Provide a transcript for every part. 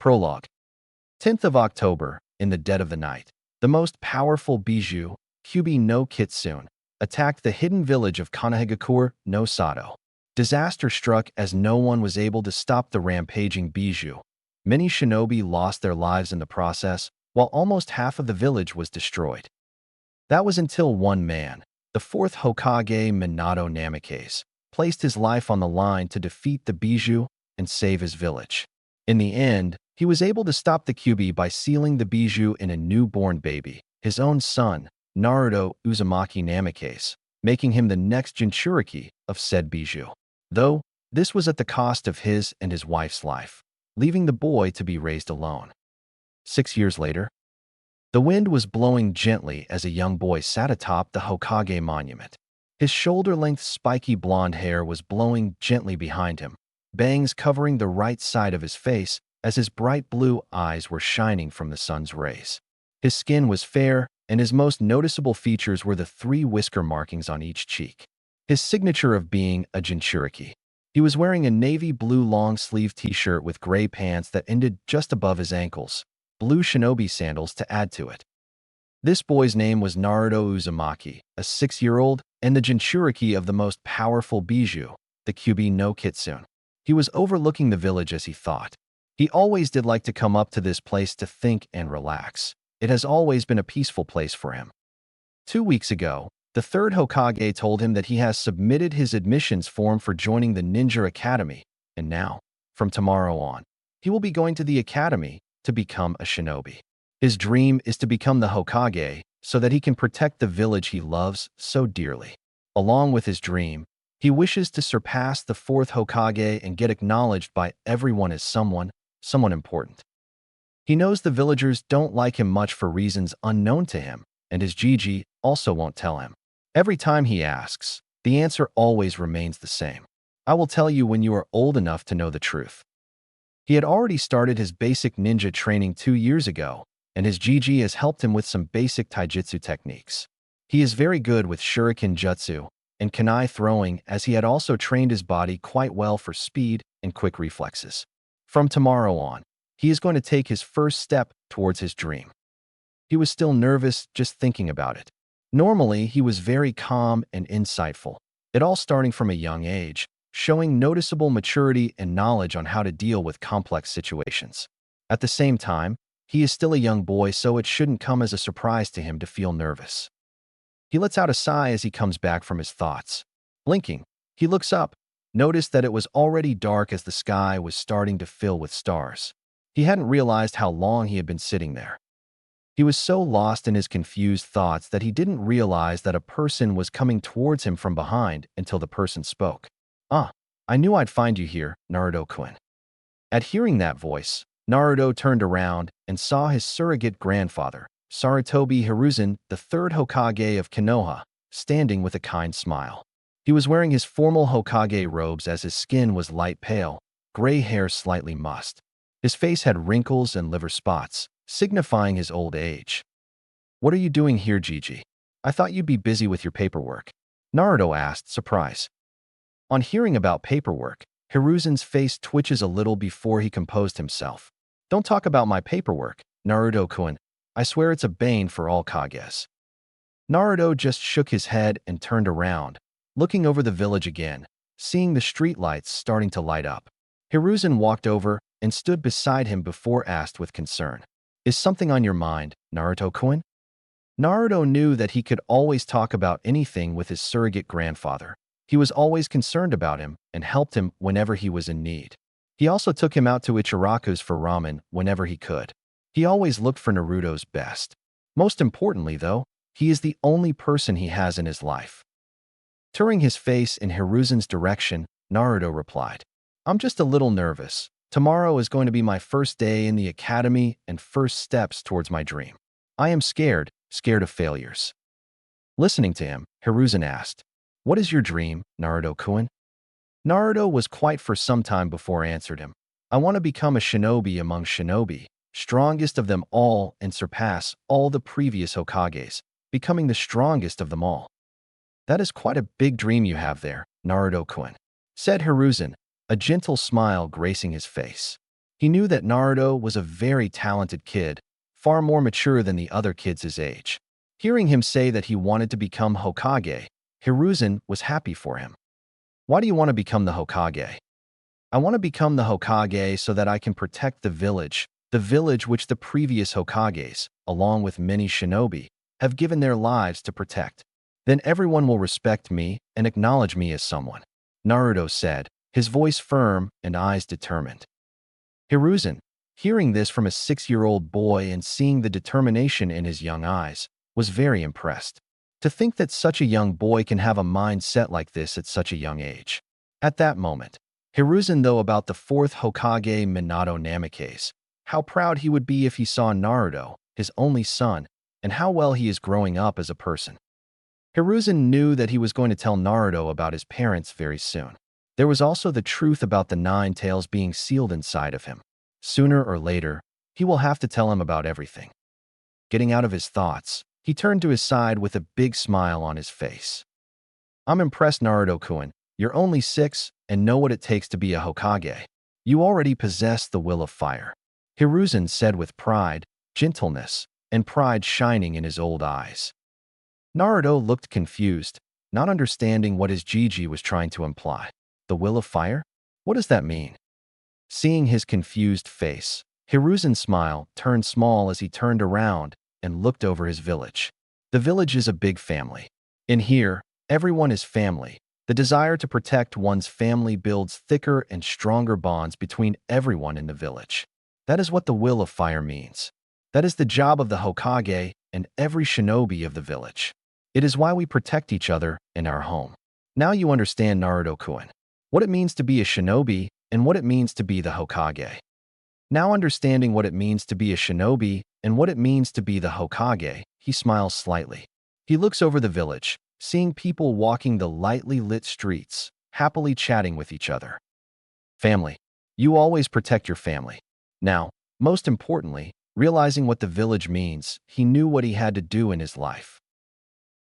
Prologue. 10th of October, in the dead of the night, the most powerful Bijou, Kyubi no Kitsune, attacked the hidden village of Konoha'S no Sato. Disaster struck as no one was able to stop the rampaging Bijou. Many shinobi lost their lives in the process, while almost half of the village was destroyed. That was until one man, the fourth Hokage Minato Namikaze, placed his life on the line to defeat the Bijou and save his village. In the end, he was able to stop the Kyubi by sealing the Bijou in a newborn baby, his own son, Naruto Uzumaki Namikaze, making him the next Jinchuriki of said Bijou. Though, this was at the cost of his and his wife's life, leaving the boy to be raised alone. 6 years later, the wind was blowing gently as a young boy sat atop the Hokage monument. His shoulder-length spiky blonde hair was blowing gently behind him, bangs covering the right side of his face as his bright blue eyes were shining from the sun's rays. His skin was fair, and his most noticeable features were the 3 whisker markings on each cheek, his signature of being a Jinchuriki. He was wearing a navy blue long-sleeve t-shirt with gray pants that ended just above his ankles, blue shinobi sandals to add to it. This boy's name was Naruto Uzumaki, a 6-year-old, and the Jinchuriki of the most powerful Bijou, the Kyubi no Kitsune. He was overlooking the village as he thought. He always did like to come up to this place to think and relax. It has always been a peaceful place for him. 2 weeks ago, the third Hokage told him that he has submitted his admissions form for joining the Ninja Academy, and now, from tomorrow on, he will be going to the academy to become a shinobi. His dream is to become the Hokage so that he can protect the village he loves so dearly. Along with his dream, he wishes to surpass the 4th Hokage and get acknowledged by everyone as someone important. He knows the villagers don't like him much for reasons unknown to him, and his Gigi also won't tell him. Every time he asks, the answer always remains the same. I will tell you when you are old enough to know the truth. He had already started his basic ninja training 2 years ago, and his Gigi has helped him with some basic taijutsu techniques. He is very good with shuriken jutsu and kunai throwing, as he had also trained his body quite well for speed and quick reflexes. From tomorrow on, he is going to take his first step towards his dream. He was still nervous just thinking about it. Normally, he was very calm and insightful, it all starting from a young age, showing noticeable maturity and knowledge on how to deal with complex situations. At the same time, he is still a young boy, so it shouldn't come as a surprise to him to feel nervous. He lets out a sigh as he comes back from his thoughts. Blinking, he looks up, noticed that it was already dark as the sky was starting to fill with stars. He hadn't realized how long he had been sitting there. He was so lost in his confused thoughts that he didn't realize that a person was coming towards him from behind until the person spoke. "Ah, I knew I'd find you here, Naruto-kun." At hearing that voice, Naruto turned around and saw his surrogate grandfather, Sarutobi Hiruzen, the 3rd Hokage of Konoha, standing with a kind smile. He was wearing his formal Hokage robes as his skin was light pale, gray hair slightly mussed. His face had wrinkles and liver spots, signifying his old age. "What are you doing here, Gigi? I thought you'd be busy with your paperwork," Naruto asked, surprised. On hearing about paperwork, Hiruzen's face twitches a little before he composed himself. "Don't talk about my paperwork, Naruto-kun. I swear it's a bane for all Kages." Naruto just shook his head and turned around, looking over the village again, seeing the streetlights starting to light up. Hiruzen walked over and stood beside him before asked with concern, "Is something on your mind, Naruto-kun?" Naruto knew that he could always talk about anything with his surrogate grandfather. He was always concerned about him and helped him whenever he was in need. He also took him out to Ichiraku's for ramen whenever he could. He always looked for Naruto's best. Most importantly, though, he is the only person he has in his life. Turning his face in Hiruzen's direction, Naruto replied, "I'm just a little nervous. Tomorrow is going to be my first day in the academy and first steps towards my dream. I am scared of failures." Listening to him, Hiruzen asked, "What is your dream, Naruto-kun?" Naruto was quiet for some time before answered him. "I want to become a shinobi among shinobi, strongest of them all, and surpass all the previous Hokages, becoming the strongest of them all." "That is quite a big dream you have there, Naruto-kun," said Hiruzen, a gentle smile gracing his face. He knew that Naruto was a very talented kid, far more mature than the other kids his age. Hearing him say that he wanted to become Hokage, Hiruzen was happy for him. Why do you want to become the Hokage? I want to become the Hokage so that I can protect the village which the previous Hokages, along with many shinobi, have given their lives to protect. Then everyone will respect me and acknowledge me as someone, Naruto said, his voice firm and eyes determined. Hiruzen, hearing this from a 6-year-old boy and seeing the determination in his young eyes, was very impressed. To think that such a young boy can have a mindset like this at such a young age. At that moment, Hiruzen thought about the fourth Hokage Minato Namikaze, how proud he would be if he saw Naruto, his only son, and how well he is growing up as a person. Hiruzen knew that he was going to tell Naruto about his parents very soon. There was also the truth about the 9 tails being sealed inside of him. Sooner or later, he will have to tell him about everything. Getting out of his thoughts, he turned to his side with a big smile on his face. I'm impressed, Naruto-kun. You're only 6 and know what it takes to be a Hokage. You already possess the will of fire, Hiruzen said with pride, gentleness, and pride shining in his old eyes. Naruto looked confused, not understanding what his Gigi was trying to imply. The will of fire? What does that mean? Seeing his confused face, Hiruzen's smile turned small as he turned around and looked over his village. The village is a big family. In here, everyone is family. The desire to protect one's family builds thicker and stronger bonds between everyone in the village. That is what the will of fire means. That is the job of the Hokage and every shinobi of the village. It is why we protect each other in our home. Now you understand, Naruto-kun, what it means to be a shinobi and what it means to be the Hokage. Now understanding what it means to be a shinobi and what it means to be the Hokage, he smiles slightly. He looks over the village, seeing people walking the lightly lit streets, happily chatting with each other. Family. You always protect your family. Now, most importantly, realizing what the village means, he knew what he had to do in his life.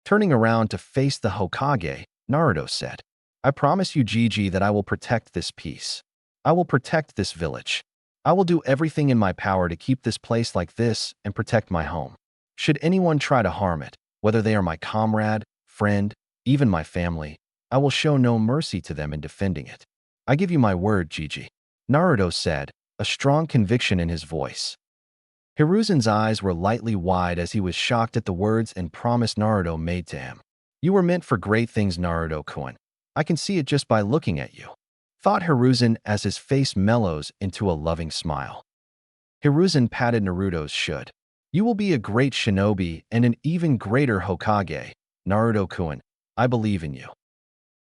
Turning around to face the Hokage, Naruto said, I promise you, Gigi, that I will protect this peace. I will protect this village. I will do everything in my power to keep this place like this and protect my home. Should anyone try to harm it, whether they are my comrade, friend, even my family, I will show no mercy to them in defending it. I give you my word, Gigi, Naruto said, a strong conviction in his voice. Hiruzen's eyes were lightly wide as he was shocked at the words and promise Naruto made to him. You were meant for great things, Naruto-kun. I can see it just by looking at you, thought Hiruzen as his face mellows into a loving smile. Hiruzen patted Naruto's shoulder. You will be a great shinobi and an even greater Hokage, Naruto-kun. I believe in you.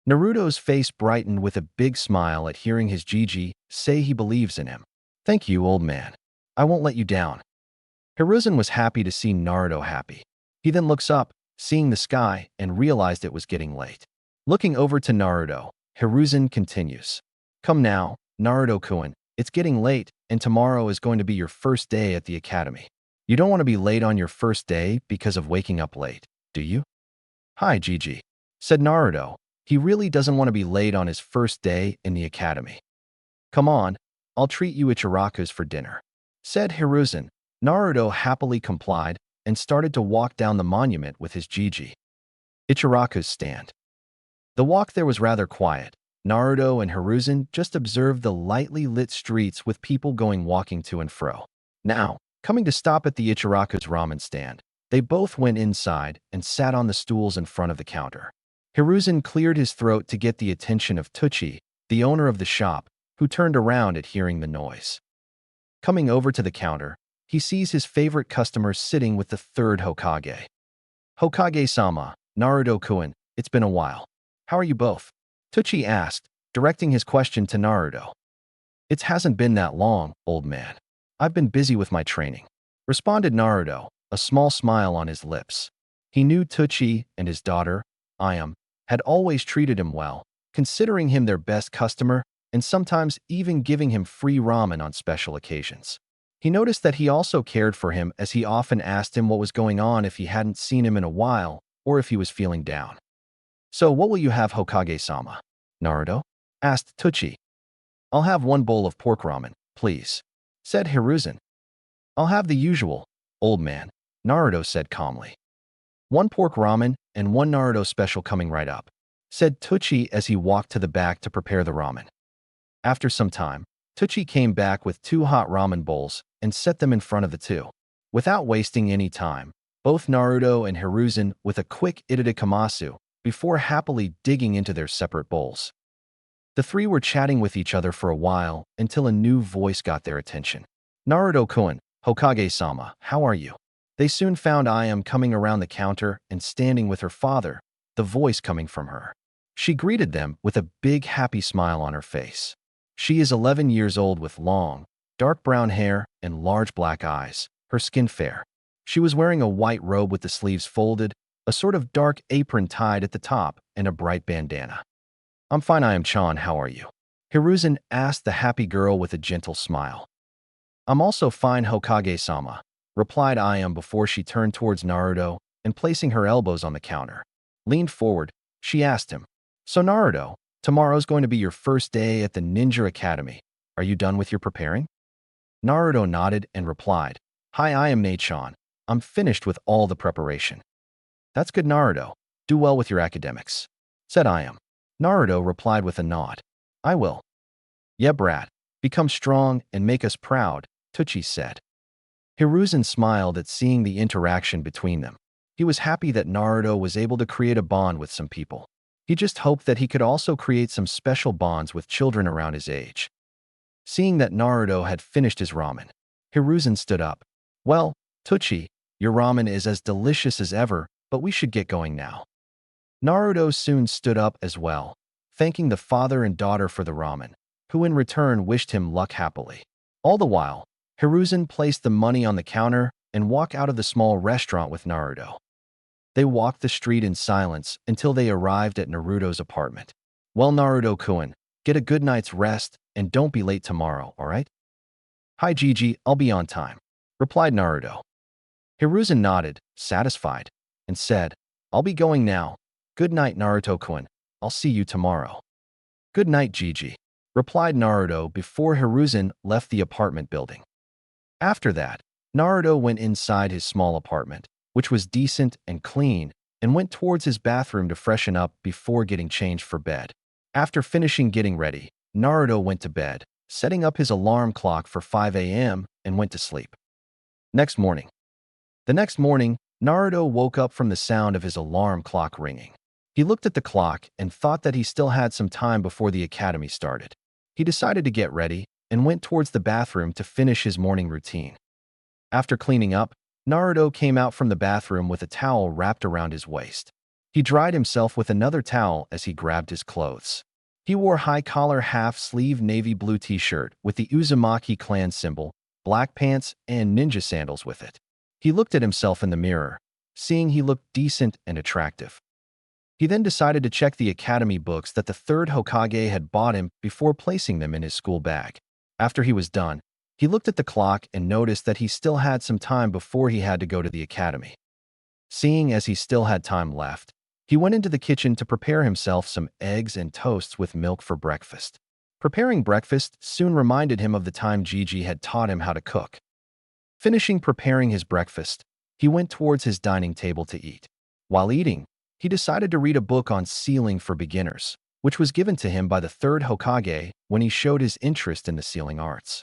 Naruto's face brightened with a big smile at hearing his Gigi say he believes in him. Thank you, old man. I won't let you down. Hiruzen was happy to see Naruto happy. He then looks up, seeing the sky, and realized it was getting late. Looking over to Naruto, Hiruzen continues. Come now, Naruto-kun, it's getting late, and tomorrow is going to be your first day at the academy. You don't want to be late on your first day because of waking up late, do you? Hi, Gigi, said Naruto. He really doesn't want to be late on his first day in the academy. Come on, I'll treat you Ichiraku's for dinner, said Hiruzen. Naruto happily complied and started to walk down the monument with his Gigi. Ichiraku's stand. The walk there was rather quiet. Naruto and Hiruzen just observed the lightly lit streets with people walking to and fro. Now, coming to stop at the Ichiraku's ramen stand, they both went inside and sat on the stools in front of the counter. Hiruzen cleared his throat to get the attention of Tuchi, the owner of the shop, who turned around at hearing the noise. Coming over to the counter, he sees his favorite customer sitting with the third Hokage. Hokage-sama, Naruto-kun, it's been a while. How are you both? Tuchi asked, directing his question to Naruto. It hasn't been that long, old man. I've been busy with my training, responded Naruto, a small smile on his lips. He knew Tuchi and his daughter, Ayam, had always treated him well, considering him their best customer and sometimes even giving him free ramen on special occasions. He noticed that he also cared for him as he often asked him what was going on if he hadn't seen him in a while or if he was feeling down. So what will you have, Hokage-sama? Naruto asked Tuchi. I'll have 1 bowl of pork ramen, please. said Hiruzen. I'll have the usual, old man, Naruto said calmly. One pork ramen and one Naruto special coming right up, said Tucci as he walked to the back to prepare the ramen. After some time, Tucci came back with 2 hot ramen bowls and set them in front of the two. Without wasting any time, both Naruto and Hiruzen with a quick itadakamasu before happily digging into their separate bowls. The three were chatting with each other for a while until a new voice got their attention. Naruto-kun, Hokage-sama, how are you? They soon found Ayam coming around the counter and standing with her father, the voice coming from her. She greeted them with a big happy smile on her face. She is 11 years old with long, dark brown hair and large black eyes, her skin fair. She was wearing a white robe with the sleeves folded, a sort of dark apron tied at the top, and a bright bandana. I'm fine, Ayam-chan, how are you? Hiruzen asked the happy girl with a gentle smile. I'm also fine, Hokage-sama, replied Ayam before she turned towards Naruto and placing her elbows on the counter. Leaned forward, she asked him, So Naruto, tomorrow's going to be your first day at the Ninja Academy. Are you done with your preparing? Naruto nodded and replied, Hi, Ayam-chan. I'm finished with all the preparation. That's good, Naruto. Do well with your academics, said Ayam. Naruto replied with a nod. I will. Yeah, brat. Become strong and make us proud, Tucci said. Hiruzen smiled at seeing the interaction between them. He was happy that Naruto was able to create a bond with some people. He just hoped that he could also create some special bonds with children around his age. Seeing that Naruto had finished his ramen, Hiruzen stood up. Well, Tucci, your ramen is as delicious as ever, but we should get going now. Naruto soon stood up as well, thanking the father and daughter for the ramen, who in return wished him luck happily. All the while, Hiruzen placed the money on the counter and walked out of the small restaurant with Naruto. They walked the street in silence until they arrived at Naruto's apartment. Well, Naruto-kun, get a good night's rest and don't be late tomorrow, alright? Hi Gigi, I'll be on time, replied Naruto. Hiruzen nodded, satisfied, and said, I'll be going now. Good night, Naruto-kun. I'll see you tomorrow. Good night, Gigi, replied Naruto before Hiruzen left the apartment building. After that, Naruto went inside his small apartment, which was decent and clean, and went towards his bathroom to freshen up before getting changed for bed. After finishing getting ready, Naruto went to bed, setting up his alarm clock for 5 a.m. and went to sleep. The next morning, Naruto woke up from the sound of his alarm clock ringing. He looked at the clock and thought that he still had some time before the academy started. He decided to get ready and went towards the bathroom to finish his morning routine. After cleaning up, Naruto came out from the bathroom with a towel wrapped around his waist. He dried himself with another towel as he grabbed his clothes. He wore high-collar half-sleeve navy blue t-shirt with the Uzumaki clan symbol, black pants, and ninja sandals with it. He looked at himself in the mirror, seeing he looked decent and attractive. He then decided to check the academy books that the third Hokage had bought him before placing them in his school bag. After he was done, he looked at the clock and noticed that he still had some time before he had to go to the academy. Seeing as he still had time left, he went into the kitchen to prepare himself some eggs and toasts with milk for breakfast. Preparing breakfast soon reminded him of the time Gigi had taught him how to cook. Finishing preparing his breakfast, he went towards his dining table to eat. While eating, he decided to read a book on sealing for beginners, which was given to him by the third Hokage when he showed his interest in the sealing arts.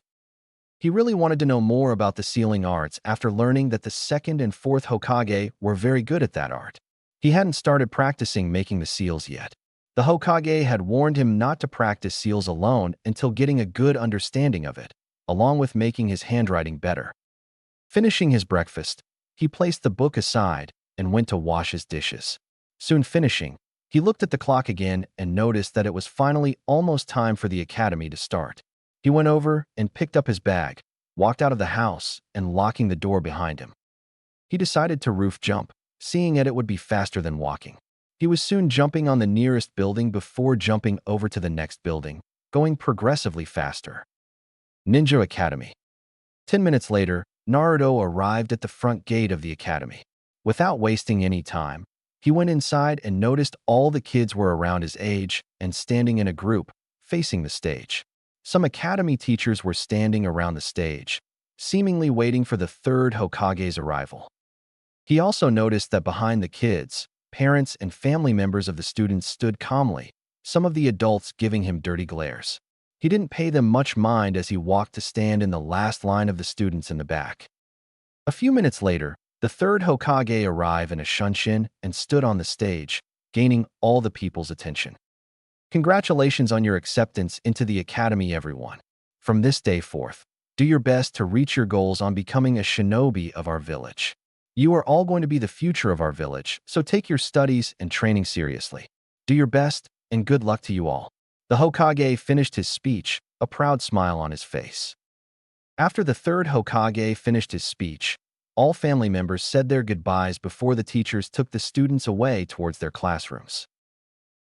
He really wanted to know more about the sealing arts after learning that the second and fourth Hokage were very good at that art. He hadn't started practicing making the seals yet. The Hokage had warned him not to practice seals alone until getting a good understanding of it, along with making his handwriting better. Finishing his breakfast, he placed the book aside and went to wash his dishes. Soon finishing, he looked at the clock again and noticed that it was finally almost time for the academy to start. He went over and picked up his bag, walked out of the house, and locking the door behind him. He decided to roof jump, seeing that it would be faster than walking. He was soon jumping on the nearest building before jumping over to the next building, going progressively faster. Ninja Academy. 10 minutes later, Naruto arrived at the front gate of the academy. Without wasting any time, he went inside and noticed all the kids were around his age and standing in a group, facing the stage. Some academy teachers were standing around the stage, seemingly waiting for the third Hokage's arrival. He also noticed that behind the kids, parents and family members of the students stood calmly, some of the adults giving him dirty glares. He didn't pay them much mind as he walked to stand in the last line of the students in the back. A few minutes later, the third Hokage arrived in a shunshin and stood on the stage, gaining all the people's attention. Congratulations on your acceptance into the academy, everyone. From this day forth, do your best to reach your goals on becoming a shinobi of our village. You are all going to be the future of our village, so take your studies and training seriously. Do your best, and good luck to you all. The Hokage finished his speech, a proud smile on his face. After the third Hokage finished his speech, all family members said their goodbyes before the teachers took the students away towards their classrooms.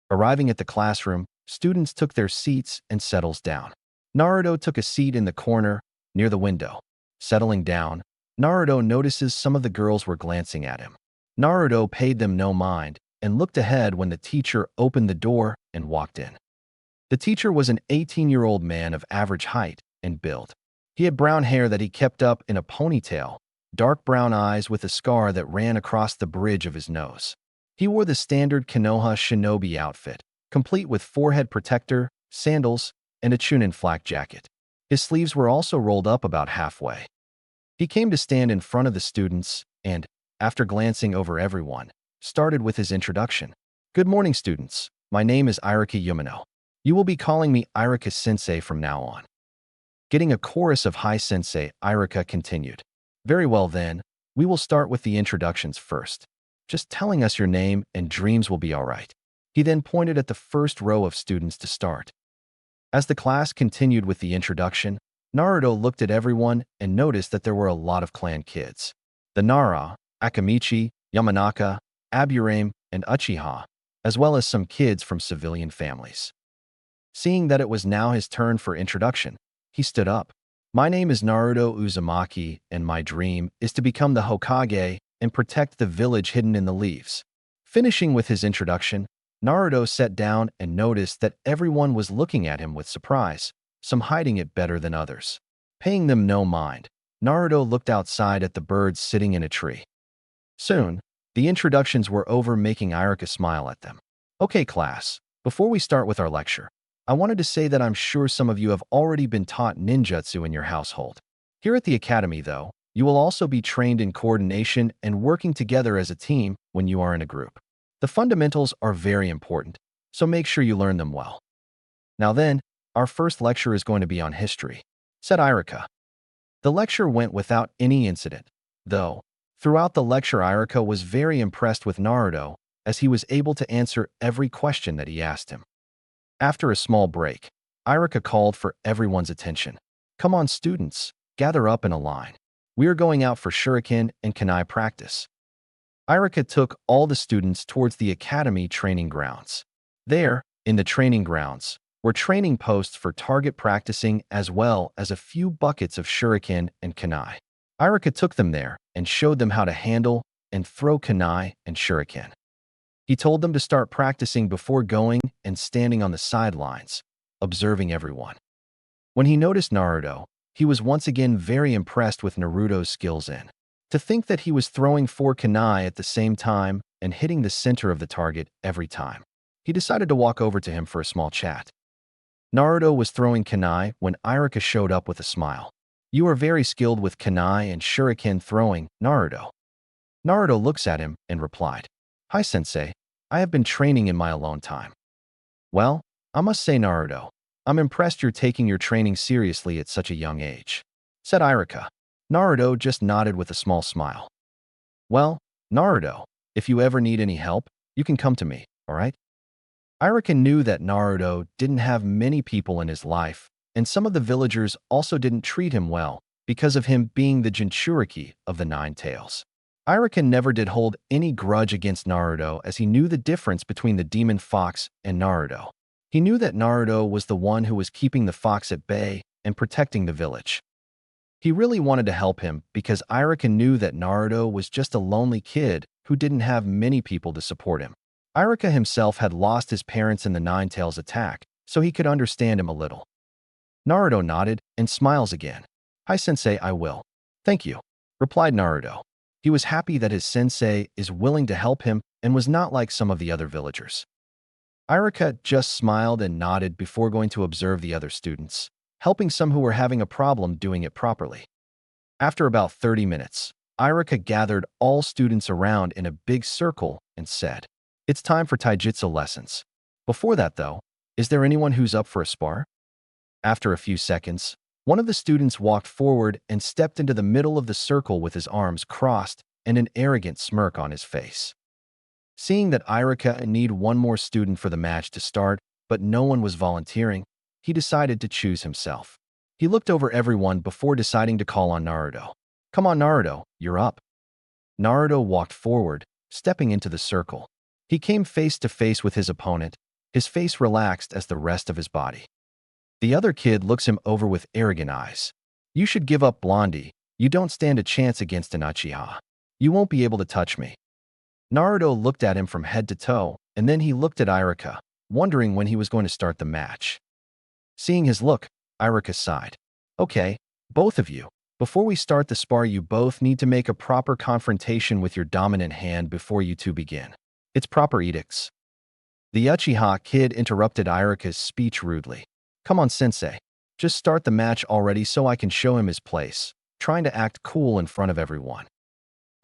Arriving at the classroom, students took their seats and settled down. Naruto took a seat in the corner, near the window. Settling down, Naruto notices some of the girls were glancing at him. Naruto paid them no mind and looked ahead when the teacher opened the door and walked in. The teacher was an 18-year-old man of average height and build. He had brown hair that he kept up in a ponytail, dark brown eyes with a scar that ran across the bridge of his nose. He wore the standard Konoha shinobi outfit, complete with forehead protector, sandals, and a chunin flak jacket. His sleeves were also rolled up about halfway. He came to stand in front of the students and, after glancing over everyone, started with his introduction. Good morning, students. My name is Irika Yumino. You will be calling me Irika-sensei from now on. Getting a chorus of "Hi Sensei," Irika continued. Very well then, we will start with the introductions first. Just telling us your name and dreams will be all right. He then pointed at the first row of students to start. As the class continued with the introduction, Naruto looked at everyone and noticed that there were a lot of clan kids. The Nara, Akamichi, Yamanaka, Aburame, and Uchiha, as well as some kids from civilian families. Seeing that it was now his turn for introduction, he stood up. My name is Naruto Uzumaki, and my dream is to become the Hokage and protect the village hidden in the leaves. Finishing with his introduction, Naruto sat down and noticed that everyone was looking at him with surprise, some hiding it better than others. Paying them no mind, Naruto looked outside at the birds sitting in a tree. Soon, the introductions were over, making Irika smile at them. Okay, class, before we start with our lecture, I wanted to say that I'm sure some of you have already been taught ninjutsu in your household. Here at the academy, though, you will also be trained in coordination and working together as a team when you are in a group. The fundamentals are very important, so make sure you learn them well. Now then, our first lecture is going to be on history, said Irika. The lecture went without any incident, though. Throughout the lecture, Irika was very impressed with Naruto, as he was able to answer every question that he asked him. After a small break, Irika called for everyone's attention. Come on, students, gather up in a line. We are going out for shuriken and kunai practice. Irika took all the students towards the academy training grounds. There, in the training grounds, were training posts for target practicing as well as a few buckets of shuriken and kunai. Irika took them there and showed them how to handle and throw kunai and shuriken. He told them to start practicing before going and standing on the sidelines, observing everyone. When he noticed Naruto, he was once again very impressed with Naruto's skills in. To think that he was throwing 4 kunai at the same time and hitting the center of the target every time. He decided to walk over to him for a small chat. Naruto was throwing kunai when Irika showed up with a smile. You are very skilled with kunai and shuriken throwing, Naruto. Naruto looks at him and replied, Hi sensei, I have been training in my alone time. Well, I must say Naruto, I'm impressed you're taking your training seriously at such a young age, said Irika. Naruto just nodded with a small smile. Well, Naruto, if you ever need any help, you can come to me, alright? Irika knew that Naruto didn't have many people in his life, and some of the villagers also didn't treat him well because of him being the Jinchuriki of the Nine Tails. Irika never did hold any grudge against Naruto as he knew the difference between the demon fox and Naruto. He knew that Naruto was the one who was keeping the fox at bay and protecting the village. He really wanted to help him because Irika knew that Naruto was just a lonely kid who didn't have many people to support him. Irika himself had lost his parents in the Nine Tails attack, so he could understand him a little. Naruto nodded and smiles again. Hi sensei, I will. Thank you, replied Naruto. He was happy that his sensei is willing to help him and was not like some of the other villagers. Iruka just smiled and nodded before going to observe the other students, helping some who were having a problem doing it properly. After about 30 minutes, Iruka gathered all students around in a big circle and said, "It's time for taijutsu lessons. Before that, though, is there anyone who's up for a spar?" After a few seconds, one of the students walked forward and stepped into the middle of the circle with his arms crossed and an arrogant smirk on his face. Seeing that Iruka needed one more student for the match to start, but no one was volunteering, he decided to choose himself. He looked over everyone before deciding to call on Naruto. "Come on, Naruto, you're up." Naruto walked forward, stepping into the circle. He came face to face with his opponent, his face relaxed as the rest of his body. The other kid looks him over with arrogant eyes. "You should give up, Blondie. You don't stand a chance against an Uchiha. You won't be able to touch me." Naruto looked at him from head to toe, and then he looked at Iruka, wondering when he was going to start the match. Seeing his look, Iruka sighed. "Okay, both of you. Before we start the spar, you both need to make a proper confrontation with your dominant hand before you two begin. It's proper edicts." The Uchiha kid interrupted Iruka's speech rudely. "Come on, sensei. Just start the match already so I can show him his place," trying to act cool in front of everyone.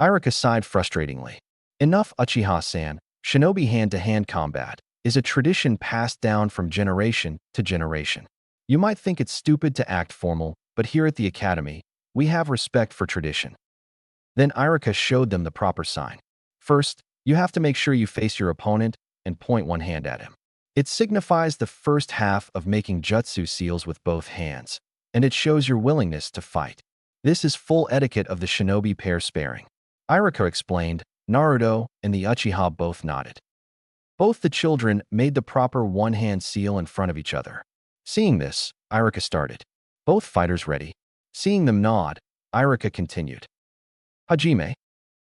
Iruka sighed frustratingly. "Enough, Uchiha-san. Shinobi hand-to-hand combat is a tradition passed down from generation to generation. You might think it's stupid to act formal, but here at the academy, we have respect for tradition." Then Iruka showed them the proper sign. First, you have to make sure you face your opponent and point one hand at him. It signifies the first half of making jutsu seals with both hands, and it shows your willingness to fight. This is full etiquette of the shinobi pair sparring. Iruka explained. Naruto and the Uchiha both nodded. Both the children made the proper one-hand seal in front of each other. Seeing this, Iruka started. Both fighters ready. Seeing them nod, Iruka continued. "Hajime."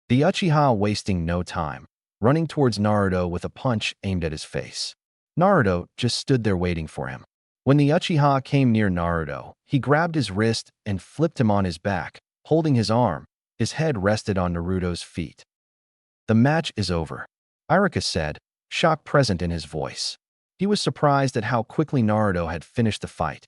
The Uchiha wasting no time, running towards Naruto with a punch aimed at his face. Naruto just stood there waiting for him. When the Uchiha came near Naruto, he grabbed his wrist and flipped him on his back, holding his arm. His head rested on Naruto's feet. "The match is over," Iruka said, shock present in his voice. He was surprised at how quickly Naruto had finished the fight.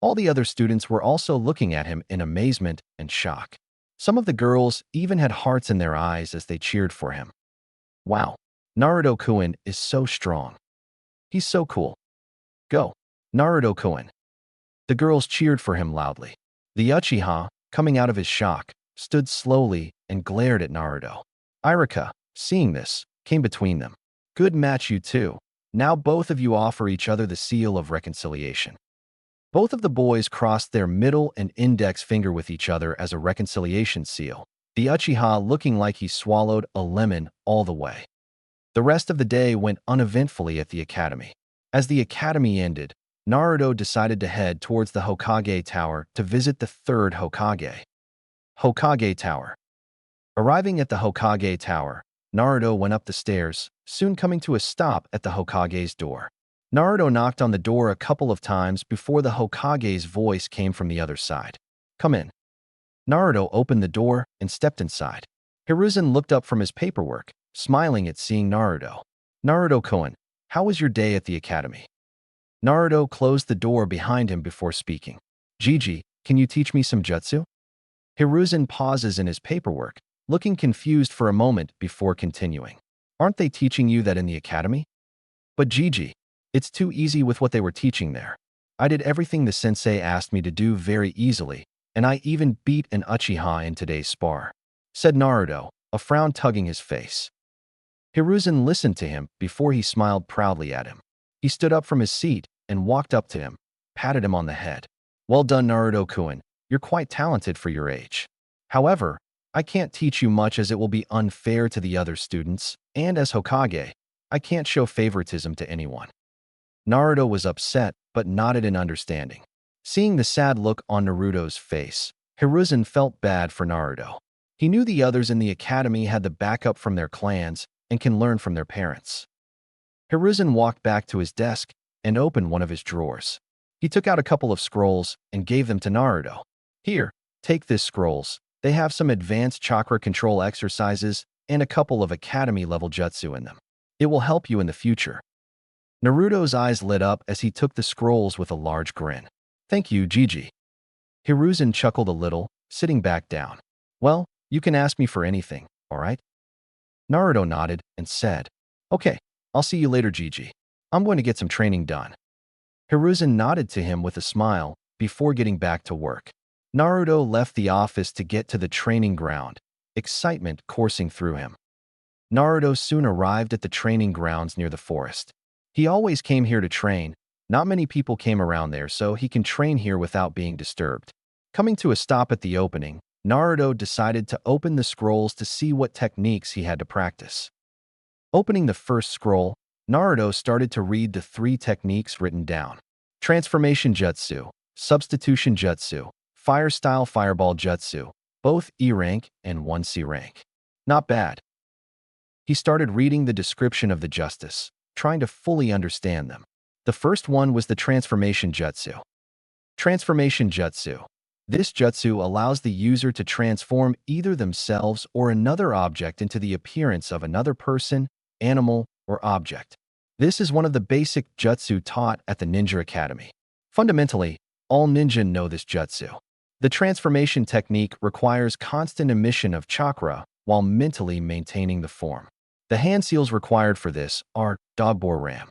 All the other students were also looking at him in amazement and shock. Some of the girls even had hearts in their eyes as they cheered for him. "Wow, Naruto-kun is so strong. He's so cool. Go, Naruto-kun." The girls cheered for him loudly. The Uchiha, coming out of his shock, stood slowly and glared at Naruto. Iruka, seeing this, came between them. "Good match, you two. Now both of you offer each other the seal of reconciliation." Both of the boys crossed their middle and index finger with each other as a reconciliation seal, the Uchiha looking like he swallowed a lemon all the way. The rest of the day went uneventfully at the academy. As the academy ended, Naruto decided to head towards the Hokage Tower to visit the third Hokage. Hokage Tower. Arriving at the Hokage Tower, Naruto went up the stairs, soon coming to a stop at the Hokage's door. Naruto knocked on the door a couple of times before the Hokage's voice came from the other side. "Come in." Naruto opened the door and stepped inside. Hiruzen looked up from his paperwork, smiling at seeing Naruto. "Naruto-kun, how was your day at the academy?" Naruto closed the door behind him before speaking. "Gigi, can you teach me some jutsu?" Hiruzen pauses in his paperwork, looking confused for a moment before continuing. "Aren't they teaching you that in the academy?" "But Gigi, it's too easy with what they were teaching there. I did everything the sensei asked me to do very easily, and I even beat an Uchiha in today's spar," said Naruto, a frown tugging his face. Hiruzen listened to him before he smiled proudly at him. He stood up from his seat and walked up to him, patted him on the head. "Well done, Naruto-kun. You're quite talented for your age. However, I can't teach you much as it will be unfair to the other students, and as Hokage, I can't show favoritism to anyone." Naruto was upset, but nodded in understanding. Seeing the sad look on Naruto's face, Hiruzen felt bad for Naruto. He knew the others in the academy had the backup from their clans and can learn from their parents. Hiruzen walked back to his desk and opened one of his drawers. He took out a couple of scrolls and gave them to Naruto. Here, take this scrolls. They have some advanced chakra control exercises and a couple of academy-level jutsu in them. It will help you in the future. Naruto's eyes lit up as he took the scrolls with a large grin. Thank you, Gigi. Hiruzen chuckled a little, sitting back down. Well, you can ask me for anything, all right? Naruto nodded and said, Okay, I'll see you later, Gigi. I'm going to get some training done. Hiruzen nodded to him with a smile before getting back to work. Naruto left the office to get to the training ground, excitement coursing through him. Naruto soon arrived at the training grounds near the forest. He always came here to train. Not many people came around there, so he can train here without being disturbed. Coming to a stop at the opening, Naruto decided to open the scrolls to see what techniques he had to practice. Opening the first scroll, Naruto started to read the 3 techniques written down. Transformation Jutsu, Substitution Jutsu, Fire Style Fireball Jutsu, both E rank and 1C rank. Not bad. He started reading the description of the justice, trying to fully understand them. The first one was the Transformation Jutsu. Transformation Jutsu. This jutsu allows the user to transform either themselves or another object into the appearance of another person, animal, or object. This is one of the basic jutsu taught at the Ninja Academy. Fundamentally, all ninja know this jutsu. The transformation technique requires constant emission of chakra while mentally maintaining the form. The hand seals required for this are Dogbor Ram.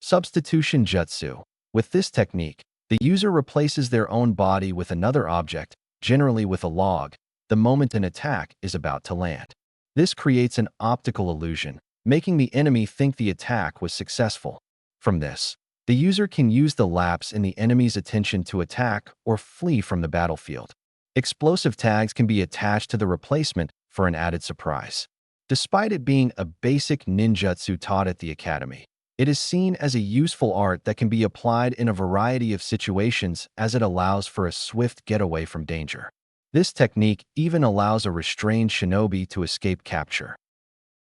Substitution Jutsu. With this technique, the user replaces their own body with another object, generally with a log, the moment an attack is about to land. This creates an optical illusion, making the enemy think the attack was successful. From this, the user can use the lapse in the enemy's attention to attack or flee from the battlefield. Explosive tags can be attached to the replacement for an added surprise. Despite it being a basic ninjutsu taught at the academy, it is seen as a useful art that can be applied in a variety of situations as it allows for a swift getaway from danger. This technique even allows a restrained shinobi to escape capture.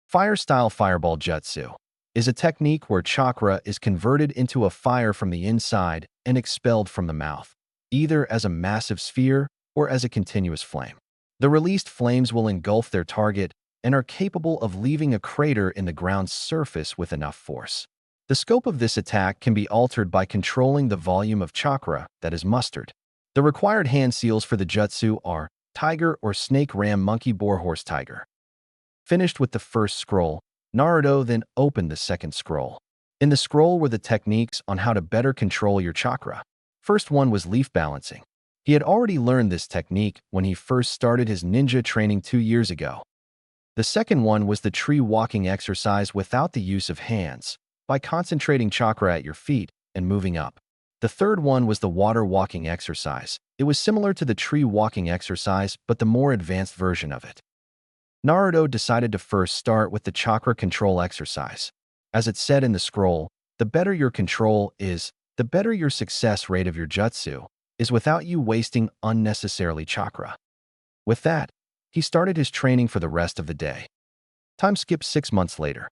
Fire-style fireball jutsu is a technique where chakra is converted into a fire from the inside and expelled from the mouth, either as a massive sphere or as a continuous flame. The released flames will engulf their target and are capable of leaving a crater in the ground's surface with enough force. The scope of this attack can be altered by controlling the volume of chakra that is mustered. The required hand seals for the jutsu are Tiger or Snake Ram Monkey Boar Horse Tiger. Finished with the first scroll, Naruto then opened the second scroll. In the scroll were the techniques on how to better control your chakra. First one was leaf balancing. He had already learned this technique when he first started his ninja training 2 years ago. The second one was the tree walking exercise without the use of hands, by concentrating chakra at your feet and moving up. The third one was the water walking exercise. It was similar to the tree walking exercise, but the more advanced version of it. Naruto decided to first start with the chakra control exercise. As it said in the scroll, the better your control is, the better your success rate of your jutsu is without you wasting unnecessarily chakra. With that, he started his training for the rest of the day. Time skipped 6 months later.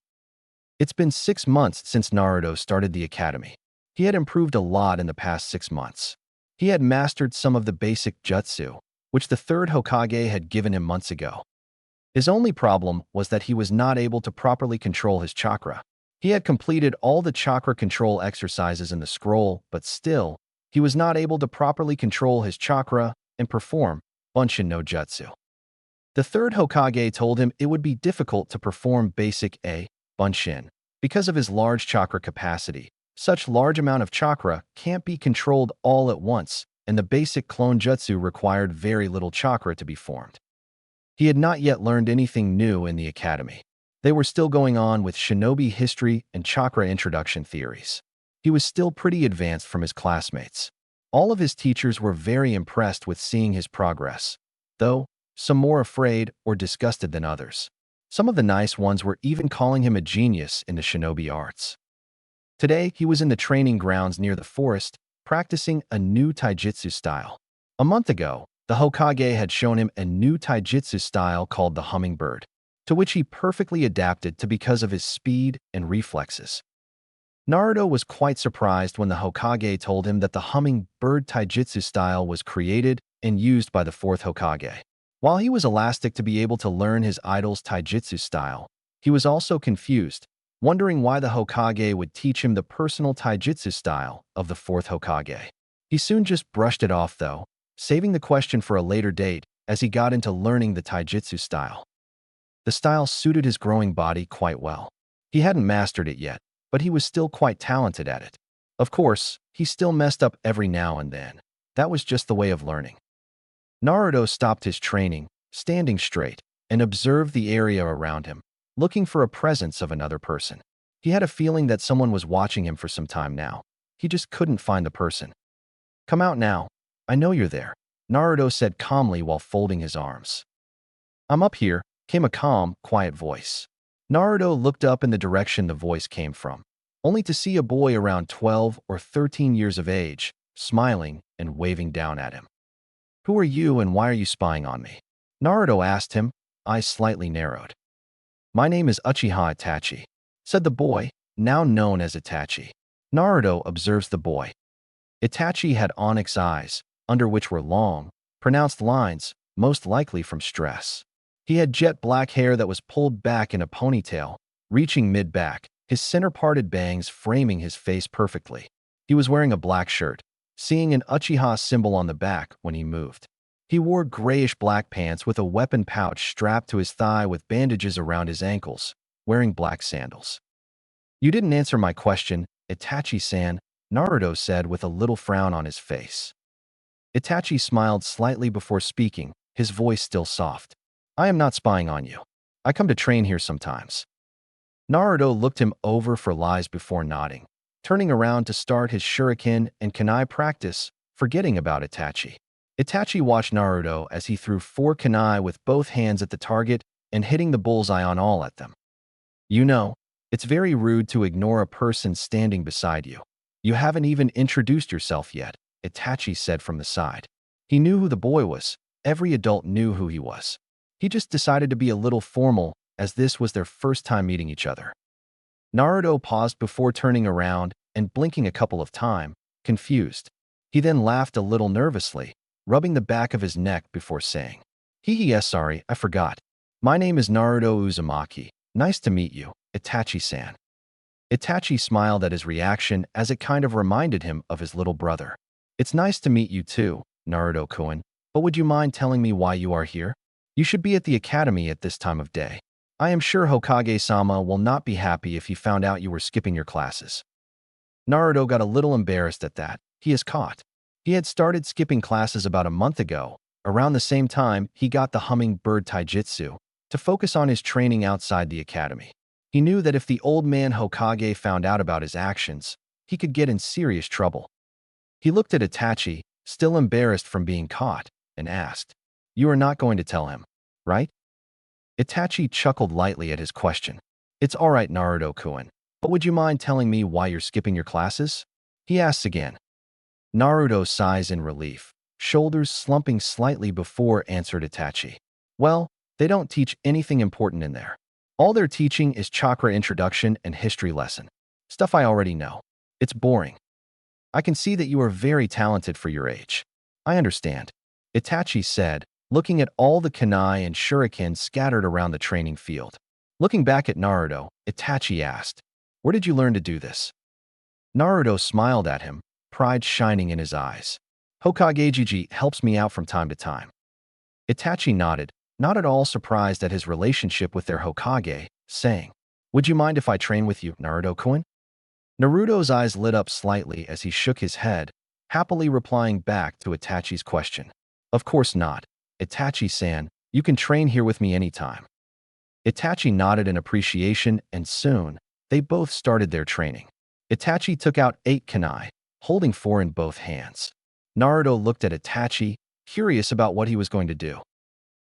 It's been 6 months since Naruto started the academy. He had improved a lot in the past 6 months. He had mastered some of the basic jutsu, which the third Hokage had given him months ago. His only problem was that he was not able to properly control his chakra. He had completed all the chakra control exercises in the scroll, but still, he was not able to properly control his chakra and perform Bunshin no Jutsu. The third Hokage told him it would be difficult to perform basic A, Bunshin, because of his large chakra capacity. Such large amount of chakra can't be controlled all at once, and the basic clone jutsu required very little chakra to be formed. He had not yet learned anything new in the academy. They were still going on with shinobi history and chakra introduction theories. He was still pretty advanced from his classmates. All of his teachers were very impressed with seeing his progress, though some more afraid or disgusted than others. Some of the nice ones were even calling him a genius in the shinobi arts. Today, he was in the training grounds near the forest, practicing a new taijutsu style. A month ago, the Hokage had shown him a new taijutsu style called the hummingbird, to which he perfectly adapted to because of his speed and reflexes. Naruto was quite surprised when the Hokage told him that the hummingbird taijutsu style was created and used by the fourth Hokage. While he was elastic to be able to learn his idol's taijutsu style, he was also confused, wondering why the Hokage would teach him the personal taijutsu style of the fourth Hokage. He soon just brushed it off, though, saving the question for a later date as he got into learning the taijutsu style. The style suited his growing body quite well. He hadn't mastered it yet, but he was still quite talented at it. Of course, he still messed up every now and then. That was just the way of learning. Naruto stopped his training, standing straight, and observed the area around him, looking for a presence of another person. He had a feeling that someone was watching him for some time now. He just couldn't find the person. "Come out now. I know you're there," Naruto said calmly while folding his arms. "I'm up here," came a calm, quiet voice. Naruto looked up in the direction the voice came from, only to see a boy around 12 or 13 years of age, smiling and waving down at him. "Who are you and why are you spying on me?" Naruto asked him, eyes slightly narrowed. "My name is Uchiha Itachi," said the boy, now known as Itachi. Naruto observes the boy. Itachi had onyx eyes, under which were long, pronounced lines, most likely from stress. He had jet black hair that was pulled back in a ponytail, reaching mid-back, his center-parted bangs framing his face perfectly. He was wearing a black shirt, seeing an Uchiha symbol on the back when he moved. He wore grayish-black pants with a weapon pouch strapped to his thigh with bandages around his ankles, wearing black sandals. "You didn't answer my question, Itachi-san," Naruto said with a little frown on his face. Itachi smiled slightly before speaking, his voice still soft. "I am not spying on you. I come to train here sometimes." Naruto looked him over for lies before nodding, turning around to start his shuriken and kunai practice, forgetting about Itachi. Itachi watched Naruto as he threw 4 kunai with both hands at the target and hitting the bullseye on all at them. "You know, it's very rude to ignore a person standing beside you. You haven't even introduced yourself yet," Itachi said from the side. He knew who the boy was. Every adult knew who he was. He just decided to be a little formal, as this was their first time meeting each other. Naruto paused before turning around and blinking a couple of times, confused. He then laughed a little nervously, rubbing the back of his neck before saying, "Yes, sorry, I forgot. My name is Naruto Uzumaki. Nice to meet you, Itachi-san." Itachi smiled at his reaction as it kind of reminded him of his little brother. "It's nice to meet you too, Naruto-kun, but would you mind telling me why you are here? You should be at the academy at this time of day. I am sure Hokage-sama will not be happy if he found out you were skipping your classes." Naruto got a little embarrassed at that. He is caught. He had started skipping classes about a month ago, around the same time he got the hummingbird taijutsu, to focus on his training outside the academy. He knew that if the old man Hokage found out about his actions, he could get in serious trouble. He looked at Itachi, still embarrassed from being caught, and asked, "You are not going to tell him, right?" Itachi chuckled lightly at his question. "It's all right, Naruto-kun, but would you mind telling me why you're skipping your classes?" he asks again. Naruto sighs in relief, shoulders slumping slightly before answered Itachi. "Well, they don't teach anything important in there. All they're teaching is chakra introduction and history lesson. Stuff I already know. It's boring. I can see that you are very talented for your age." "I understand," Itachi said, looking at all the kunai and shurikens scattered around the training field. Looking back at Naruto, Itachi asked, "Where did you learn to do this?" Naruto smiled at him, pride shining in his eyes. "Hokage helps me out from time to time." Itachi nodded, not at all surprised at his relationship with their Hokage, saying, "Would you mind if I train with you, Naruto-kun?" Naruto's eyes lit up slightly as he shook his head, happily replying back to Itachi's question. "Of course not. Itachi-san, you can train here with me anytime." Itachi nodded in appreciation, and soon, they both started their training. Itachi took out 8 kunai, holding 4 in both hands. Naruto looked at Itachi, curious about what he was going to do.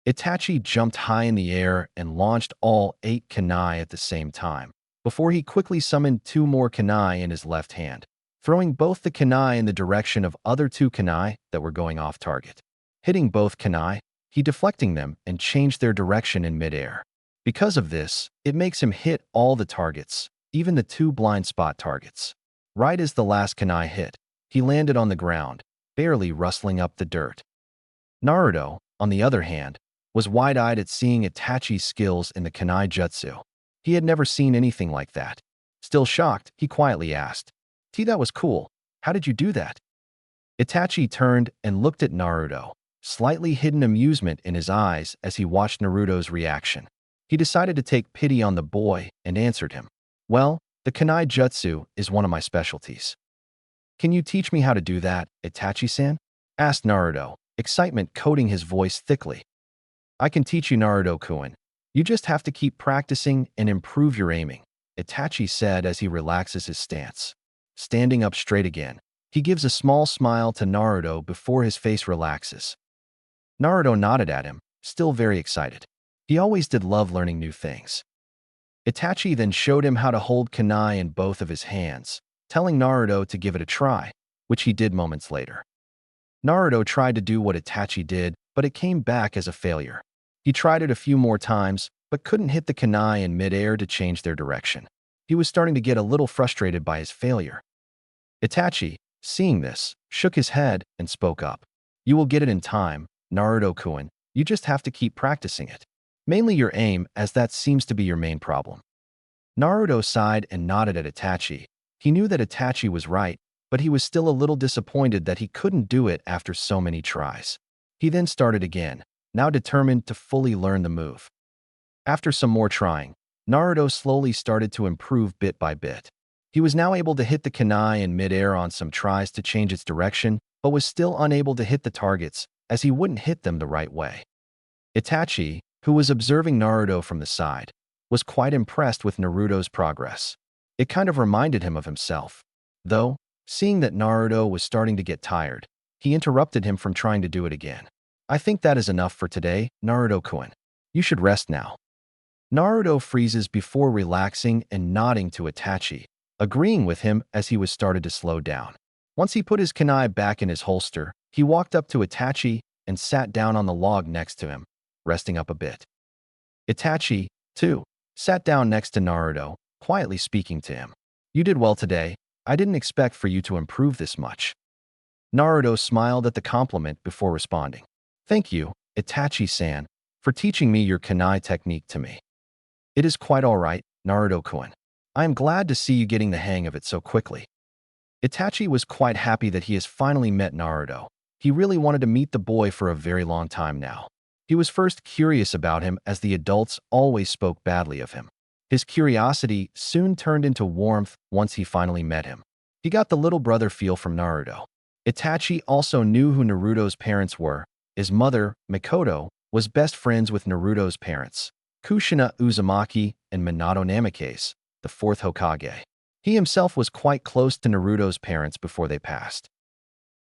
Itachi jumped high in the air and launched all 8 kunai at the same time, before he quickly summoned 2 more kunai in his left hand, throwing both the kunai in the direction of other 2 kunai that were going off target. Hitting both kunai, he deflecting them and changed their direction in midair. Because of this, it makes him hit all the targets, even the two blind spot targets. Right as the last kunai hit, he landed on the ground, barely rustling up the dirt. Naruto, on the other hand, was wide-eyed at seeing Itachi's skills in the kunai jutsu. He had never seen anything like that. Still shocked, he quietly asked, That was cool. How did you do that?" Itachi turned and looked at Naruto, slightly hidden amusement in his eyes as he watched Naruto's reaction. He decided to take pity on the boy and answered him, "Well, the kunai jutsu is one of my specialties." "Can you teach me how to do that, Itachi-san?" asked Naruto, excitement coating his voice thickly. "I can teach you, Naruto-kun. You just have to keep practicing and improve your aiming," Itachi said as he relaxes his stance. Standing up straight again, he gives a small smile to Naruto before his face relaxes. Naruto nodded at him, still very excited. He always did love learning new things. Itachi then showed him how to hold kunai in both of his hands, telling Naruto to give it a try, which he did moments later. Naruto tried to do what Itachi did, but it came back as a failure. He tried it a few more times, but couldn't hit the kunai in midair to change their direction. He was starting to get a little frustrated by his failure. Itachi, seeing this, shook his head and spoke up. "You will get it in time, Naruto-kun. You just have to keep practicing it. Mainly your aim, as that seems to be your main problem." Naruto sighed and nodded at Itachi. He knew that Itachi was right, but he was still a little disappointed that he couldn't do it after so many tries. He then started again, now determined to fully learn the move. After some more trying, Naruto slowly started to improve bit by bit. He was now able to hit the kunai in midair on some tries to change its direction, but was still unable to hit the targets, as he wouldn't hit them the right way. Itachi, who was observing Naruto from the side, was quite impressed with Naruto's progress. It kind of reminded him of himself. Though, seeing that Naruto was starting to get tired, he interrupted him from trying to do it again. "I think that is enough for today, Naruto-kun. You should rest now." Naruto freezes before relaxing and nodding to Itachi, agreeing with him as he was started to slow down. Once he put his kunai back in his holster, he walked up to Itachi and sat down on the log next to him, resting up a bit. Itachi, too, sat down next to Naruto, quietly speaking to him. "You did well today. I didn't expect for you to improve this much." Naruto smiled at the compliment before responding. "Thank you, Itachi-san, for teaching me your kunai technique to me." "It is quite all right, Naruto-kun. I am glad to see you getting the hang of it so quickly." Itachi was quite happy that he has finally met Naruto. He really wanted to meet the boy for a very long time now. He was first curious about him as the adults always spoke badly of him. His curiosity soon turned into warmth once he finally met him. He got the little brother feel from Naruto. Itachi also knew who Naruto's parents were. His mother, Mikoto, was best friends with Naruto's parents, Kushina Uzumaki and Minato Namikaze, the fourth Hokage. He himself was quite close to Naruto's parents before they passed.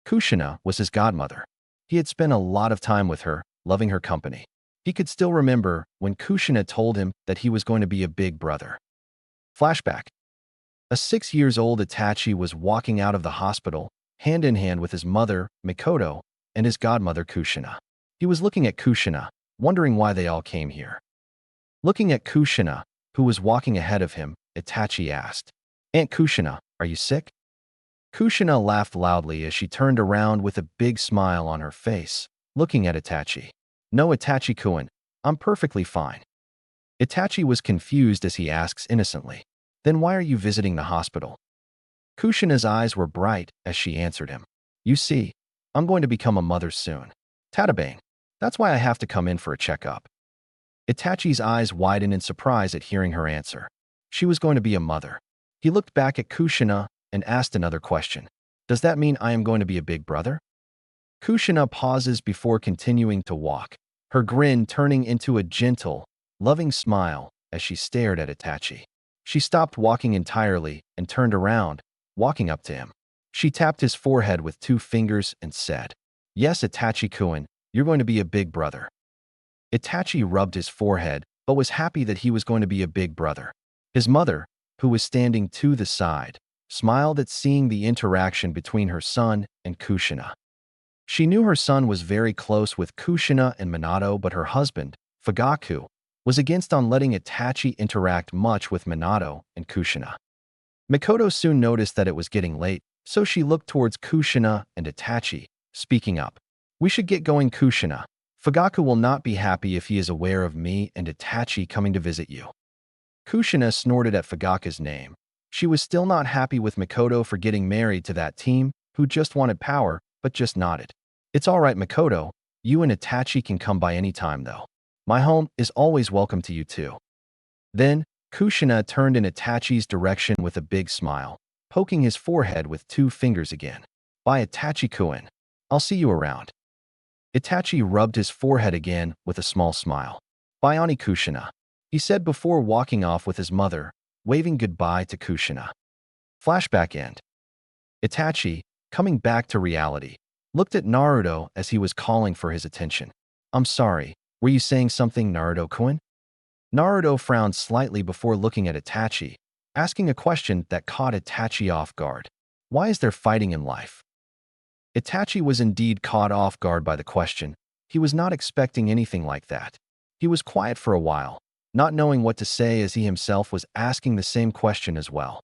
Kushina was his godmother. He had spent a lot of time with her, loving her company. He could still remember when Kushina told him that he was going to be a big brother. Flashback. A 6-year-old Itachi was walking out of the hospital, hand in hand with his mother, Mikoto, and his godmother, Kushina. He was looking at Kushina, wondering why they all came here. Looking at Kushina, who was walking ahead of him, Itachi asked, "Aunt Kushina, are you sick?" Kushina laughed loudly as she turned around with a big smile on her face, looking at Itachi. "No, Itachi-kun, I'm perfectly fine." Itachi was confused as he asks innocently, "Then why are you visiting the hospital?" Kushina's eyes were bright as she answered him, "You see, I'm going to become a mother soon. Tatabang. That's why I have to come in for a checkup." Itachi's eyes widened in surprise at hearing her answer. She was going to be a mother. He looked back at Kushina and asked another question. "Does that mean I am going to be a big brother?" Kushina pauses before continuing to walk, her grin turning into a gentle, loving smile as she stared at Itachi. She stopped walking entirely and turned around, walking up to him. She tapped his forehead with 2 fingers and said, "Yes, Itachi-kun, you're going to be a big brother." Itachi rubbed his forehead, but was happy that he was going to be a big brother. His mother, who was standing to the side, smiled at seeing the interaction between her son and Kushina. She knew her son was very close with Kushina and Minato, but her husband, Fugaku, was against on letting Itachi interact much with Minato and Kushina. Mikoto soon noticed that it was getting late, so she looked towards Kushina and Itachi, speaking up. We should get going, Kushina. Fugaku will not be happy if he is aware of me and Itachi coming to visit you. Kushina snorted at Fugaku's name. She was still not happy with Mikoto for getting married to that team, who just wanted power, but just nodded. It's all right, Mikoto. You and Itachi can come by any time, though. My home is always welcome to you, too. Then, Kushina turned in Itachi's direction with a big smile, poking his forehead with 2 fingers again. Bye, Itachi-kun. I'll see you around. Itachi rubbed his forehead again with a small smile. Bye, Ani Kushina, he said before walking off with his mother, waving goodbye to Kushina. Flashback end. Itachi, coming back to reality, looked at Naruto as he was calling for his attention. I'm sorry, were you saying something, Naruto-kun? Naruto frowned slightly before looking at Itachi, asking a question that caught Itachi off guard. Why is there fighting in life? Itachi was indeed caught off guard by the question. He was not expecting anything like that. He was quiet for a while, not knowing what to say as he himself was asking the same question as well.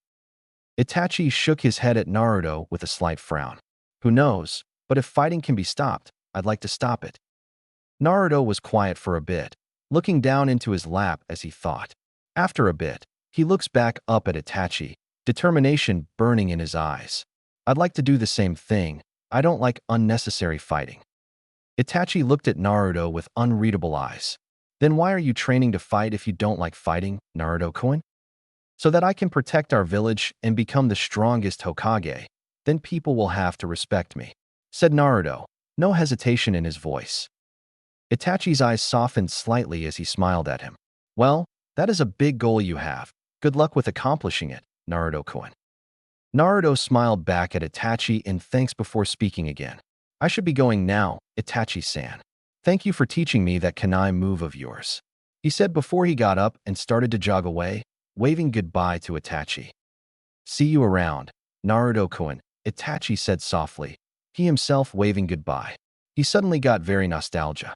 Itachi shook his head at Naruto with a slight frown. Who knows, but if fighting can be stopped, I'd like to stop it. Naruto was quiet for a bit, looking down into his lap as he thought. After a bit, he looks back up at Itachi, determination burning in his eyes. I'd like to do the same thing. I don't like unnecessary fighting. Itachi looked at Naruto with unreadable eyes. Then why are you training to fight if you don't like fighting, Naruto-kun? So that I can protect our village and become the strongest Hokage. Then people will have to respect me, said Naruto, no hesitation in his voice. Itachi's eyes softened slightly as he smiled at him. Well, that is a big goal you have. Good luck with accomplishing it, Naruto-kun. Naruto smiled back at Itachi in thanks before speaking again. I should be going now, Itachi-san. Thank you for teaching me that kunai move of yours, he said before he got up and started to jog away, waving goodbye to Itachi. See you around, Naruto-kun, Itachi said softly, he himself waving goodbye. He suddenly got very nostalgia.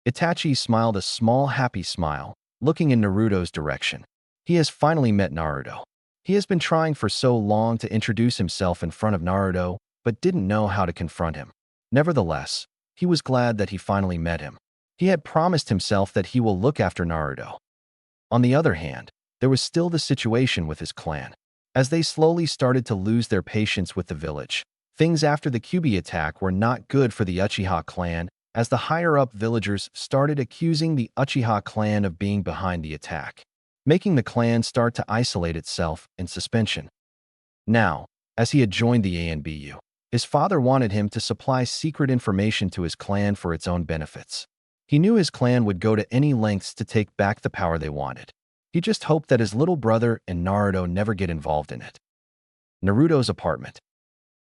Itachi smiled a small happy smile, looking in Naruto's direction. He has finally met Naruto. He has been trying for so long to introduce himself in front of Naruto, but didn't know how to confront him. Nevertheless, he was glad that he finally met him. He had promised himself that he will look after Naruto. On the other hand, there was still the situation with his clan. As they slowly started to lose their patience with the village, things after the Kyuubi attack were not good for the Uchiha clan, as the higher-up villagers started accusing the Uchiha clan of being behind the attack, making the clan start to isolate itself in suspension. Now, as he had joined the ANBU, his father wanted him to supply secret information to his clan for its own benefits. He knew his clan would go to any lengths to take back the power they wanted. He just hoped that his little brother and Naruto never get involved in it. Naruto's apartment.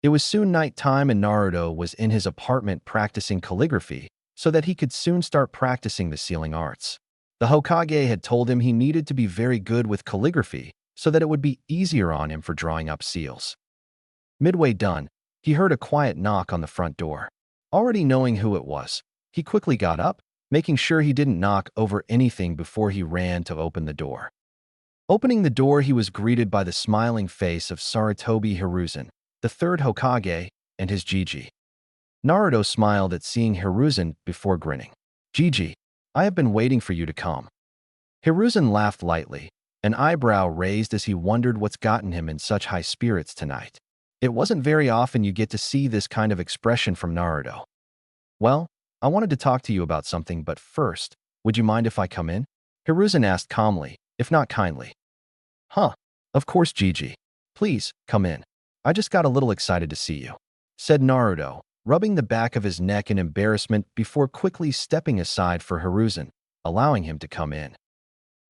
It was soon night time and Naruto was in his apartment practicing calligraphy so that he could soon start practicing the sealing arts. The Hokage had told him he needed to be very good with calligraphy so that it would be easier on him for drawing up seals. Midway done, he heard a quiet knock on the front door. Already knowing who it was, he quickly got up, making sure he didn't knock over anything before he ran to open the door. Opening the door, he was greeted by the smiling face of Sarutobi Hiruzen, the third Hokage, and his Jiji. Naruto smiled at seeing Hiruzen before grinning. Jiji, I have been waiting for you to come. Hiruzen laughed lightly, an eyebrow raised as he wondered what's gotten him in such high spirits tonight. It wasn't very often you get to see this kind of expression from Naruto. Well, I wanted to talk to you about something, but first, would you mind if I come in? Hiruzen asked calmly, if not kindly. Huh, of course, Jiji. Please, come in. I just got a little excited to see you, said Naruto, rubbing the back of his neck in embarrassment before quickly stepping aside for Hiruzen, allowing him to come in.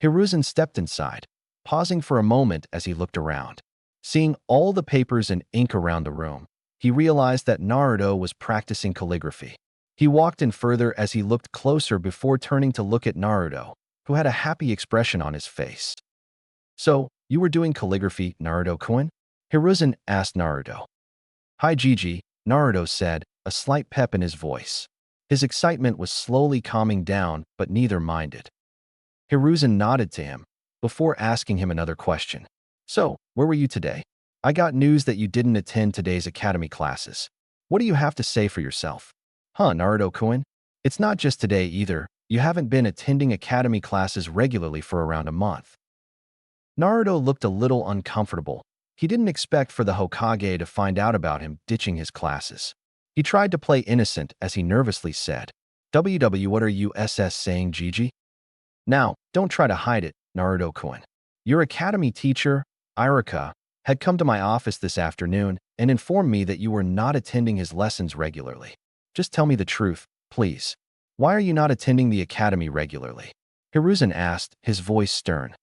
Hiruzen stepped inside, pausing for a moment as he looked around. Seeing all the papers and ink around the room, he realized that Naruto was practicing calligraphy. He walked in further as he looked closer before turning to look at Naruto, who had a happy expression on his face. So, you were doing calligraphy, Naruto-kun? Hiruzen asked Naruto. Hi Jiji, Naruto said, a slight pep in his voice. His excitement was slowly calming down, but neither minded. Hiruzen nodded to him, before asking him another question. So, where were you today? I got news that you didn't attend today's academy classes. What do you have to say for yourself? Huh, Naruto-kun? It's not just today either. You haven't been attending academy classes regularly for around a month. Naruto looked a little uncomfortable. He didn't expect for the Hokage to find out about him ditching his classes. He tried to play innocent as he nervously said, "WW, what are you saying, Gigi?" Now, don't try to hide it, Naruto-kun. Your academy teacher, Iruka, had come to my office this afternoon and informed me that you were not attending his lessons regularly. Just tell me the truth, please. Why are you not attending the academy regularly? Hiruzen asked, his voice stern.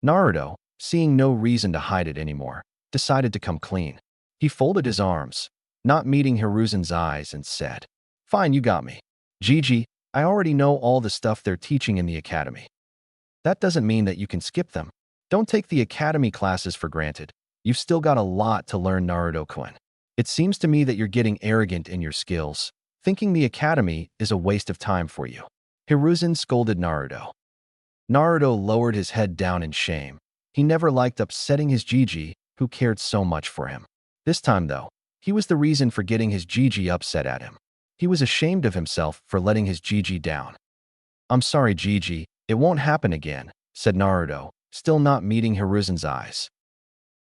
Naruto, seeing no reason to hide it anymore, decided to come clean. He folded his arms, not meeting Hiruzen's eyes, and said, "Fine, you got me. Gigi, I already know all the stuff they're teaching in the academy. That doesn't mean that you can skip them. Don't take the academy classes for granted. You've still got a lot to learn, Naruto-kun. It seems to me that you're getting arrogant in your skills, thinking the academy is a waste of time for you." Hiruzen scolded Naruto. Naruto lowered his head down in shame. He never liked upsetting his Gigi, who cared so much for him. This time, though, he was the reason for getting his Gigi upset at him. He was ashamed of himself for letting his Gigi down. "I'm sorry, Gigi, it won't happen again," said Naruto, still not meeting Hiruzen's eyes.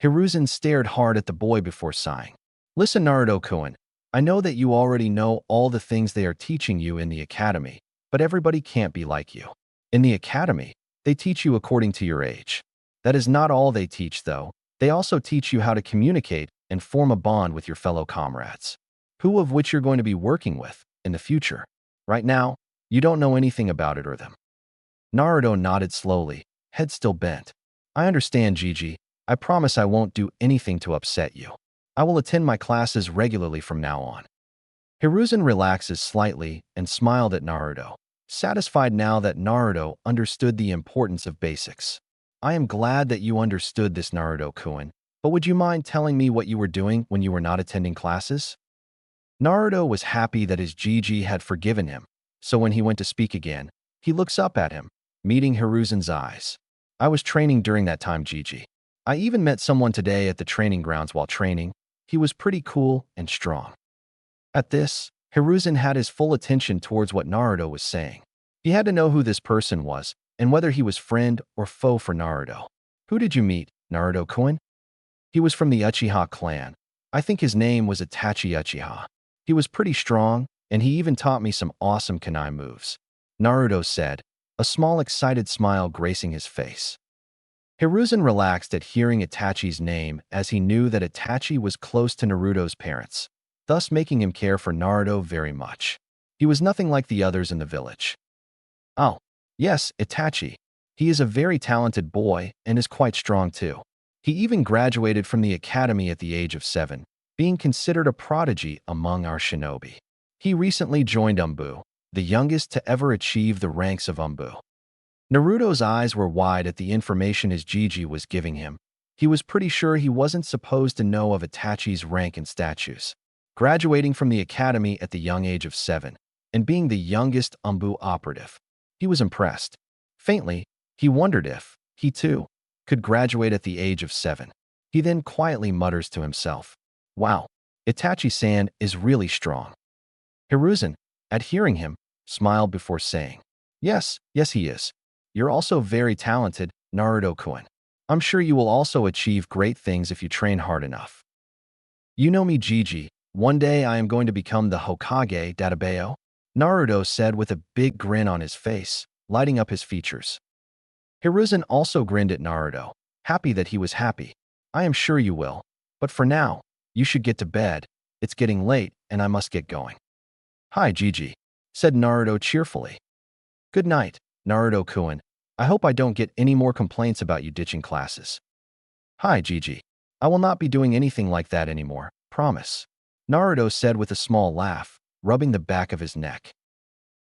Hiruzen stared hard at the boy before sighing. "Listen, Naruto-kun, I know that you already know all the things they are teaching you in the academy, but everybody can't be like you. In the academy, they teach you according to your age. That is not all they teach, though. They also teach you how to communicate and form a bond with your fellow comrades, who of which you're going to be working with in the future. Right now, you don't know anything about it or them." Naruto nodded slowly, head still bent. "I understand, Gigi. I promise I won't do anything to upset you. I will attend my classes regularly from now on." Hiruzen relaxes slightly and smiled at Naruto, satisfied now that Naruto understood the importance of basics. "I am glad that you understood this, Naruto-kun, but would you mind telling me what you were doing when you were not attending classes?" Naruto was happy that his Gigi had forgiven him, so when he went to speak again, he looks up at him, meeting Hiruzen's eyes. "I was training during that time, Gigi. I even met someone today at the training grounds while training. He was pretty cool and strong." At this, Hiruzen had his full attention towards what Naruto was saying. He had to know who this person was and whether he was friend or foe for Naruto. "Who did you meet, Naruto-kun?" "He was from the Uchiha clan. I think his name was Itachi Uchiha. He was pretty strong, and he even taught me some awesome kunai moves," Naruto said, a small excited smile gracing his face. Hiruzen relaxed at hearing Itachi's name as he knew that Itachi was close to Naruto's parents, thus making him care for Naruto very much. He was nothing like the others in the village. "Oh, yes, Itachi. He is a very talented boy and is quite strong too. He even graduated from the academy at the age of 7, being considered a prodigy among our shinobi. He recently joined Umbu, the youngest to ever achieve the ranks of Umbu." Naruto's eyes were wide at the information his Gigi was giving him. He was pretty sure he wasn't supposed to know of Itachi's rank and status. Graduating from the academy at the young age of 7, and being the youngest Umbu operative. He was impressed. Faintly, he wondered if he, too, could graduate at the age of 7. He then quietly mutters to himself, "Wow, Itachi-san is really strong." Hiruzen, at hearing him, smiled before saying, Yes, he is. You're also very talented, Naruto-kun. I'm sure you will also achieve great things if you train hard enough. You know me, Gigi. One day I am going to become the Hokage Databeo," Naruto said with a big grin on his face, lighting up his features. Hiruzen also grinned at Naruto, happy that he was happy. "I am sure you will. But for now, you should get to bed. It's getting late and I must get going." "Hi, Gigi," said Naruto cheerfully. "Good night, Naruto-kun. I hope I don't get any more complaints about you ditching classes." "Hi, Gigi. I will not be doing anything like that anymore, promise," Naruto said with a small laugh, rubbing the back of his neck.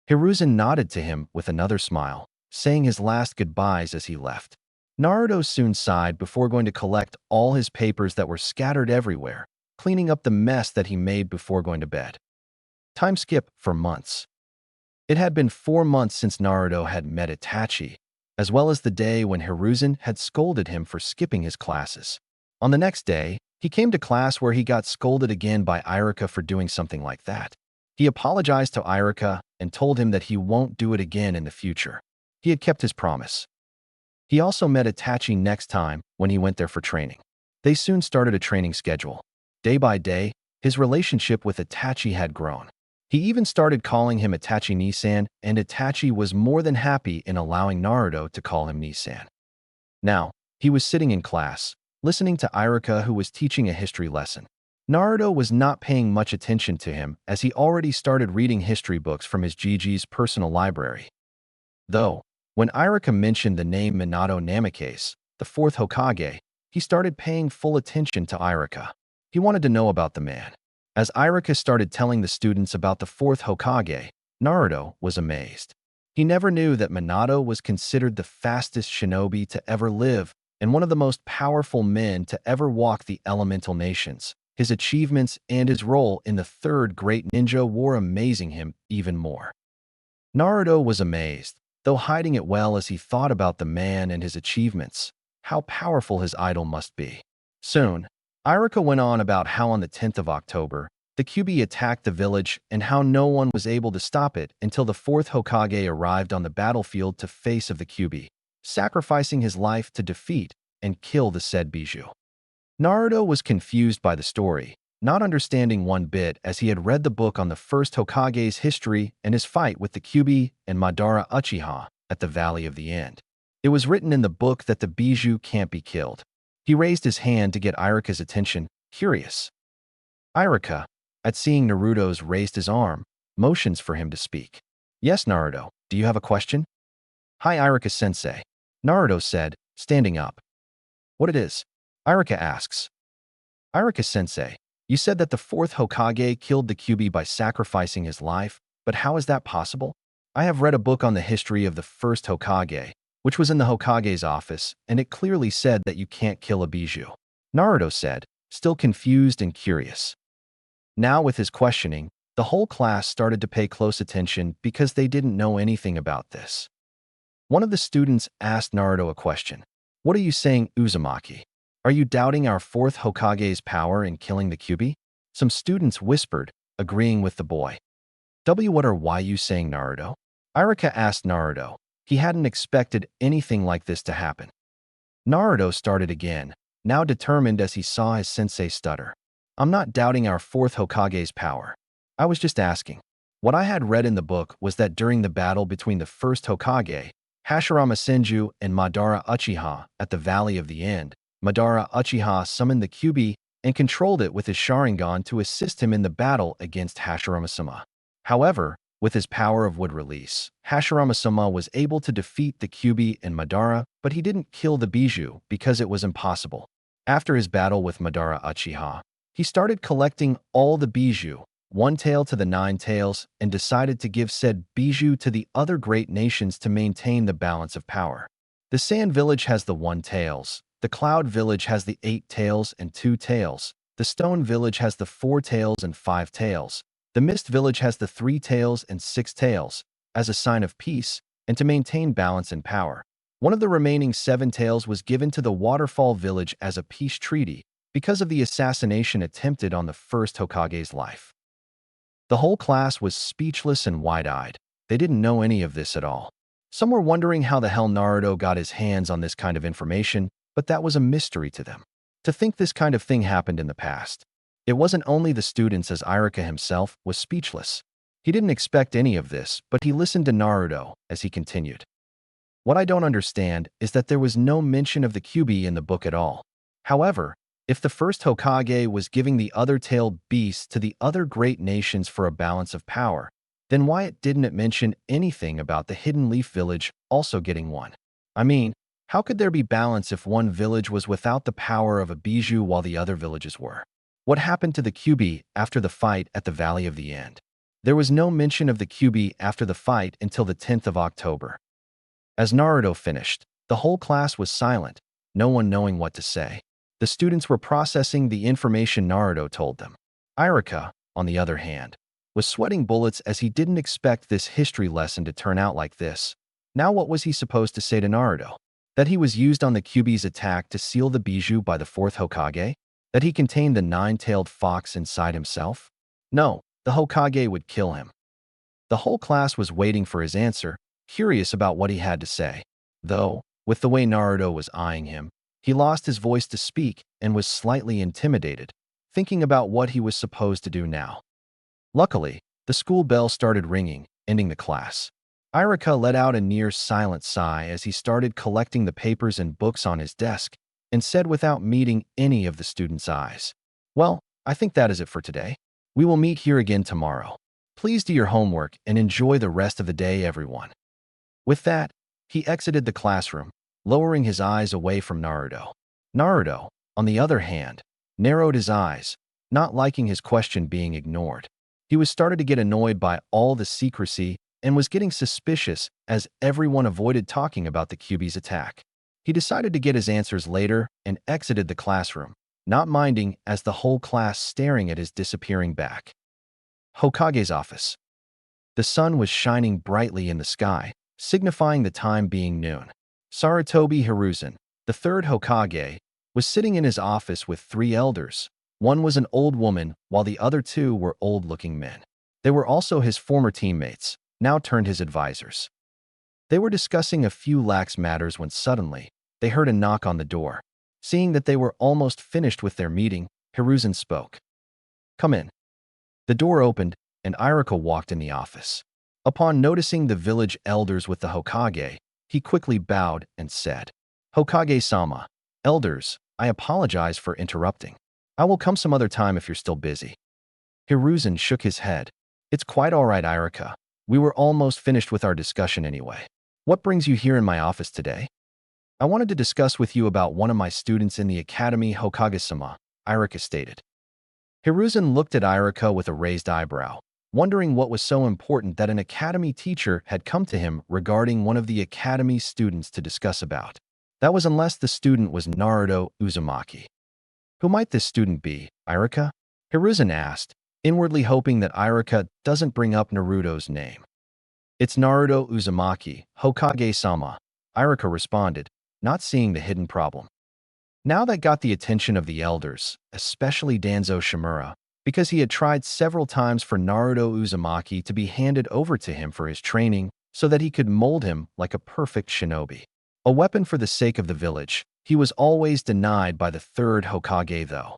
Hiruzen nodded to him with another smile, saying his last goodbyes as he left. Naruto soon sighed before going to collect all his papers that were scattered everywhere, cleaning up the mess that he made before going to bed. Time skip for months. It had been 4 months since Naruto had met Itachi, as well as the day when Hiruzen had scolded him for skipping his classes. On the next day, he came to class where he got scolded again by Irika for doing something like that. He apologized to Irika and told him that he won't do it again in the future. He had kept his promise. He also met Itachi next time when he went there for training. They soon started a training schedule. Day by day, his relationship with Itachi had grown. He even started calling him Itachi Nisan, and Itachi was more than happy in allowing Naruto to call him Nisan. Now, he was sitting in class, listening to Irika, who was teaching a history lesson. Naruto was not paying much attention to him as he already started reading history books from his Gigi's personal library. Though, when Irika mentioned the name Minato Namikaze, the fourth Hokage, he started paying full attention to Irika. He wanted to know about the man. As Irika started telling the students about the fourth Hokage, Naruto was amazed. He never knew that Minato was considered the fastest shinobi to ever live and one of the most powerful men to ever walk the elemental nations. His achievements and his role in the third great ninja war amazing him even more. Naruto was amazed, though hiding it well as he thought about the man and his achievements. How powerful his idol must be. Soon, Irika went on about how on the 10th of October, the Kyuubi attacked the village and how no one was able to stop it until the fourth Hokage arrived on the battlefield to face of the Kyuubi, sacrificing his life to defeat and kill the said Bijou. Naruto was confused by the story, not understanding one bit as he had read the book on the first Hokage's history and his fight with the Kyuubi and Madara Uchiha at the Valley of the End. It was written in the book that the Bijou can't be killed. He raised his hand to get Irika's attention, curious. Irika, at seeing Naruto's raised his arm, motions for him to speak. Yes, Naruto, do you have a question? Hi, Irika-sensei, Naruto said, standing up. What it is? Irika asks. Irika-sensei, you said that the fourth Hokage killed the Kyuubi by sacrificing his life, but how is that possible? I have read a book on the history of the first Hokage, which was in the Hokage's office, and it clearly said that you can't kill a Bijou. Naruto said, still confused and curious. Now with his questioning, the whole class started to pay close attention because they didn't know anything about this. One of the students asked Naruto a question. What are you saying, Uzumaki? Are you doubting our fourth Hokage's power in killing the Kyuubi? Some students whispered, agreeing with the boy. What or why you saying, Naruto? Irika asked Naruto. He hadn't expected anything like this to happen. Naruto started again, now determined as he saw his sensei stutter. I'm not doubting our fourth Hokage's power. I was just asking. What I had read in the book was that during the battle between the first Hokage, Hashirama Senju and Madara Uchiha at the Valley of the End, Madara Uchiha summoned the Kyuubi and controlled it with his Sharingan to assist him in the battle against Hashirama-sama. However, with his power of wood release, Hashirama-sama was able to defeat the Kyuubi and Madara, but he didn't kill the Bijou because it was impossible. After his battle with Madara Uchiha, he started collecting all the Bijou, one tail to the 9 tails, and decided to give said Bijou to the other great nations to maintain the balance of power. The Sand Village has the 1 tails, the Cloud Village has the 8 tails and 2 tails, the Stone Village has the 4 tails and 5 tails, the Mist Village has the 3 tails and 6 tails, as a sign of peace and to maintain balance and power. One of the remaining 7 tails was given to the Waterfall Village as a peace treaty because of the assassination attempted on the first Hokage's life. The whole class was speechless and wide-eyed. They didn't know any of this at all. Some were wondering how the hell Naruto got his hands on this kind of information, but that was a mystery to them. To think this kind of thing happened in the past. It wasn't only the students, as Irika himself was speechless. He didn't expect any of this, but he listened to Naruto as he continued. What I don't understand is that there was no mention of the Kyuubi in the book at all. However, if the first Hokage was giving the other tailed beasts to the other great nations for a balance of power, then why didn't it mention anything about the Hidden Leaf Village also getting one? I mean, how could there be balance if one village was without the power of a Bijou while the other villages were? What happened to the Kyuubi after the fight at the Valley of the End? There was no mention of the Kyuubi after the fight until the 10th of October. As Naruto finished, the whole class was silent, no one knowing what to say. The students were processing the information Naruto told them. Irika, on the other hand, was sweating bullets as he didn't expect this history lesson to turn out like this. Now what was he supposed to say to Naruto? That he was used on the Kyuubi's attack to seal the bijou by the fourth Hokage? That he contained the nine-tailed fox inside himself? No, the Hokage would kill him. The whole class was waiting for his answer, curious about what he had to say. Though, with the way Naruto was eyeing him, he lost his voice to speak and was slightly intimidated, thinking about what he was supposed to do now. Luckily, the school bell started ringing, ending the class. Irika let out a near-silent sigh as he started collecting the papers and books on his desk and said without meeting any of the students' eyes, "Well, I think that is it for today. We will meet here again tomorrow. Please do your homework and enjoy the rest of the day, everyone." With that, he exited the classroom, lowering his eyes away from Naruto. Naruto, on the other hand, narrowed his eyes, not liking his question being ignored. He was starting to get annoyed by all the secrecy and was getting suspicious as everyone avoided talking about the Kyuubi's attack. He decided to get his answers later and exited the classroom, not minding as the whole class staring at his disappearing back. Hokage's office. The sun was shining brightly in the sky, signifying the time being noon. Sarutobi Hiruzen, the third Hokage, was sitting in his office with three elders. One was an old woman, while the other two were old-looking men. They were also his former teammates, now turned his advisors. They were discussing a few lax matters when suddenly, they heard a knock on the door. Seeing that they were almost finished with their meeting, Hiruzen spoke. "Come in." The door opened, and Irika walked in the office. Upon noticing the village elders with the Hokage, he quickly bowed and said, "Hokage-sama, elders, I apologize for interrupting. I will come some other time if you're still busy." Hiruzen shook his head. "It's quite all right, Irika. We were almost finished with our discussion anyway. What brings you here in my office today?" "I wanted to discuss with you about one of my students in the academy, Hokage-sama," Irika stated. Hiruzen looked at Irika with a raised eyebrow, wondering what was so important that an academy teacher had come to him regarding one of the academy's students to discuss about. That was unless the student was Naruto Uzumaki. "Who might this student be, Irika?" Hiruzen asked, inwardly hoping that Irika doesn't bring up Naruto's name. "It's Naruto Uzumaki, Hokage-sama," Irika responded, not seeing the hidden problem. Now that got the attention of the elders, especially Danzo Shimura, because he had tried several times for Naruto Uzumaki to be handed over to him for his training so that he could mold him like a perfect shinobi. A weapon for the sake of the village, he was always denied by the third Hokage though.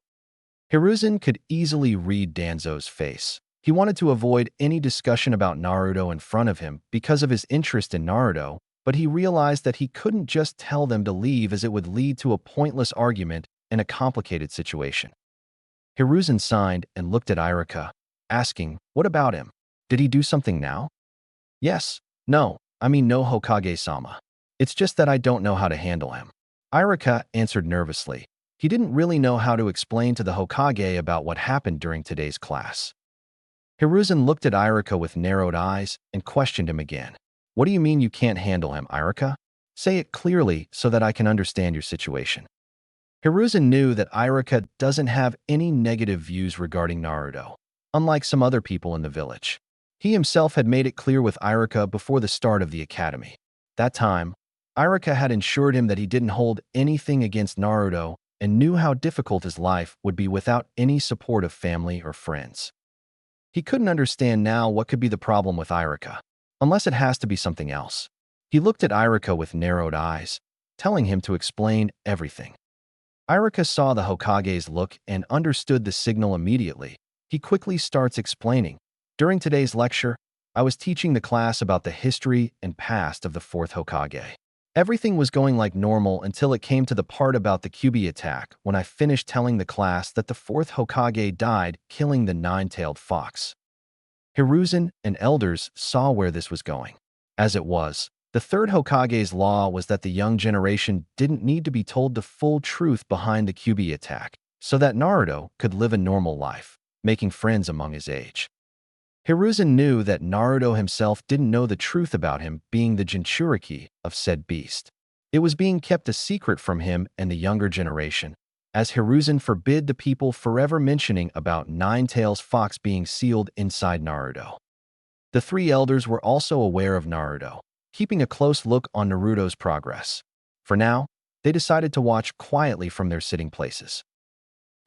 Hiruzen could easily read Danzo's face. He wanted to avoid any discussion about Naruto in front of him because of his interest in Naruto, but he realized that he couldn't just tell them to leave as it would lead to a pointless argument in a complicated situation. Hiruzen signed and looked at Irika, asking, "What about him? Did he do something now?" "Yes, no, I mean no, Hokage-sama. It's just that I don't know how to handle him." Irika answered nervously. He didn't really know how to explain to the Hokage about what happened during today's class. Hiruzen looked at Irika with narrowed eyes and questioned him again. "What do you mean you can't handle him, Irika? Say it clearly so that I can understand your situation." Hiruzen knew that Irika doesn't have any negative views regarding Naruto, unlike some other people in the village. He himself had made it clear with Irika before the start of the academy. That time, Irika had assured him that he didn't hold anything against Naruto and knew how difficult his life would be without any support of family or friends. He couldn't understand now what could be the problem with Irika, unless it has to be something else. He looked at Irika with narrowed eyes, telling him to explain everything. Irika saw the Hokage's look and understood the signal immediately. He quickly starts explaining. "During today's lecture, I was teaching the class about the history and past of the fourth Hokage. Everything was going like normal until it came to the part about the Kyuubi attack when I finished telling the class that the fourth Hokage died killing the nine-tailed fox." Hiruzen and elders saw where this was going. As it was, the third Hokage's law was that the young generation didn't need to be told the full truth behind the Kyuubi attack, so that Naruto could live a normal life, making friends among his age. Hiruzen knew that Naruto himself didn't know the truth about him being the Jinchuriki of said beast. It was being kept a secret from him and the younger generation, as Hiruzen forbid the people forever mentioning about Nine-Tails Fox being sealed inside Naruto. The three elders were also aware of Naruto, keeping a close look on Naruto's progress. For now, they decided to watch quietly from their sitting places.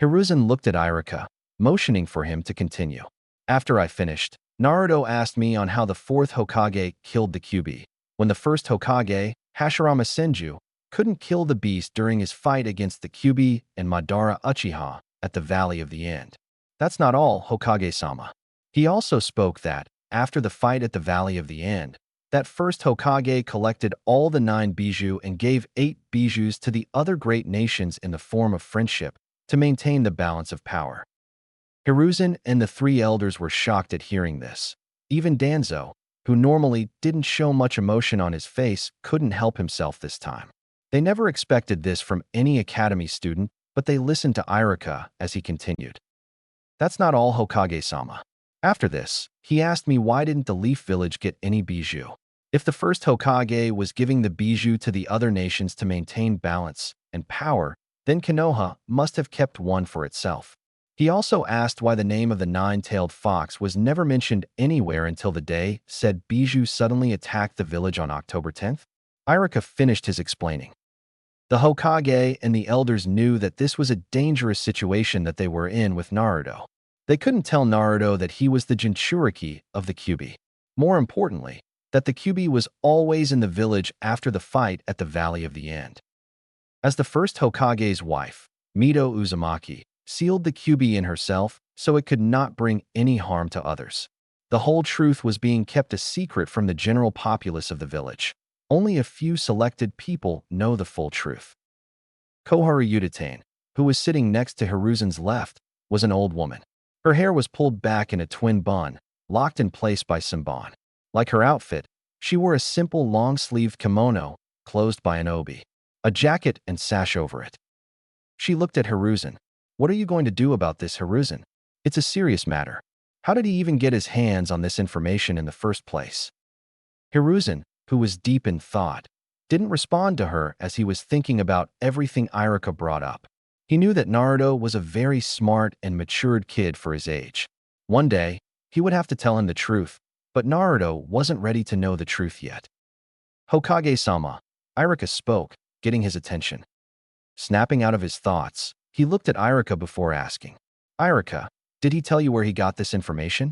Hiruzen looked at Irika, motioning for him to continue. After I finished, Naruto asked me on how the fourth Hokage killed the Kyuubi, when the first Hokage, Hashirama Senju, couldn't kill the beast during his fight against the Kyuubi and Madara Uchiha at the Valley of the End. That's not all, Hokage-sama. He also spoke that, after the fight at the Valley of the End, that first Hokage collected all the 9 bijou and gave 8 bijous to the other great nations in the form of friendship to maintain the balance of power. Hiruzen and the 3 elders were shocked at hearing this. Even Danzo, who normally didn't show much emotion on his face, couldn't help himself this time. They never expected this from any academy student, but they listened to Irika as he continued. That's not all, Hokage-sama. After this, he asked me why didn't the Leaf Village get any bijou. If the first Hokage was giving the bijou to the other nations to maintain balance and power, then Konoha must have kept one for itself. He also asked why the name of the 9-tailed fox was never mentioned anywhere until the day said bijou suddenly attacked the village on October 10th. Irika finished his explaining. The Hokage and the elders knew that this was a dangerous situation that they were in with Naruto. They couldn't tell Naruto that he was the Jinchuriki of the Kyuubi. More importantly, that the Kyuubi was always in the village after the fight at the Valley of the End. As the first Hokage's wife, Mito Uzumaki, sealed the Kyuubi in herself so it could not bring any harm to others. The whole truth was being kept a secret from the general populace of the village. Only a few selected people know the full truth. Koharu Yuditane, who was sitting next to Hiruzen's left, was an old woman. Her hair was pulled back in a twin bun, locked in place by Sanbon. Like her outfit, she wore a simple long-sleeved kimono, closed by an obi, a jacket and sash over it. She looked at Hiruzen. What are you going to do about this, Hiruzen? It's a serious matter. How did he even get his hands on this information in the first place? Hiruzen, who was deep in thought, didn't respond to her as he was thinking about everything Irika brought up. He knew that Naruto was a very smart and matured kid for his age. One day, he would have to tell him the truth, but Naruto wasn't ready to know the truth yet. Hokage-sama, Irika spoke, getting his attention. Snapping out of his thoughts, he looked at Irika before asking, Irika, did he tell you where he got this information?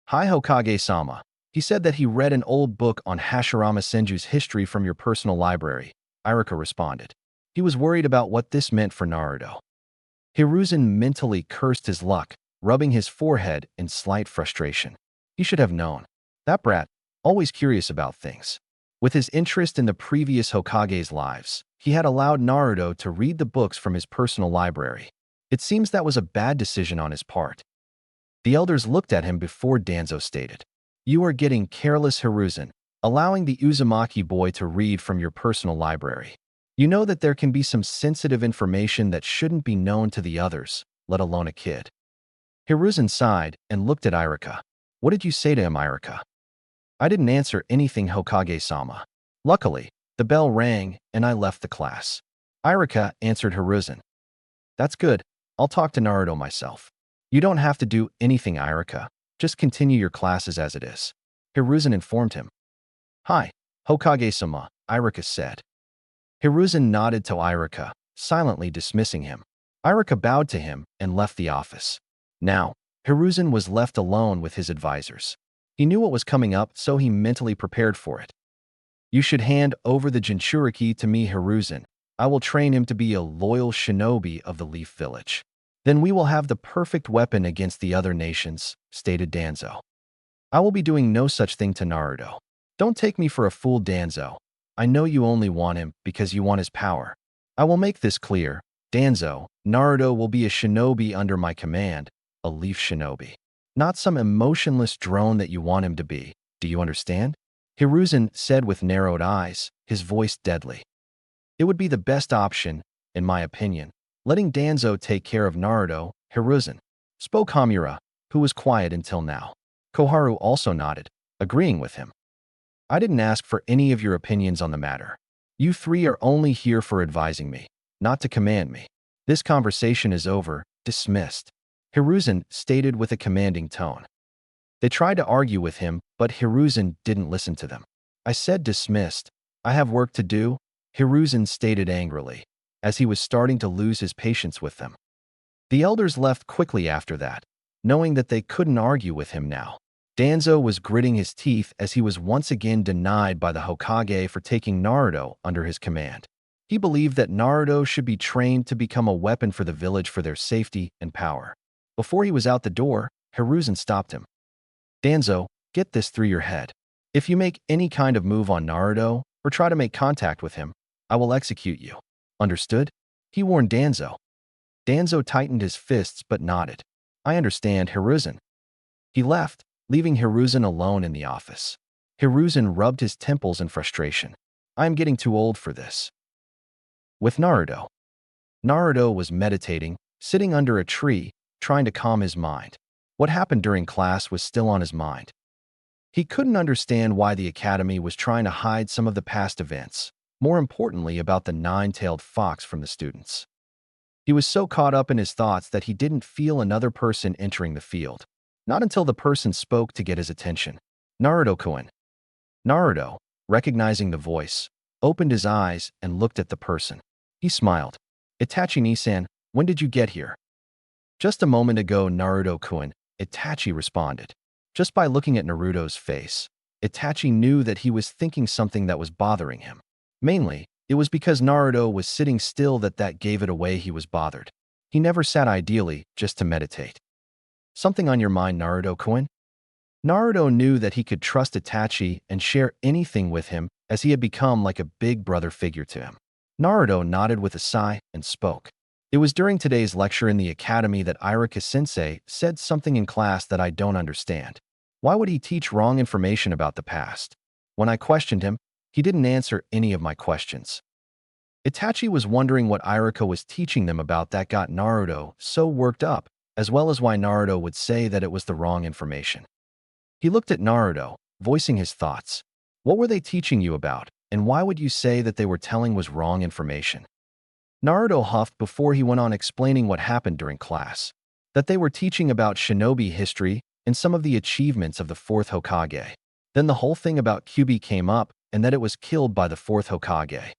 Hi, Hokage-sama. He said that he read an old book on Hashirama Senju's history from your personal library, Irika responded. He was worried about what this meant for Naruto. Hiruzen mentally cursed his luck, rubbing his forehead in slight frustration. He should have known. That brat, always curious about things. With his interest in the previous Hokage's lives, he had allowed Naruto to read the books from his personal library. It seems that was a bad decision on his part. The elders looked at him before Danzo stated, You are getting careless, Hiruzen, allowing the Uzumaki boy to read from your personal library. You know that there can be some sensitive information that shouldn't be known to the others, let alone a kid. Hiruzen sighed and looked at Irika. What did you say to him, Irika? I didn't answer anything, Hokage-sama. Luckily, the bell rang and I left the class. Irika answered Hiruzen. That's good. I'll talk to Naruto myself. You don't have to do anything, Irika. Just continue your classes as it is. Hiruzen informed him. Hi, Hokage-sama, Irika said. Hiruzen nodded to Irika, silently dismissing him. Irika bowed to him and left the office. Now, Hiruzen was left alone with his advisors. He knew what was coming up, so he mentally prepared for it. You should hand over the Jinchuriki to me, Hiruzen. I will train him to be a loyal shinobi of the Leaf Village. Then we will have the perfect weapon against the other nations, stated Danzo. I will be doing no such thing to Naruto. Don't take me for a fool, Danzo. I know you only want him because you want his power. I will make this clear. Danzo, Naruto will be a shinobi under my command, a leaf shinobi. Not some emotionless drone that you want him to be. Do you understand? Hiruzen said with narrowed eyes, his voice deadly. It would be the best option, in my opinion, letting Danzo take care of Naruto, Hiruzen, spoke Hamura, who was quiet until now. Koharu also nodded, agreeing with him. I didn't ask for any of your opinions on the matter. You 3 are only here for advising me, not to command me. This conversation is over, dismissed. Hiruzen stated with a commanding tone. They tried to argue with him, but Hiruzen didn't listen to them. I said dismissed. I have work to do. Hiruzen stated angrily, as he was starting to lose his patience with them. The elders left quickly after that, knowing that they couldn't argue with him now. Danzo was gritting his teeth as he was once again denied by the Hokage for taking Naruto under his command. He believed that Naruto should be trained to become a weapon for the village for their safety and power. Before he was out the door, Hiruzen stopped him. Danzo, get this through your head. If you make any kind of move on Naruto or try to make contact with him, I will execute you. Understood? He warned Danzo. Danzo tightened his fists but nodded. I understand, Hiruzen. He left, leaving Hiruzen alone in the office. Hiruzen rubbed his temples in frustration. I am getting too old for this. With Naruto. Naruto was meditating, sitting under a tree, trying to calm his mind. What happened during class was still on his mind. He couldn't understand why the academy was trying to hide some of the past events, more importantly about the nine-tailed fox from the students. He was so caught up in his thoughts that he didn't feel another person entering the field. Not until the person spoke to get his attention. Naruto-kun. Naruto, recognizing the voice, opened his eyes and looked at the person. He smiled. Itachi-ni-san, when did you get here? Just a moment ago, Naruto-kun, Itachi responded. Just by looking at Naruto's face, Itachi knew that he was thinking something that was bothering him. Mainly, it was because Naruto was sitting still that gave it away he was bothered. He never sat ideally just to meditate. Something on your mind, Naruto-kun? Naruto knew that he could trust Itachi and share anything with him as he had become like a big brother figure to him. Naruto nodded with a sigh and spoke. It was during today's lecture in the academy that Irika-sensei said something in class that I don't understand. Why would he teach wrong information about the past? When I questioned him, he didn't answer any of my questions. Itachi was wondering what Irika was teaching them about that got Naruto so worked up, as well as why Naruto would say that it was the wrong information. He looked at Naruto, voicing his thoughts. What were they teaching you about, and why would you say that they were telling was wrong information? Naruto huffed before he went on explaining what happened during class. That they were teaching about shinobi history and some of the achievements of the fourth Hokage. Then the whole thing about Kyuubi came up and that it was killed by the fourth Hokage.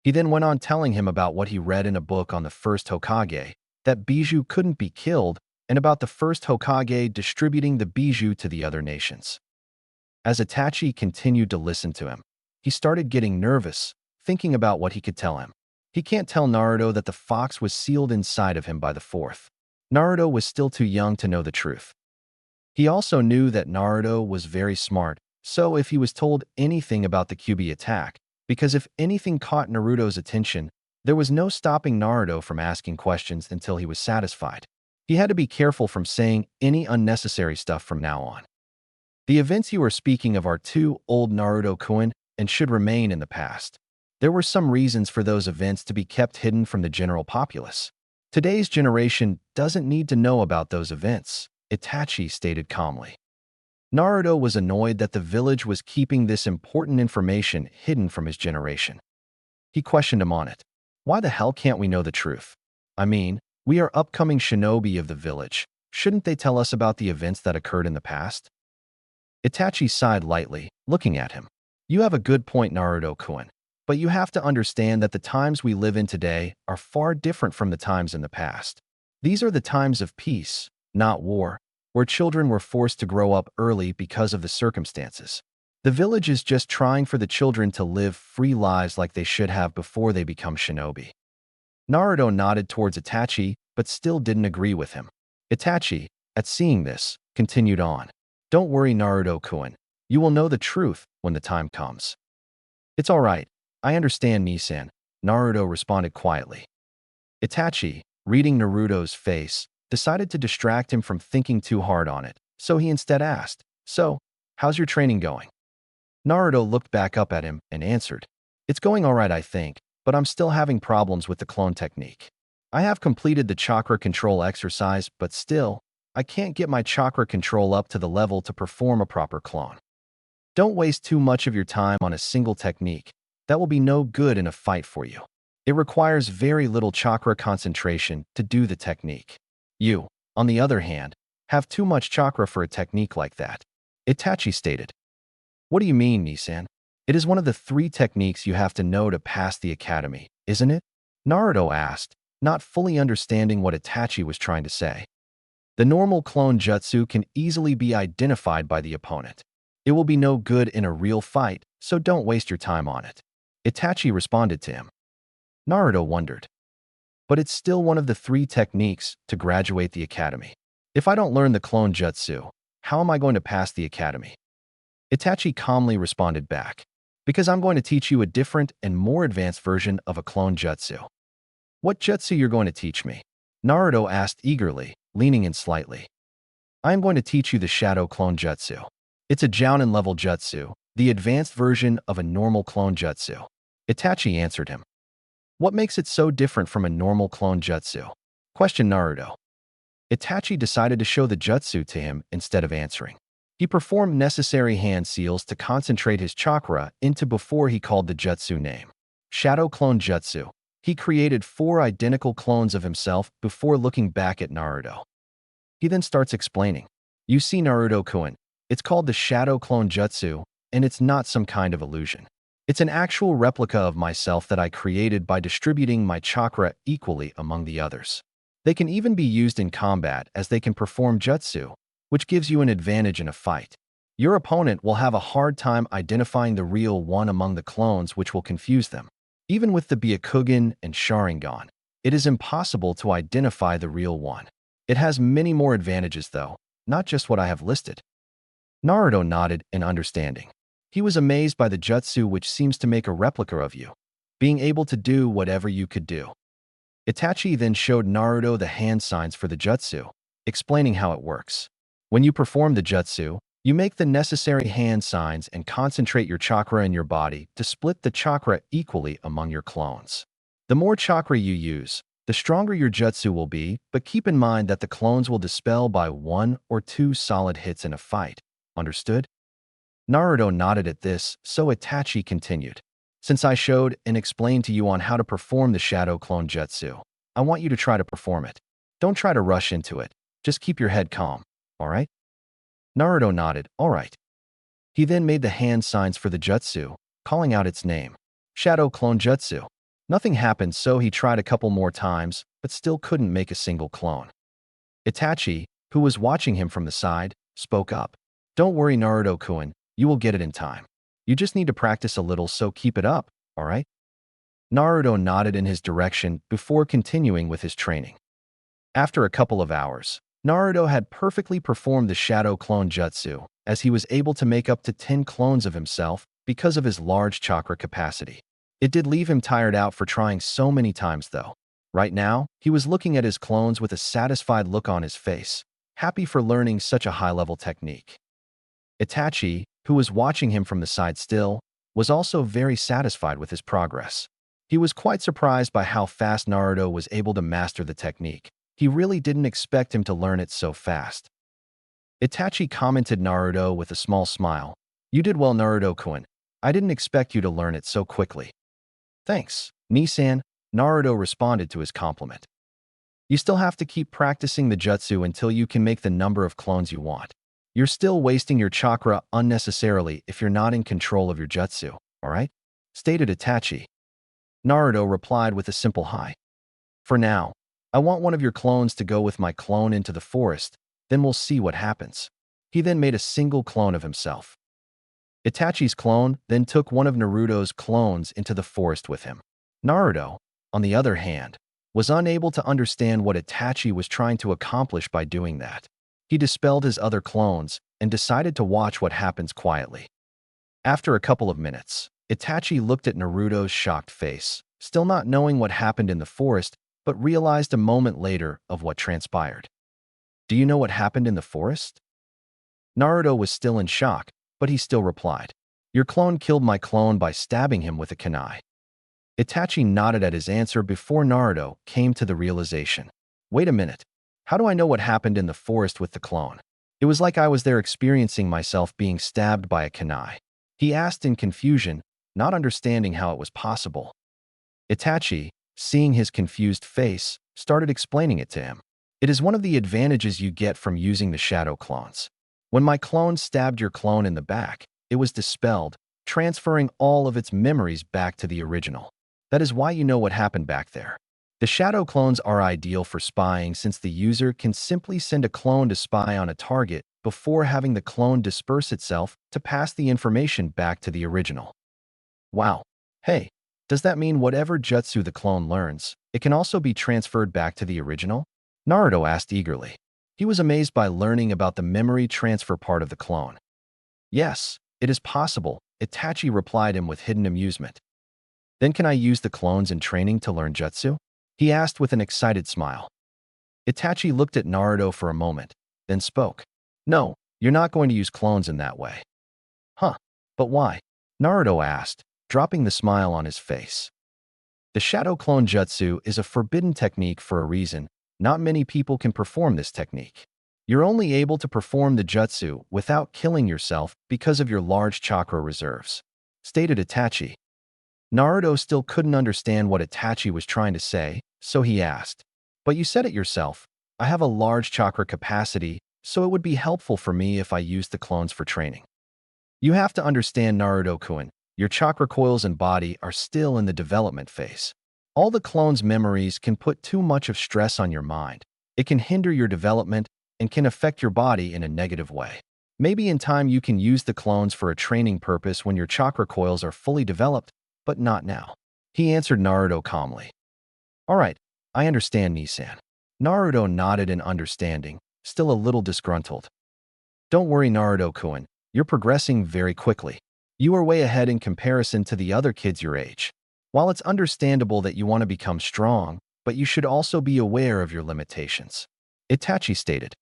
He then went on telling him about what he read in a book on the first Hokage, that Bijou couldn't be killed, and about the first Hokage distributing the Bijou to the other nations. As Itachi continued to listen to him, he started getting nervous, thinking about what he could tell him. He can't tell Naruto that the fox was sealed inside of him by the fourth. Naruto was still too young to know the truth. He also knew that Naruto was very smart, so if he was told anything about the Kyuubi attack, because if anything caught Naruto's attention, there was no stopping Naruto from asking questions until he was satisfied. He had to be careful from saying any unnecessary stuff from now on. The events you are speaking of are too old, Naruto-kun, and should remain in the past. There were some reasons for those events to be kept hidden from the general populace. Today's generation doesn't need to know about those events, Itachi stated calmly. Naruto was annoyed that the village was keeping this important information hidden from his generation. He questioned him on it. Why the hell can't we know the truth? I mean, we are upcoming shinobi of the village. Shouldn't they tell us about the events that occurred in the past? Itachi sighed lightly, looking at him. You have a good point, Naruto-kun. But you have to understand that the times we live in today are far different from the times in the past. These are the times of peace, not war, where children were forced to grow up early because of the circumstances. The village is just trying for the children to live free lives like they should have before they become shinobi. Naruto nodded towards Itachi, but still didn't agree with him. Itachi, at seeing this, continued on. Don't worry, Naruto-kun. You will know the truth when the time comes. It's all right. I understand, Nisan, Naruto responded quietly. Itachi, reading Naruto's face, decided to distract him from thinking too hard on it, so he instead asked, So, how's your training going? Naruto looked back up at him and answered, It's going all right, I think, but I'm still having problems with the clone technique. I have completed the chakra control exercise, but still, I can't get my chakra control up to the level to perform a proper clone. Don't waste too much of your time on a single technique. That will be no good in a fight for you. It requires very little chakra concentration to do the technique. You, on the other hand, have too much chakra for a technique like that, Itachi stated. What do you mean, Nisan? It is one of the 3 techniques you have to know to pass the academy, isn't it? Naruto asked, not fully understanding what Itachi was trying to say. The normal clone jutsu can easily be identified by the opponent. It will be no good in a real fight, so don't waste your time on it. Itachi responded to him. Naruto wondered. But it's still one of the 3 techniques to graduate the academy. If I don't learn the clone jutsu, how am I going to pass the academy? Itachi calmly responded back. Because I'm going to teach you a different and more advanced version of a clone jutsu. What jutsu you're going to teach me? Naruto asked eagerly, leaning in slightly. I am going to teach you the Shadow Clone Jutsu. It's a Jounin-level jutsu, the advanced version of a normal clone jutsu. Itachi answered him. What makes it so different from a normal clone jutsu? Questioned Naruto. Itachi decided to show the jutsu to him instead of answering. He performed necessary hand seals to concentrate his chakra into before he called the jutsu name. Shadow Clone Jutsu. He created 4 identical clones of himself before looking back at Naruto. He then starts explaining. You see, Naruto-kun, it's called the Shadow Clone Jutsu, and it's not some kind of illusion. It's an actual replica of myself that I created by distributing my chakra equally among the others. They can even be used in combat as they can perform jutsu, which gives you an advantage in a fight. Your opponent will have a hard time identifying the real one among the clones, which will confuse them. Even with the Byakugan and Sharingan, it is impossible to identify the real one. It has many more advantages though, not just what I have listed. Naruto nodded in understanding. He was amazed by the jutsu which seems to make a replica of you, being able to do whatever you could do. Itachi then showed Naruto the hand signs for the jutsu, explaining how it works. When you perform the jutsu, you make the necessary hand signs and concentrate your chakra in your body to split the chakra equally among your clones. The more chakra you use, the stronger your jutsu will be, but keep in mind that the clones will dispel by 1 or 2 solid hits in a fight. Understood? Naruto nodded at this, so Itachi continued. Since I showed and explained to you on how to perform the Shadow Clone Jutsu, I want you to try to perform it. Don't try to rush into it. Just keep your head calm, alright? Naruto nodded, alright. He then made the hand signs for the jutsu, calling out its name. Shadow Clone Jutsu. Nothing happened, so he tried a couple more times, but still couldn't make a single clone. Itachi, who was watching him from the side, spoke up. Don't worry, Naruto-kun, you will get it in time. You just need to practice a little, so keep it up, alright? Naruto nodded in his direction before continuing with his training. After a couple of hours, Naruto had perfectly performed the Shadow Clone Jutsu, as he was able to make up to 10 clones of himself because of his large chakra capacity. It did leave him tired out for trying so many times though. Right now, he was looking at his clones with a satisfied look on his face, happy for learning such a high-level technique. Itachi, who was watching him from the side still, was also very satisfied with his progress. He was quite surprised by how fast Naruto was able to master the technique. He really didn't expect him to learn it so fast. Itachi commented Naruto with a small smile. You did well, Naruto-kun. I didn't expect you to learn it so quickly. Thanks, Nisan, Naruto responded to his compliment. You still have to keep practicing the jutsu until you can make the number of clones you want. You're still wasting your chakra unnecessarily if you're not in control of your jutsu, alright? Stated Itachi. Naruto replied with a simple hi. For now, I want one of your clones to go with my clone into the forest, then we'll see what happens. He then made a single clone of himself. Itachi's clone then took one of Naruto's clones into the forest with him. Naruto, on the other hand, was unable to understand what Itachi was trying to accomplish by doing that. He dispelled his other clones and decided to watch what happens quietly. After a couple of minutes, Itachi looked at Naruto's shocked face, still not knowing what happened in the forest, but realized a moment later of what transpired. Do you know what happened in the forest? Naruto was still in shock, but he still replied. Your clone killed my clone by stabbing him with a kunai. Itachi nodded at his answer before Naruto came to the realization. Wait a minute. How do I know what happened in the forest with the clone? It was like I was there experiencing myself being stabbed by a kunai. He asked in confusion, not understanding how it was possible. Itachi, seeing his confused face, started explaining it to him. It is one of the advantages you get from using the shadow clones. When my clone stabbed your clone in the back, it was dispelled, transferring all of its memories back to the original. That is why you know what happened back there. The shadow clones are ideal for spying since the user can simply send a clone to spy on a target before having the clone disperse itself to pass the information back to the original. Wow. Hey, does that mean whatever jutsu the clone learns, it can also be transferred back to the original? Naruto asked eagerly. He was amazed by learning about the memory transfer part of the clone. Yes, it is possible, Itachi replied him with hidden amusement. Then can I use the clones in training to learn jutsu? He asked with an excited smile. Itachi looked at Naruto for a moment, then spoke. No, you're not going to use clones in that way. Huh, but why? Naruto asked, dropping the smile on his face. The shadow clone jutsu is a forbidden technique for a reason. Not many people can perform this technique. You're only able to perform the jutsu without killing yourself because of your large chakra reserves, stated Itachi. Naruto still couldn't understand what Itachi was trying to say, so he asked, but you said it yourself. I have a large chakra capacity, so it would be helpful for me if I used the clones for training. You have to understand, Naruto-kun, your chakra coils and body are still in the development phase. All the clones' memories can put too much of stress on your mind. It can hinder your development and can affect your body in a negative way. Maybe in time you can use the clones for a training purpose when your chakra coils are fully developed, but not now. He answered Naruto calmly. All right, I understand, Nisan. Naruto nodded in understanding, still a little disgruntled. Don't worry, Naruto-kun, you're progressing very quickly. You are way ahead in comparison to the other kids your age. While it's understandable that you want to become strong, but you should also be aware of your limitations. Itachi stated.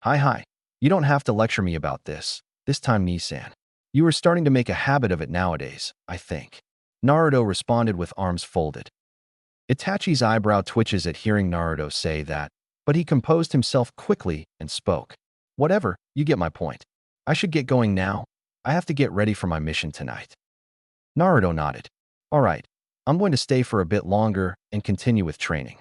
Hi, you don't have to lecture me about this time, Nisan. You are starting to make a habit of it nowadays, I think. Naruto responded with arms folded. Itachi's eyebrow twitches at hearing Naruto say that, but he composed himself quickly and spoke. Whatever, you get my point. I should get going now. I have to get ready for my mission tonight. Naruto nodded. All right, I'm going to stay for a bit longer and continue with training.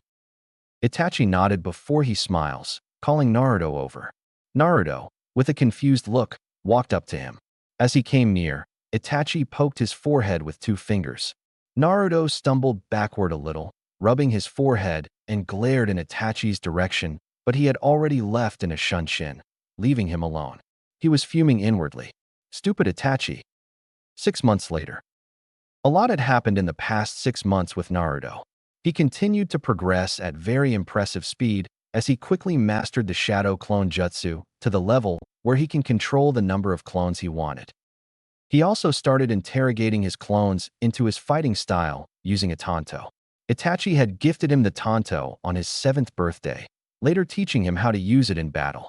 Itachi nodded before he smiles, calling Naruto over. Naruto, with a confused look, walked up to him. As he came near, Itachi poked his forehead with 2 fingers. Naruto stumbled backward a little, rubbing his forehead, and glared in Itachi's direction, but he had already left in a shunshin, leaving him alone. He was fuming inwardly. Stupid Itachi. 6 months later. A lot had happened in the past 6 months with Naruto. He continued to progress at very impressive speed as he quickly mastered the shadow clone jutsu to the level where he can control the number of clones he wanted. He also started interrogating his clones into his fighting style using a tanto. Itachi had gifted him the tanto on his 7th birthday, later teaching him how to use it in battle.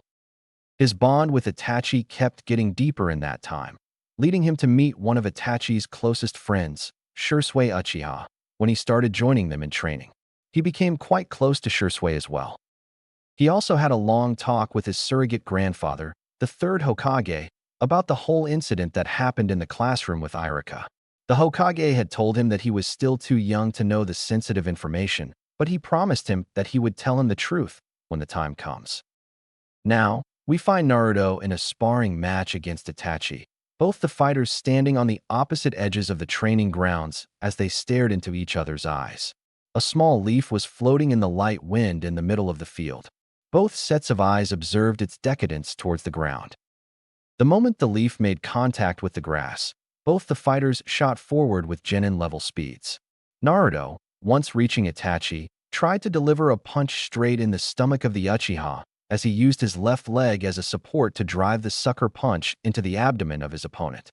His bond with Itachi kept getting deeper in that time, leading him to meet one of Itachi's closest friends, Shisui Uchiha, when he started joining them in training. He became quite close to Shisui as well. He also had a long talk with his surrogate grandfather, the 3rd Hokage, about the whole incident that happened in the classroom with Iruka. The Hokage had told him that he was still too young to know the sensitive information, but he promised him that he would tell him the truth when the time comes. Now, we find Naruto in a sparring match against Itachi, both the fighters standing on the opposite edges of the training grounds as they stared into each other's eyes. A small leaf was floating in the light wind in the middle of the field. Both sets of eyes observed its decadence towards the ground. The moment the leaf made contact with the grass, both the fighters shot forward with genin-level speeds. Naruto, once reaching Itachi, tried to deliver a punch straight in the stomach of the Uchiha as he used his left leg as a support to drive the sucker punch into the abdomen of his opponent.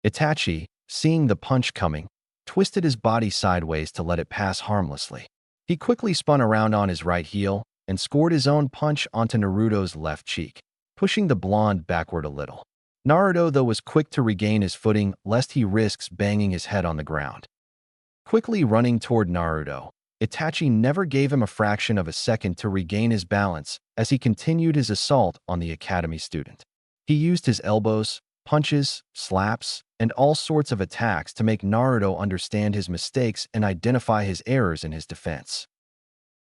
Itachi, seeing the punch coming, twisted his body sideways to let it pass harmlessly. He quickly spun around on his right heel and scored his own punch onto Naruto's left cheek, pushing the blonde backward a little. Naruto, though, was quick to regain his footing lest he risks banging his head on the ground. Quickly running toward Naruto, Itachi never gave him a fraction of a second to regain his balance as he continued his assault on the academy student. He used his elbows, punches, slaps, and all sorts of attacks to make Naruto understand his mistakes and identify his errors in his defense.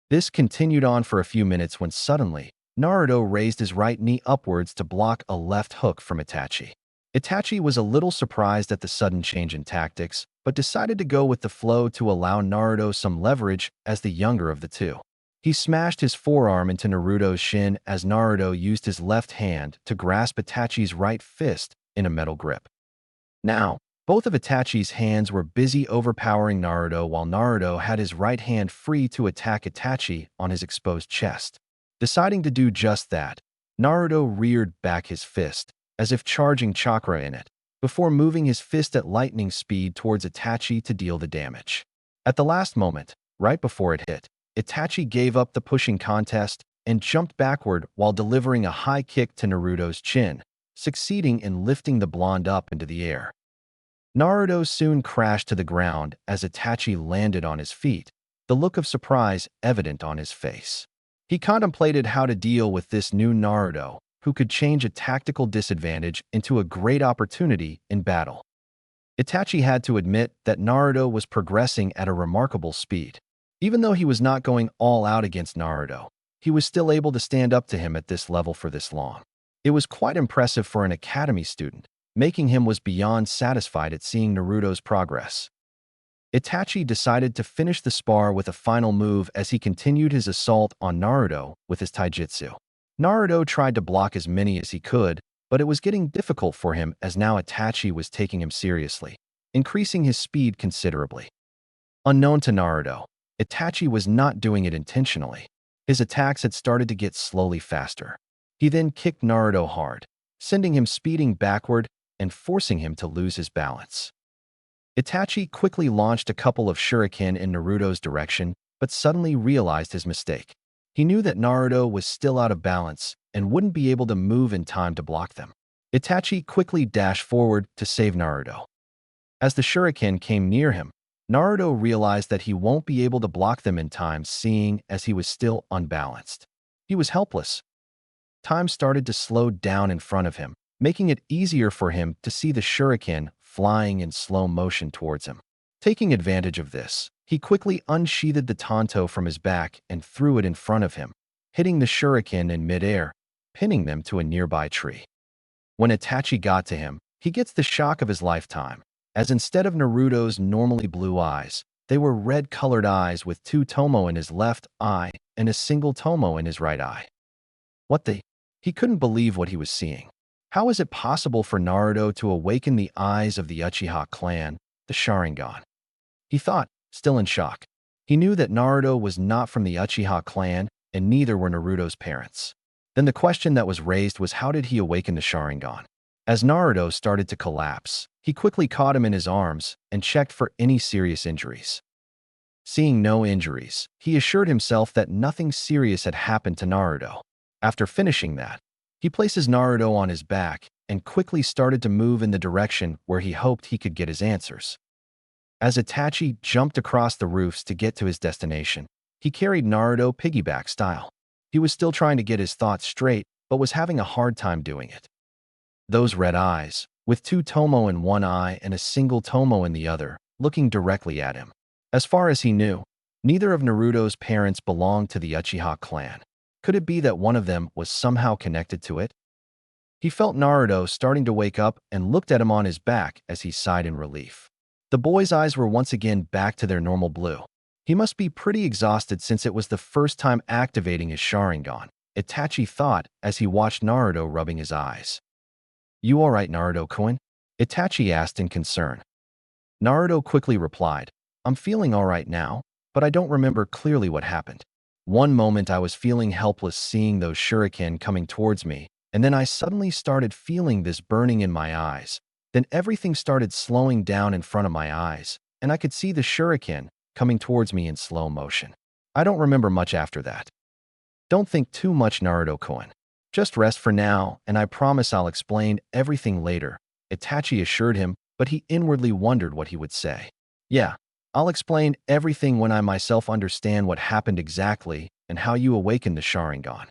This continued on for a few minutes when suddenly, Naruto raised his right knee upwards to block a left hook from Itachi. Itachi was a little surprised at the sudden change in tactics, but decided to go with the flow to allow Naruto some leverage as the younger of the two. He smashed his forearm into Naruto's shin as Naruto used his left hand to grasp Itachi's right fist in a metal grip. Now, both of Itachi's hands were busy overpowering Naruto while Naruto had his right hand free to attack Itachi on his exposed chest. Deciding to do just that, Naruto reared back his fist, as if charging chakra in it, before moving his fist at lightning speed towards Itachi to deal the damage. At the last moment, right before it hit, Itachi gave up the pushing contest and jumped backward while delivering a high kick to Naruto's chin, succeeding in lifting the blonde up into the air. Naruto soon crashed to the ground as Itachi landed on his feet, the look of surprise evident on his face. He contemplated how to deal with this new Naruto, who could change a tactical disadvantage into a great opportunity in battle. Itachi had to admit that Naruto was progressing at a remarkable speed. Even though he was not going all out against Naruto, he was still able to stand up to him at this level for this long. It was quite impressive for an academy student, making him was beyond satisfied at seeing Naruto's progress. Itachi decided to finish the spar with a final move as he continued his assault on Naruto with his taijutsu. Naruto tried to block as many as he could, but it was getting difficult for him as now Itachi was taking him seriously, increasing his speed considerably. Unknown to Naruto, Itachi was not doing it intentionally. His attacks had started to get slowly faster. He then kicked Naruto hard, sending him speeding backward and forcing him to lose his balance. Itachi quickly launched a couple of shuriken in Naruto's direction, but suddenly realized his mistake. He knew that Naruto was still out of balance and wouldn't be able to move in time to block them. Itachi quickly dashed forward to save Naruto. As the shuriken came near him, Naruto realized that he won't be able to block them in time, seeing as he was still unbalanced. He was helpless. Time started to slow down in front of him, making it easier for him to see the shuriken flying in slow motion towards him. Taking advantage of this, he quickly unsheathed the tanto from his back and threw it in front of him, hitting the shuriken in midair, pinning them to a nearby tree. When Itachi got to him, he gets the shock of his lifetime, as instead of Naruto's normally blue eyes, they were red-colored eyes with two tomo in his left eye and a single tomo in his right eye. What the? He couldn't believe what he was seeing. How is it possible for Naruto to awaken the eyes of the Uchiha clan, the Sharingan? He thought, still in shock. He knew that Naruto was not from the Uchiha clan, and neither were Naruto's parents. Then the question that was raised was, how did he awaken the Sharingan? As Naruto started to collapse, he quickly caught him in his arms and checked for any serious injuries. Seeing no injuries, he assured himself that nothing serious had happened to Naruto. After finishing that, he places Naruto on his back and quickly started to move in the direction where he hoped he could get his answers. As Itachi jumped across the roofs to get to his destination, he carried Naruto piggyback style. He was still trying to get his thoughts straight, but was having a hard time doing it. Those red eyes, with two tomo in one eye and a single tomo in the other, looking directly at him. As far as he knew, neither of Naruto's parents belonged to the Uchiha clan. Could it be that one of them was somehow connected to it? He felt Naruto starting to wake up and looked at him on his back as he sighed in relief. The boy's eyes were once again back to their normal blue. He must be pretty exhausted since it was the first time activating his Sharingan, Itachi thought as he watched Naruto rubbing his eyes. "You alright, Naruto-kun?" Itachi asked in concern. Naruto quickly replied, "I'm feeling alright now, but I don't remember clearly what happened. One moment I was feeling helpless seeing those shuriken coming towards me, and then I suddenly started feeling this burning in my eyes. Then everything started slowing down in front of my eyes, and I could see the shuriken coming towards me in slow motion. I don't remember much after that." "Don't think too much, Naruto-kun. Just rest for now, and I promise I'll explain everything later," Itachi assured him, but he inwardly wondered what he would say. "Yeah, I'll explain everything when I myself understand what happened exactly and how you awakened the Sharingan."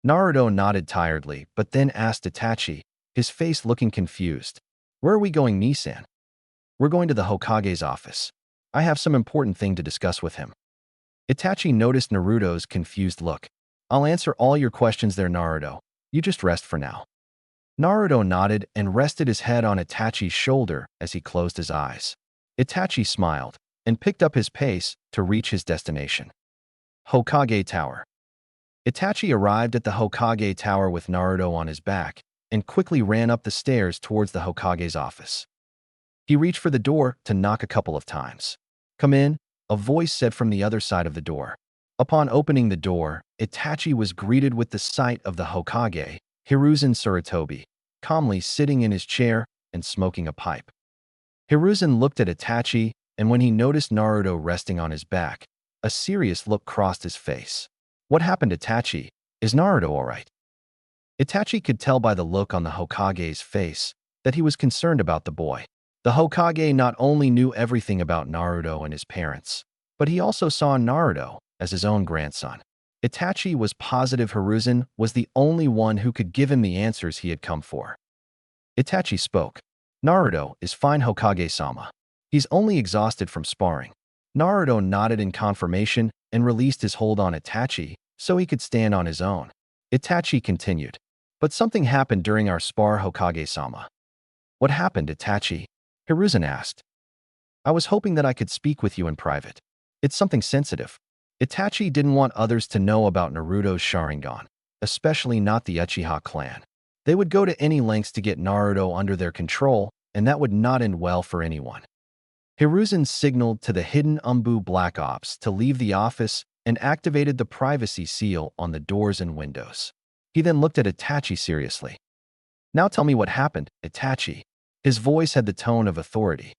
Naruto nodded tiredly, but then asked Itachi, his face looking confused, "Where are we going, Nisan?" "We're going to the Hokage's office. I have some important thing to discuss with him." Itachi noticed Naruto's confused look. "I'll answer all your questions there, Naruto. You just rest for now." Naruto nodded and rested his head on Itachi's shoulder as he closed his eyes. Itachi smiled and picked up his pace to reach his destination. Hokage Tower. Itachi arrived at the Hokage Tower with Naruto on his back and quickly ran up the stairs towards the Hokage's office. He reached for the door to knock a couple of times. "Come in," a voice said from the other side of the door. Upon opening the door, Itachi was greeted with the sight of the Hokage, Hiruzen Sarutobi, calmly sitting in his chair and smoking a pipe. Hiruzen looked at Itachi, and when he noticed Naruto resting on his back, a serious look crossed his face. "What happened, Itachi? Is Naruto all right?" Itachi could tell by the look on the Hokage's face that he was concerned about the boy. The Hokage not only knew everything about Naruto and his parents, but he also saw Naruto as his own grandson. Itachi was positive Hiruzen was the only one who could give him the answers he had come for. Itachi spoke. "Naruto is fine, Hokage-sama. He's only exhausted from sparring." Naruto nodded in confirmation and released his hold on Itachi so he could stand on his own. Itachi continued. "But something happened during our spar, Hokage-sama." "What happened, Itachi?" Hiruzen asked. "I was hoping that I could speak with you in private. It's something sensitive." Itachi didn't want others to know about Naruto's Sharingan, especially not the Uchiha clan. They would go to any lengths to get Naruto under their control, and that would not end well for anyone. Hiruzen signaled to the hidden Umbu Black Ops to leave the office and activated the privacy seal on the doors and windows. He then looked at Itachi seriously. "Now tell me what happened, Itachi." His voice had the tone of authority.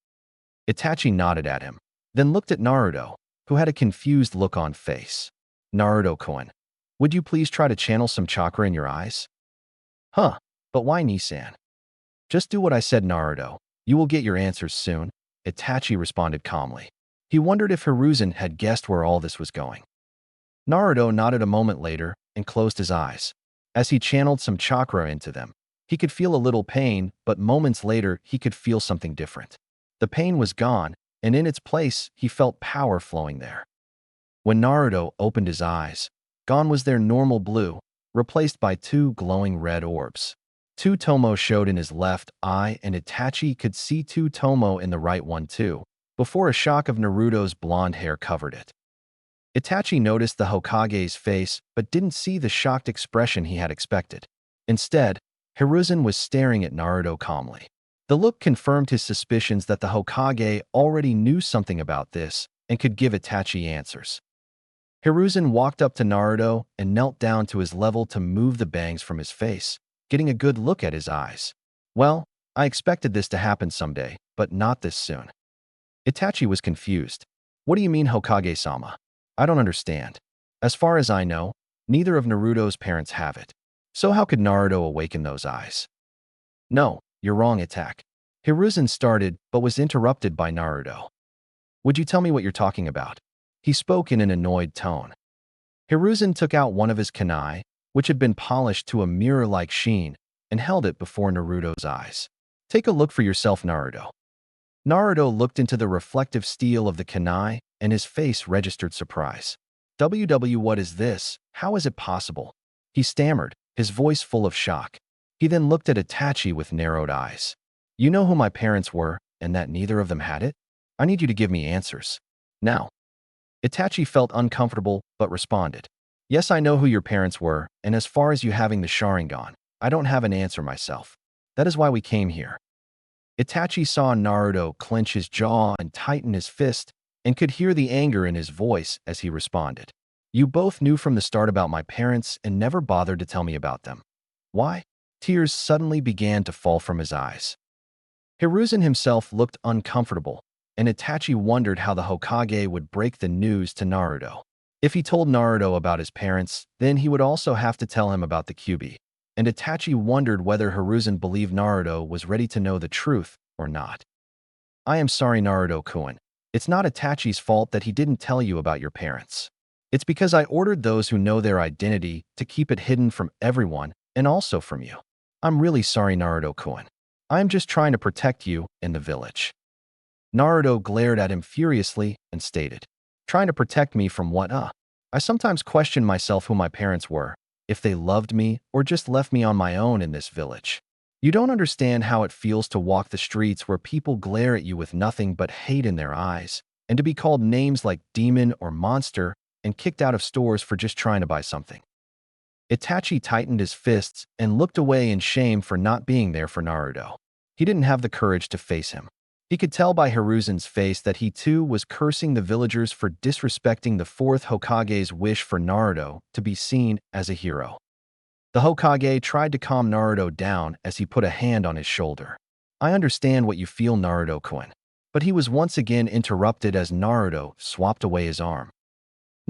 Itachi nodded at him, then looked at Naruto, who had a confused look on face. "Naruto-kun, would you please try to channel some chakra in your eyes?" "Huh, but why, Nisan?" "Just do what I said, Naruto. You will get your answers soon," Itachi responded calmly. He wondered if Hiruzen had guessed where all this was going. Naruto nodded a moment later and closed his eyes. As he channeled some chakra into them, he could feel a little pain, but moments later he could feel something different. The pain was gone, and in its place he felt power flowing there. When Naruto opened his eyes, gone was their normal blue, replaced by two glowing red orbs. Two Tomo showed in his left eye, and Itachi could see two Tomo in the right one too, before a shock of Naruto's blonde hair covered it. Itachi noticed the Hokage's face, but didn't see the shocked expression he had expected. Instead, Hiruzen was staring at Naruto calmly. The look confirmed his suspicions that the Hokage already knew something about this and could give Itachi answers. Hiruzen walked up to Naruto and knelt down to his level to move the bangs from his face, getting a good look at his eyes. "Well, I expected this to happen someday, but not this soon." Itachi was confused. "What do you mean, Hokage-sama? I don't understand. As far as I know, neither of Naruto's parents have it. So how could Naruto awaken those eyes?" "No, you're wrong, Itachi." Hiruzen started, but was interrupted by Naruto. "Would you tell me what you're talking about?" He spoke in an annoyed tone. Hiruzen took out one of his kunai, which had been polished to a mirror-like sheen, and held it before Naruto's eyes. "Take a look for yourself, Naruto." Naruto looked into the reflective steel of the kunai, and his face registered surprise. What is this? How is it possible?" He stammered, his voice full of shock. He then looked at Itachi with narrowed eyes. "You know who my parents were, and that neither of them had it? I need you to give me answers. Now." Itachi felt uncomfortable, but responded. "Yes, I know who your parents were, and as far as you having the Sharingan, I don't have an answer myself. That is why we came here." Itachi saw Naruto clench his jaw and tighten his fist, and could hear the anger in his voice as he responded. "You both knew from the start about my parents and never bothered to tell me about them. Why?" Tears suddenly began to fall from his eyes. Hiruzen himself looked uncomfortable, and Itachi wondered how the Hokage would break the news to Naruto. If he told Naruto about his parents, then he would also have to tell him about the Kyuubi, and Itachi wondered whether Hiruzen believed Naruto was ready to know the truth or not. "I am sorry, Naruto-kun. It's not Itachi's fault that he didn't tell you about your parents. It's because I ordered those who know their identity to keep it hidden from everyone and also from you. I'm really sorry, Naruto-kun. I am just trying to protect you and the village." Naruto glared at him furiously and stated, "Trying to protect me from what? I sometimes question myself who my parents were, if they loved me or just left me on my own in this village." You don't understand how it feels to walk the streets where people glare at you with nothing but hate in their eyes, and to be called names like demon or monster and kicked out of stores for just trying to buy something. Itachi tightened his fists and looked away in shame for not being there for Naruto. He didn't have the courage to face him. He could tell by Hiruzen's face that he too was cursing the villagers for disrespecting the fourth Hokage's wish for Naruto to be seen as a hero. The Hokage tried to calm Naruto down as he put a hand on his shoulder. I understand what you feel, Naruto-kun. But he was once again interrupted as Naruto swapped away his arm.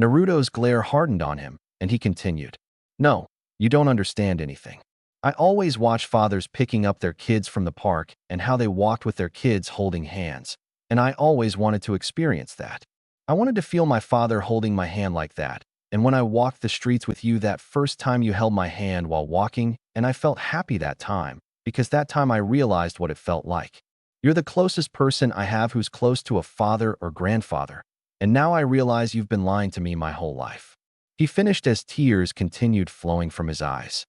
Naruto's glare hardened on him, and he continued. No, you don't understand anything. I always watch fathers picking up their kids from the park and how they walked with their kids holding hands, and I always wanted to experience that. I wanted to feel my father holding my hand like that, and when I walked the streets with you that first time you held my hand while walking, and I felt happy that time, because that time I realized what it felt like. You're the closest person I have who's close to a father or grandfather, and now I realize you've been lying to me my whole life. He finished as tears continued flowing from his eyes.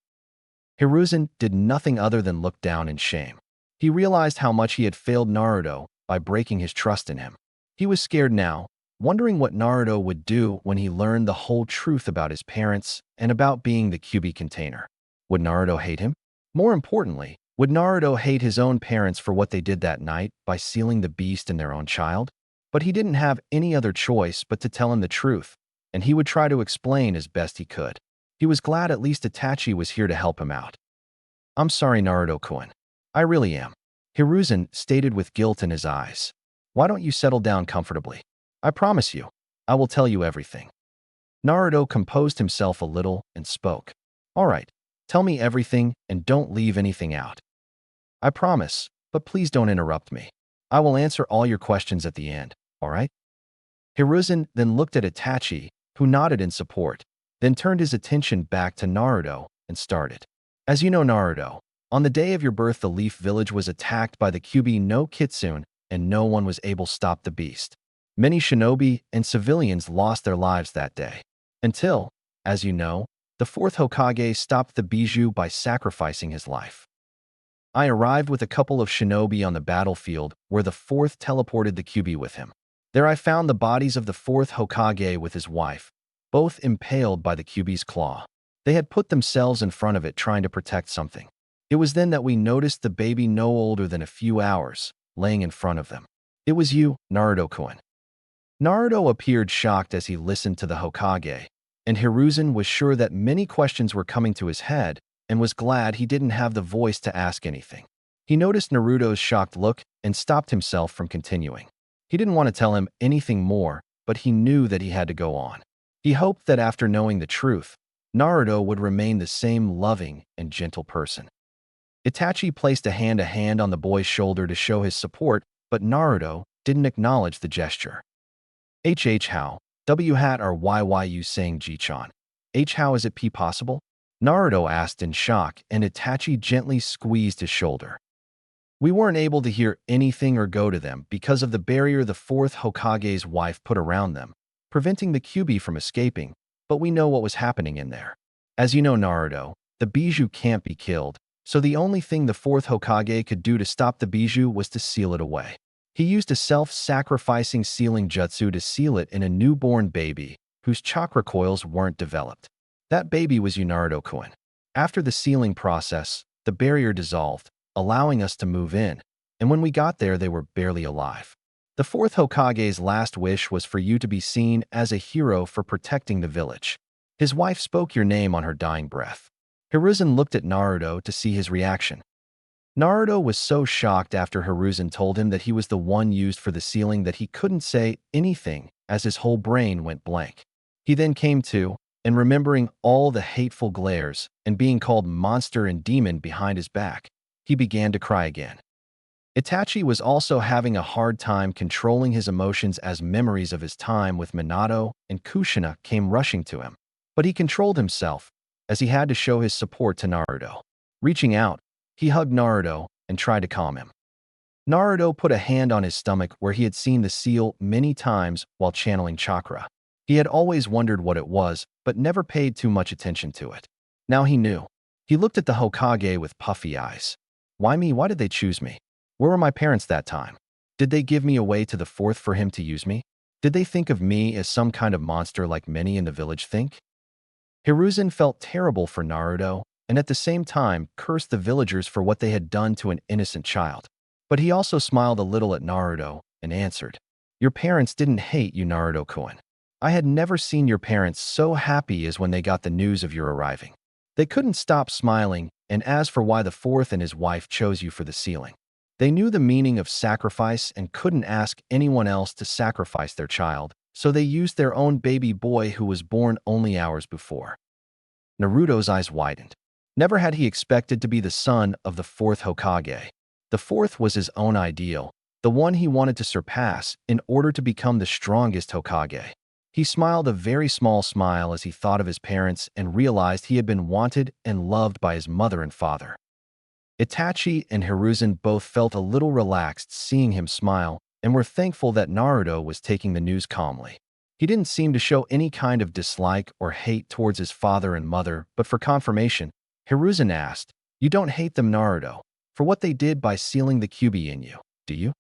Hiruzen did nothing other than look down in shame. He realized how much he had failed Naruto by breaking his trust in him. He was scared now, wondering what Naruto would do when he learned the whole truth about his parents and about being the Kyuubi container. Would Naruto hate him? More importantly, would Naruto hate his own parents for what they did that night by sealing the beast in their own child? But he didn't have any other choice but to tell him the truth, and he would try to explain as best he could. He was glad at least Itachi was here to help him out. I'm sorry, Naruto-kun. I really am. Hiruzen stated with guilt in his eyes. Why don't you settle down comfortably? I promise you, I will tell you everything. Naruto composed himself a little and spoke. All right, tell me everything and don't leave anything out. I promise, but please don't interrupt me. I will answer all your questions at the end, all right? Hiruzen then looked at Itachi, who nodded in support, then turned his attention back to Naruto and started. As you know, Naruto, on the day of your birth the Leaf Village was attacked by the Kyuubi no Kitsune and no one was able to stop the beast. Many shinobi and civilians lost their lives that day. Until, as you know, the fourth Hokage stopped the Bijou by sacrificing his life. I arrived with a couple of shinobi on the battlefield where the fourth teleported the Kyuubi with him. There I found the bodies of the fourth Hokage with his wife, both impaled by the Kyuubi's claw. They had put themselves in front of it trying to protect something. It was then that we noticed the baby no older than a few hours, laying in front of them. It was you, Naruto-kun. Naruto appeared shocked as he listened to the Hokage, and Hiruzen was sure that many questions were coming to his head and was glad he didn't have the voice to ask anything. He noticed Naruto's shocked look and stopped himself from continuing. He didn't want to tell him anything more, but he knew that he had to go on. He hoped that after knowing the truth, Naruto would remain the same loving and gentle person. Itachi placed a hand on the boy's shoulder to show his support, but Naruto didn't acknowledge the gesture. How? W-hat or YYU saying Ji-chan. How is it possible? Naruto asked in shock, and Itachi gently squeezed his shoulder. We weren't able to hear anything or go to them because of the barrier the fourth Hokage's wife put around them, preventing the Kyuubi from escaping, but we know what was happening in there. As you know, Naruto, the Bijou can't be killed, so the only thing the fourth Hokage could do to stop the Bijou was to seal it away. He used a self-sacrificing sealing jutsu to seal it in a newborn baby whose chakra coils weren't developed. That baby was you, Naruto-kun. After the sealing process, the barrier dissolved, allowing us to move in, and when we got there they were barely alive. The fourth Hokage's last wish was for you to be seen as a hero for protecting the village. His wife spoke your name on her dying breath. Hiruzen looked at Naruto to see his reaction. Naruto was so shocked after Hiruzen told him that he was the one used for the sealing that he couldn't say anything as his whole brain went blank. He then came to, and remembering all the hateful glares and being called monster and demon behind his back, he began to cry again. Itachi was also having a hard time controlling his emotions as memories of his time with Minato and Kushina came rushing to him. But he controlled himself, as he had to show his support to Naruto. Reaching out, he hugged Naruto and tried to calm him. Naruto put a hand on his stomach where he had seen the seal many times while channeling chakra. He had always wondered what it was, but never paid too much attention to it. Now he knew. He looked at the Hokage with puffy eyes. Why me? Why did they choose me? Where were my parents that time? Did they give me away to the fourth for him to use me? Did they think of me as some kind of monster like many in the village think? Hiruzen felt terrible for Naruto, and at the same time cursed the villagers for what they had done to an innocent child. But he also smiled a little at Naruto and answered, "Your parents didn't hate you, Naruto-kun. I had never seen your parents so happy as when they got the news of your arriving. They couldn't stop smiling, and as for why the fourth and his wife chose you for the sealing, they knew the meaning of sacrifice and couldn't ask anyone else to sacrifice their child, so they used their own baby boy who was born only hours before." Naruto's eyes widened. Never had he expected to be the son of the fourth Hokage. The fourth was his own ideal, the one he wanted to surpass in order to become the strongest Hokage. He smiled a very small smile as he thought of his parents and realized he had been wanted and loved by his mother and father. Itachi and Hiruzen both felt a little relaxed seeing him smile and were thankful that Naruto was taking the news calmly. He didn't seem to show any kind of dislike or hate towards his father and mother, but for confirmation, Hiruzen asked, "You don't hate them, Naruto, for what they did by sealing the Kyuubi in you, do you?"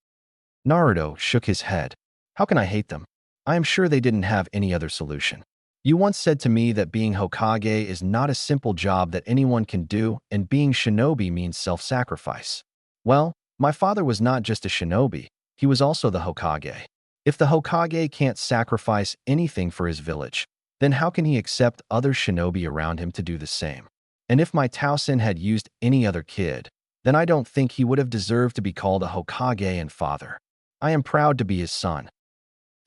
Naruto shook his head. "How can I hate them? I am sure they didn't have any other solution. You once said to me that being Hokage is not a simple job that anyone can do, and being shinobi means self-sacrifice. Well, my father was not just a shinobi, he was also the Hokage. If the Hokage can't sacrifice anything for his village, then how can he accept other shinobi around him to do the same? And if my Tausen had used any other kid, then I don't think he would have deserved to be called a Hokage and father. I am proud to be his son."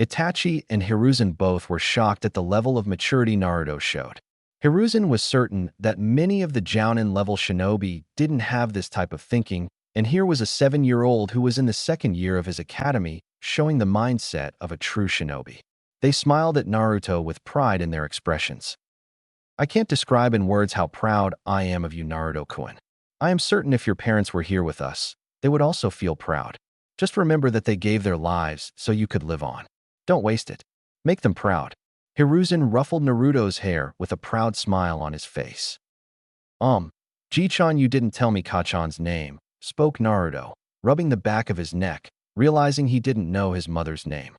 Itachi and Hiruzen both were shocked at the level of maturity Naruto showed. Hiruzen was certain that many of the Jounin-level shinobi didn't have this type of thinking, and here was a 7-year-old who was in the second year of his academy showing the mindset of a true shinobi. They smiled at Naruto with pride in their expressions. "I can't describe in words how proud I am of you, Naruto-kun. I am certain if your parents were here with us, they would also feel proud. Just remember that they gave their lives so you could live on. Don't waste it. Make them proud." Hiruzen ruffled Naruto's hair with a proud smile on his face. Ji-chan, you didn't tell me Kachan's name," spoke Naruto, rubbing the back of his neck, realizing he didn't know his mother's name.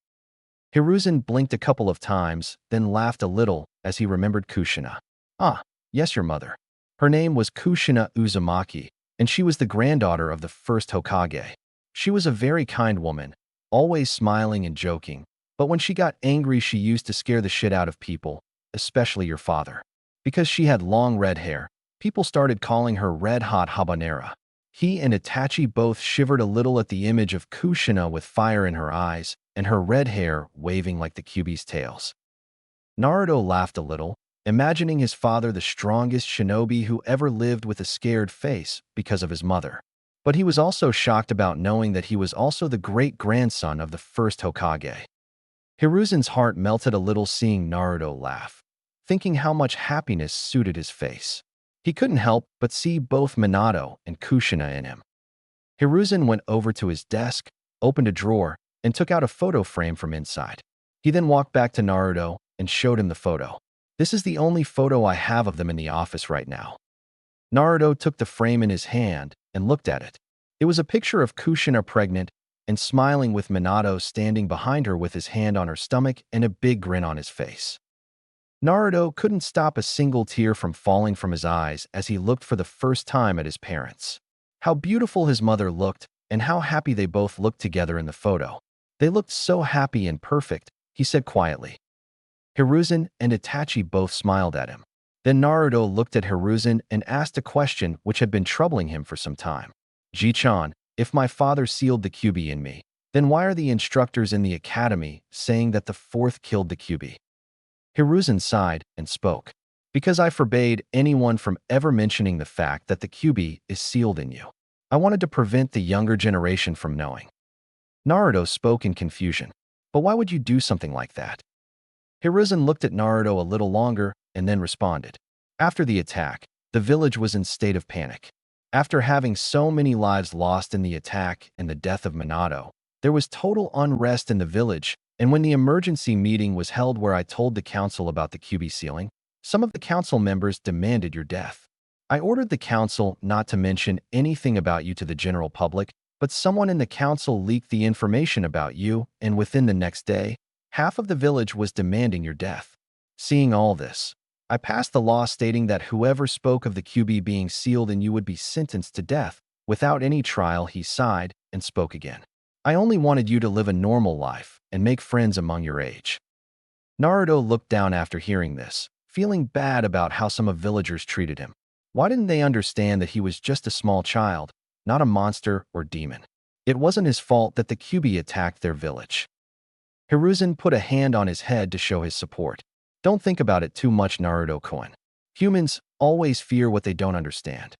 Hiruzen blinked a couple of times, then laughed a little as he remembered Kushina. "Ah, yes, your mother. Her name was Kushina Uzumaki, and she was the granddaughter of the first Hokage. She was a very kind woman, always smiling and joking, but when she got angry she used to scare the shit out of people, especially your father. Because she had long red hair, people started calling her Red Hot Habanera." He and Itachi both shivered a little at the image of Kushina with fire in her eyes and her red hair waving like the Kyuubi's tails. Naruto laughed a little, imagining his father the strongest shinobi who ever lived with a scared face because of his mother. But he was also shocked about knowing that he was also the great-grandson of the first Hokage. Hiruzen's heart melted a little seeing Naruto laugh, thinking how much happiness suited his face. He couldn't help but see both Minato and Kushina in him. Hiruzen went over to his desk, opened a drawer, and took out a photo frame from inside. He then walked back to Naruto and showed him the photo. "This is the only photo I have of them in the office right now." Naruto took the frame in his hand and looked at it. It was a picture of Kushina pregnant and smiling with Minato standing behind her with his hand on her stomach and a big grin on his face. Naruto couldn't stop a single tear from falling from his eyes as he looked for the first time at his parents. How beautiful his mother looked and how happy they both looked together in the photo. "They looked so happy and perfect," he said quietly. Hiruzen and Itachi both smiled at him. Then Naruto looked at Hiruzen and asked a question which had been troubling him for some time. "Ji-chan, if my father sealed the Kyuubi in me, then why are the instructors in the academy saying that the fourth killed the Kyuubi?" Hiruzen sighed and spoke. "Because I forbade anyone from ever mentioning the fact that the Kyuubi is sealed in you. I wanted to prevent the younger generation from knowing." Naruto spoke in confusion. "But why would you do something like that?" Hiruzen looked at Naruto a little longer and then responded. "After the attack, the village was in state of panic. After having so many lives lost in the attack and the death of Minato, there was total unrest in the village, and when the emergency meeting was held where I told the council about the Kyuubi sealing, some of the council members demanded your death. I ordered the council not to mention anything about you to the general public, but someone in the council leaked the information about you, and within the next day, half of the village was demanding your death. Seeing all this, I passed the law stating that whoever spoke of the QB being sealed and you would be sentenced to death. Without any trial, he sighed and spoke again. I only wanted you to live a normal life and make friends among your age. Naruto looked down after hearing this, feeling bad about how some of villagers treated him. Why didn't they understand that he was just a small child, not a monster or demon? It wasn't his fault that the QB attacked their village. Hiruzen put a hand on his head to show his support. Don't think about it too much, Naruto-kun. Humans always fear what they don't understand.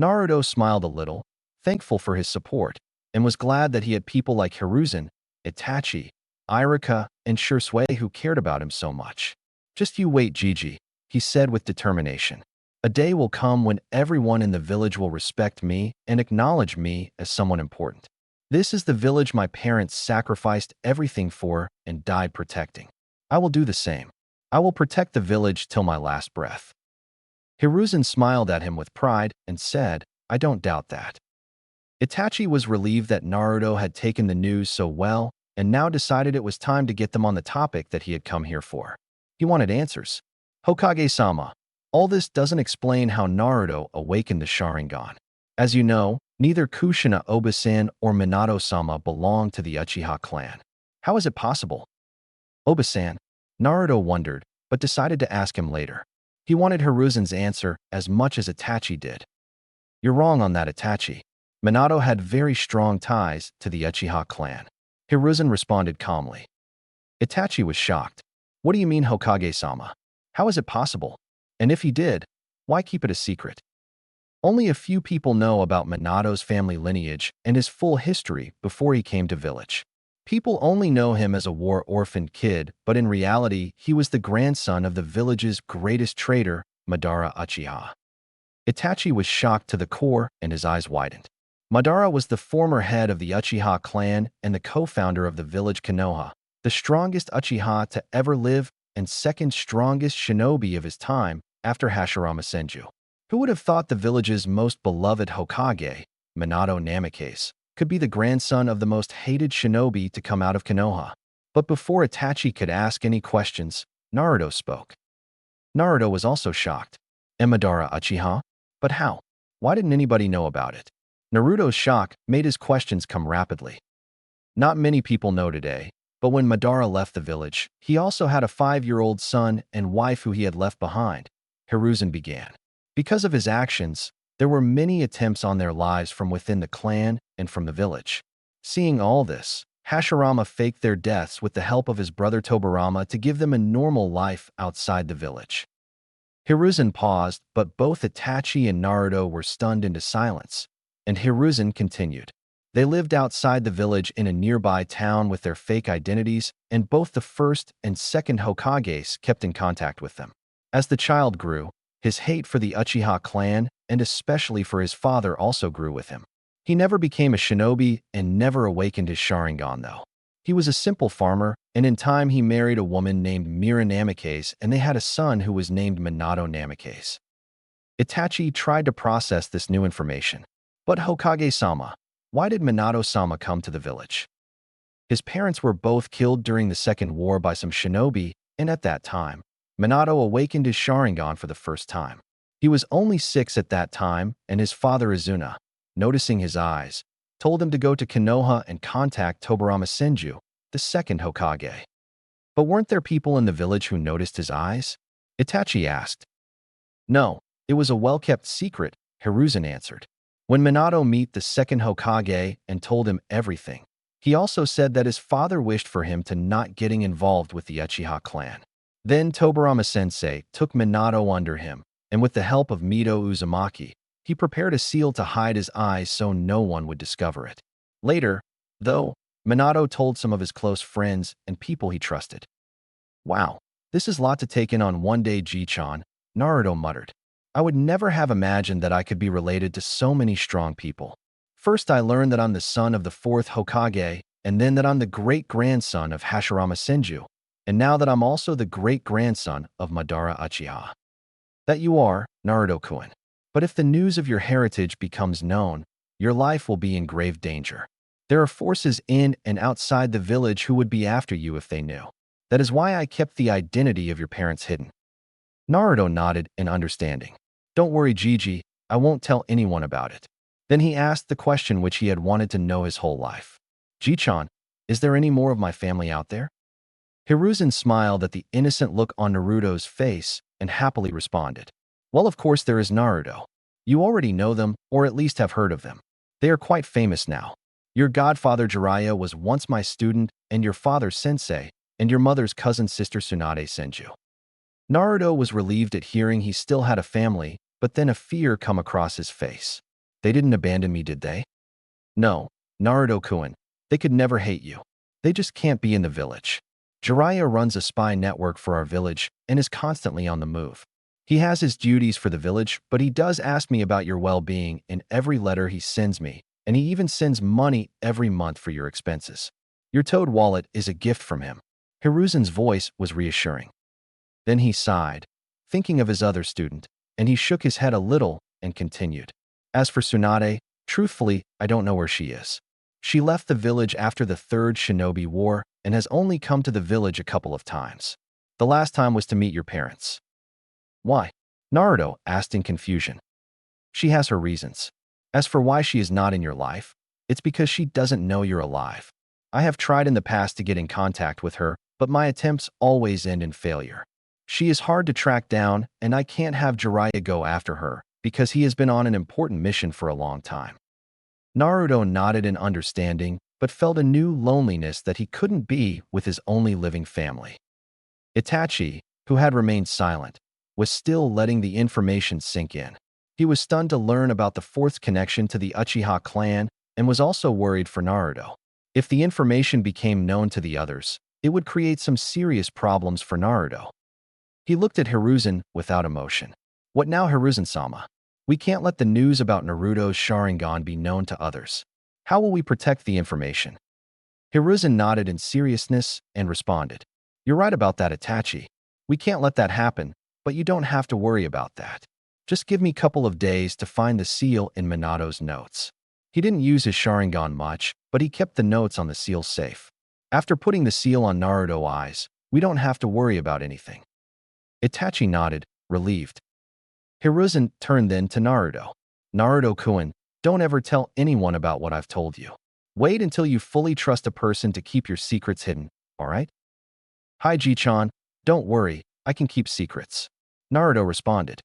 Naruto smiled a little, thankful for his support, and was glad that he had people like Hiruzen, Itachi, Iruka, and Shursui who cared about him so much. Just you wait, Gigi, he said with determination. A day will come when everyone in the village will respect me and acknowledge me as someone important. This is the village my parents sacrificed everything for and died protecting. I will do the same. I will protect the village till my last breath. Hiruzen smiled at him with pride and said, I don't doubt that. Itachi was relieved that Naruto had taken the news so well and now decided it was time to get them on the topic that he had come here for. He wanted answers. Hokage-sama, all this doesn't explain how Naruto awakened the Sharingan. As you know, neither Kushina Obasan or Minato-sama belong to the Uchiha clan. How is it possible? Obasan, Naruto wondered, but decided to ask him later. He wanted Hiruzen's answer as much as Itachi did. You're wrong on that, Itachi. Minato had very strong ties to the Uchiha clan. Hiruzen responded calmly. Itachi was shocked. What do you mean, Hokage-sama? How is it possible? And if he did, why keep it a secret? Only a few people know about Minato's family lineage and his full history before he came to village. People only know him as a war-orphaned kid, but in reality, he was the grandson of the village's greatest trader, Madara Uchiha. Itachi was shocked to the core and his eyes widened. Madara was the former head of the Uchiha clan and the co-founder of the village Konoha, the strongest Uchiha to ever live and second strongest shinobi of his time after Hashirama Senju. Who would have thought the village's most beloved Hokage, Minato Namikaze, could be the grandson of the most hated shinobi to come out of Konoha? But before Itachi could ask any questions, Naruto spoke. Naruto was also shocked. And Madara Uchiha? But how? Why didn't anybody know about it? Naruto's shock made his questions come rapidly. Not many people know today, but when Madara left the village, he also had a 5-year-old son and wife who he had left behind. Hiruzen began. Because of his actions, there were many attempts on their lives from within the clan and from the village. Seeing all this, Hashirama faked their deaths with the help of his brother Tobirama to give them a normal life outside the village. Hiruzen paused, but both Itachi and Naruto were stunned into silence, and Hiruzen continued. They lived outside the village in a nearby town with their fake identities, and both the first and second Hokages kept in contact with them. As the child grew, his hate for the Uchiha clan, and especially for his father, also grew with him. He never became a shinobi and never awakened his Sharingan, though. He was a simple farmer, and in time he married a woman named Mira Namikaze, and they had a son who was named Minato Namikaze. Itachi tried to process this new information. But Hokage-sama, why did Minato-sama come to the village? His parents were both killed during the Second War by some shinobi, and at that time, Minato awakened his Sharingan for the first time. He was only 6 at that time, and his father Izuna, noticing his eyes, told him to go to Konoha and contact Tobirama Senju, the second Hokage. But weren't there people in the village who noticed his eyes? Itachi asked. No, it was a well-kept secret, Hiruzen answered. When Minato met the second Hokage and told him everything, he also said that his father wished for him to not getting involved with the Uchiha clan. Then Tobirama-sensei took Minato under him, and with the help of Mito Uzumaki, he prepared a seal to hide his eyes so no one would discover it. Later, though, Minato told some of his close friends and people he trusted. Wow, this is a lot to take in on one day, Ji-chan, Naruto muttered. I would never have imagined that I could be related to so many strong people. First, I learned that I'm the son of the 4th Hokage, and then that I'm the great-grandson of Hashirama Senju, and now that I'm also the great-grandson of Madara Uchiha. That you are, Naruto-kun. But if the news of your heritage becomes known, your life will be in grave danger. There are forces in and outside the village who would be after you if they knew. That is why I kept the identity of your parents hidden." Naruto nodded in understanding. "Don't worry, Gigi, I won't tell anyone about it." Then he asked the question which he had wanted to know his whole life. "Ji-chan, is there any more of my family out there?" Hiruzen smiled at the innocent look on Naruto's face and happily responded. "Well, of course there is Naruto. You already know them, or at least have heard of them. They are quite famous now. Your godfather Jiraiya was once my student, and your father Sensei, and your mother's cousin sister Tsunade Senju." Naruto was relieved at hearing he still had a family, but then a fear come across his face. "They didn't abandon me, did they?" "No, Naruto-kun, they could never hate you. They just can't be in the village. Jiraiya runs a spy network for our village and is constantly on the move. He has his duties for the village, but he does ask me about your well-being in every letter he sends me, and he even sends money every month for your expenses. Your toad wallet is a gift from him." Hiruzen's voice was reassuring. Then he sighed, thinking of his other student, and he shook his head a little and continued. "As for Tsunade, truthfully, I don't know where she is. She left the village after the Third Shinobi War and has only come to the village a couple of times. The last time was to meet your parents." "Why?" Naruto asked in confusion. "She has her reasons. As for why she is not in your life, it's because she doesn't know you're alive. I have tried in the past to get in contact with her, but my attempts always end in failure. She is hard to track down, and I can't have Jiraiya go after her because he has been on an important mission for a long time." Naruto nodded in understanding, but felt a new loneliness that he couldn't be with his only living family. Itachi, who had remained silent, was still letting the information sink in. He was stunned to learn about the fourth connection to the Uchiha clan and was also worried for Naruto. If the information became known to the others, it would create some serious problems for Naruto. He looked at Hiruzen without emotion. "What now, Hiruzen-sama? We can't let the news about Naruto's Sharingan be known to others. How will we protect the information?" Hiruzen nodded in seriousness and responded. "You're right about that, Itachi. We can't let that happen, but you don't have to worry about that. Just give me a couple of days to find the seal in Minato's notes." He didn't use his Sharingan much, but he kept the notes on the seal safe. After putting the seal on Naruto's eyes, we don't have to worry about anything. Itachi nodded, relieved. Hiruzen turned then to Naruto. "Naruto-kun, don't ever tell anyone about what I've told you. Wait until you fully trust a person to keep your secrets hidden, all right?" "Hi, Ji-chan, don't worry, I can keep secrets," Naruto responded.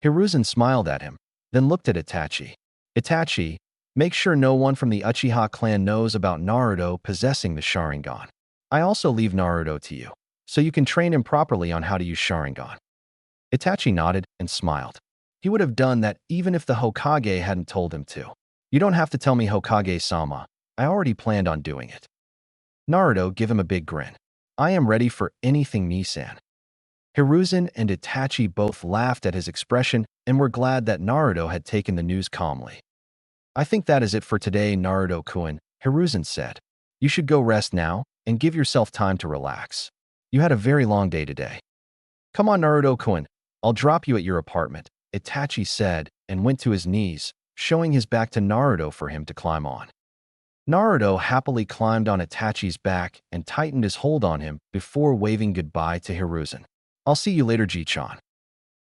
Hiruzen smiled at him, then looked at Itachi. "Itachi, make sure no one from the Uchiha clan knows about Naruto possessing the Sharingan. I also leave Naruto to you, so you can train him properly on how to use Sharingan." Itachi nodded and smiled. He would have done that even if the Hokage hadn't told him to. "You don't have to tell me, Hokage-sama. I already planned on doing it." Naruto gave him a big grin. "I am ready for anything, Nisan." Hiruzen and Itachi both laughed at his expression and were glad that Naruto had taken the news calmly. "I think that is it for today, Naruto-kun," Hiruzen said. "You should go rest now and give yourself time to relax. You had a very long day today." "Come on, Naruto-kun, I'll drop you at your apartment," Itachi said and went to his knees, showing his back to Naruto for him to climb on. Naruto happily climbed on Itachi's back and tightened his hold on him before waving goodbye to Hiruzen. "I'll see you later, Ji-chan."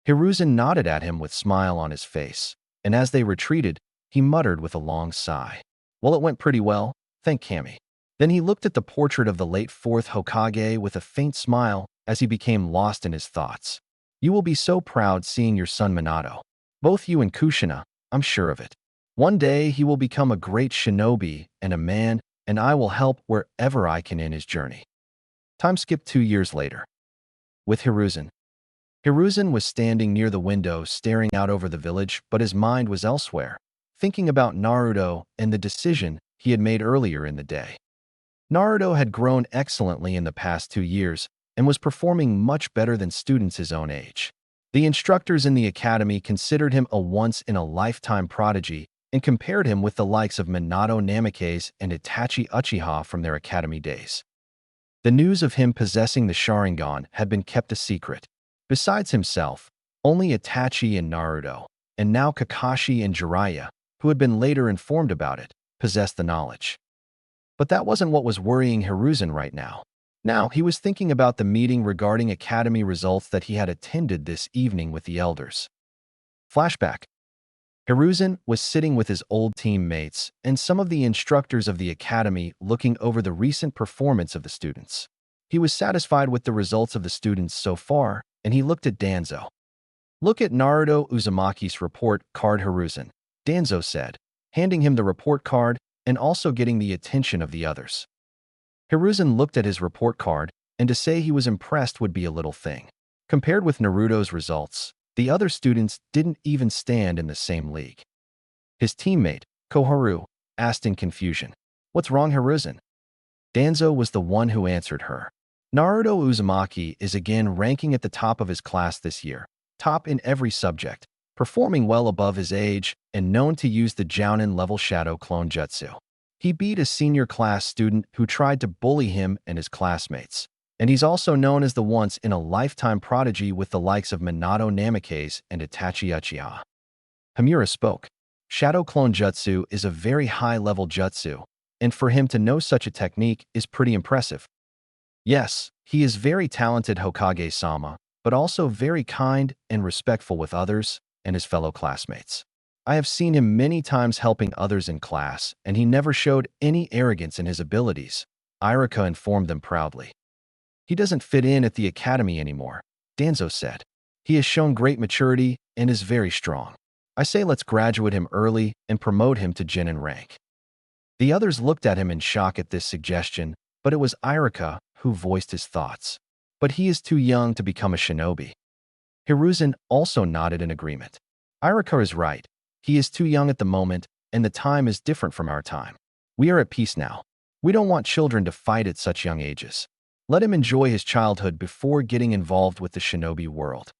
Hiruzen nodded at him with a smile on his face, and as they retreated, he muttered with a long sigh. "Well, it went pretty well, thank Kami." Then he looked at the portrait of the late fourth Hokage with a faint smile as he became lost in his thoughts. "You will be so proud seeing your son Minato. Both you and Kushina, I'm sure of it. One day he will become a great shinobi and a man, and I will help wherever I can in his journey." Time skipped 2 years later. With Hiruzen. Hiruzen was standing near the window staring out over the village, but his mind was elsewhere, thinking about Naruto and the decision he had made earlier in the day. Naruto had grown excellently in the past 2 years and was performing much better than students his own age. The instructors in the academy considered him a once-in-a-lifetime prodigy and compared him with the likes of Minato Namikaze and Itachi Uchiha from their academy days. The news of him possessing the Sharingan had been kept a secret. Besides himself, only Itachi and Naruto, and now Kakashi and Jiraiya, who had been later informed about it, possessed the knowledge. But that wasn't what was worrying Hiruzen right now. Now, he was thinking about the meeting regarding academy results that he had attended this evening with the elders. Flashback. Hiruzen was sitting with his old teammates and some of the instructors of the academy looking over the recent performance of the students. He was satisfied with the results of the students so far, and he looked at Danzo. "Look at Naruto Uzumaki's report card, Hiruzen," Danzo said, handing him the report card and also getting the attention of the others. Hiruzen looked at his report card, and to say he was impressed would be a little thing. Compared with Naruto's results, the other students didn't even stand in the same league. His teammate, Koharu, asked in confusion, "What's wrong, Hiruzen?" Danzo was the one who answered her. Naruto Uzumaki is again ranking at the top of his class this year, top in every subject, performing well above his age, and known to use the Jounin level Shadow Clone Jutsu. He beat a senior class student who tried to bully him and his classmates, and he's also known as the once-in-a-lifetime prodigy with the likes of Minato Namikaze and Itachi Uchiha. Hamura spoke. Shadow Clone Jutsu is a very high-level jutsu, and for him to know such a technique is pretty impressive. Yes, he is very talented, Hokage-sama, but also very kind and respectful with others and his fellow classmates. I have seen him many times helping others in class, and he never showed any arrogance in his abilities, Irika informed them proudly. He doesn't fit in at the academy anymore, Danzo said. He has shown great maturity and is very strong. I say let's graduate him early and promote him to Genin rank. The others looked at him in shock at this suggestion, but it was Irika who voiced his thoughts. But he is too young to become a shinobi. Hiruzen also nodded in agreement. Irika is right. He is too young at the moment, and the time is different from our time. We are at peace now. We don't want children to fight at such young ages. Let him enjoy his childhood before getting involved with the shinobi world.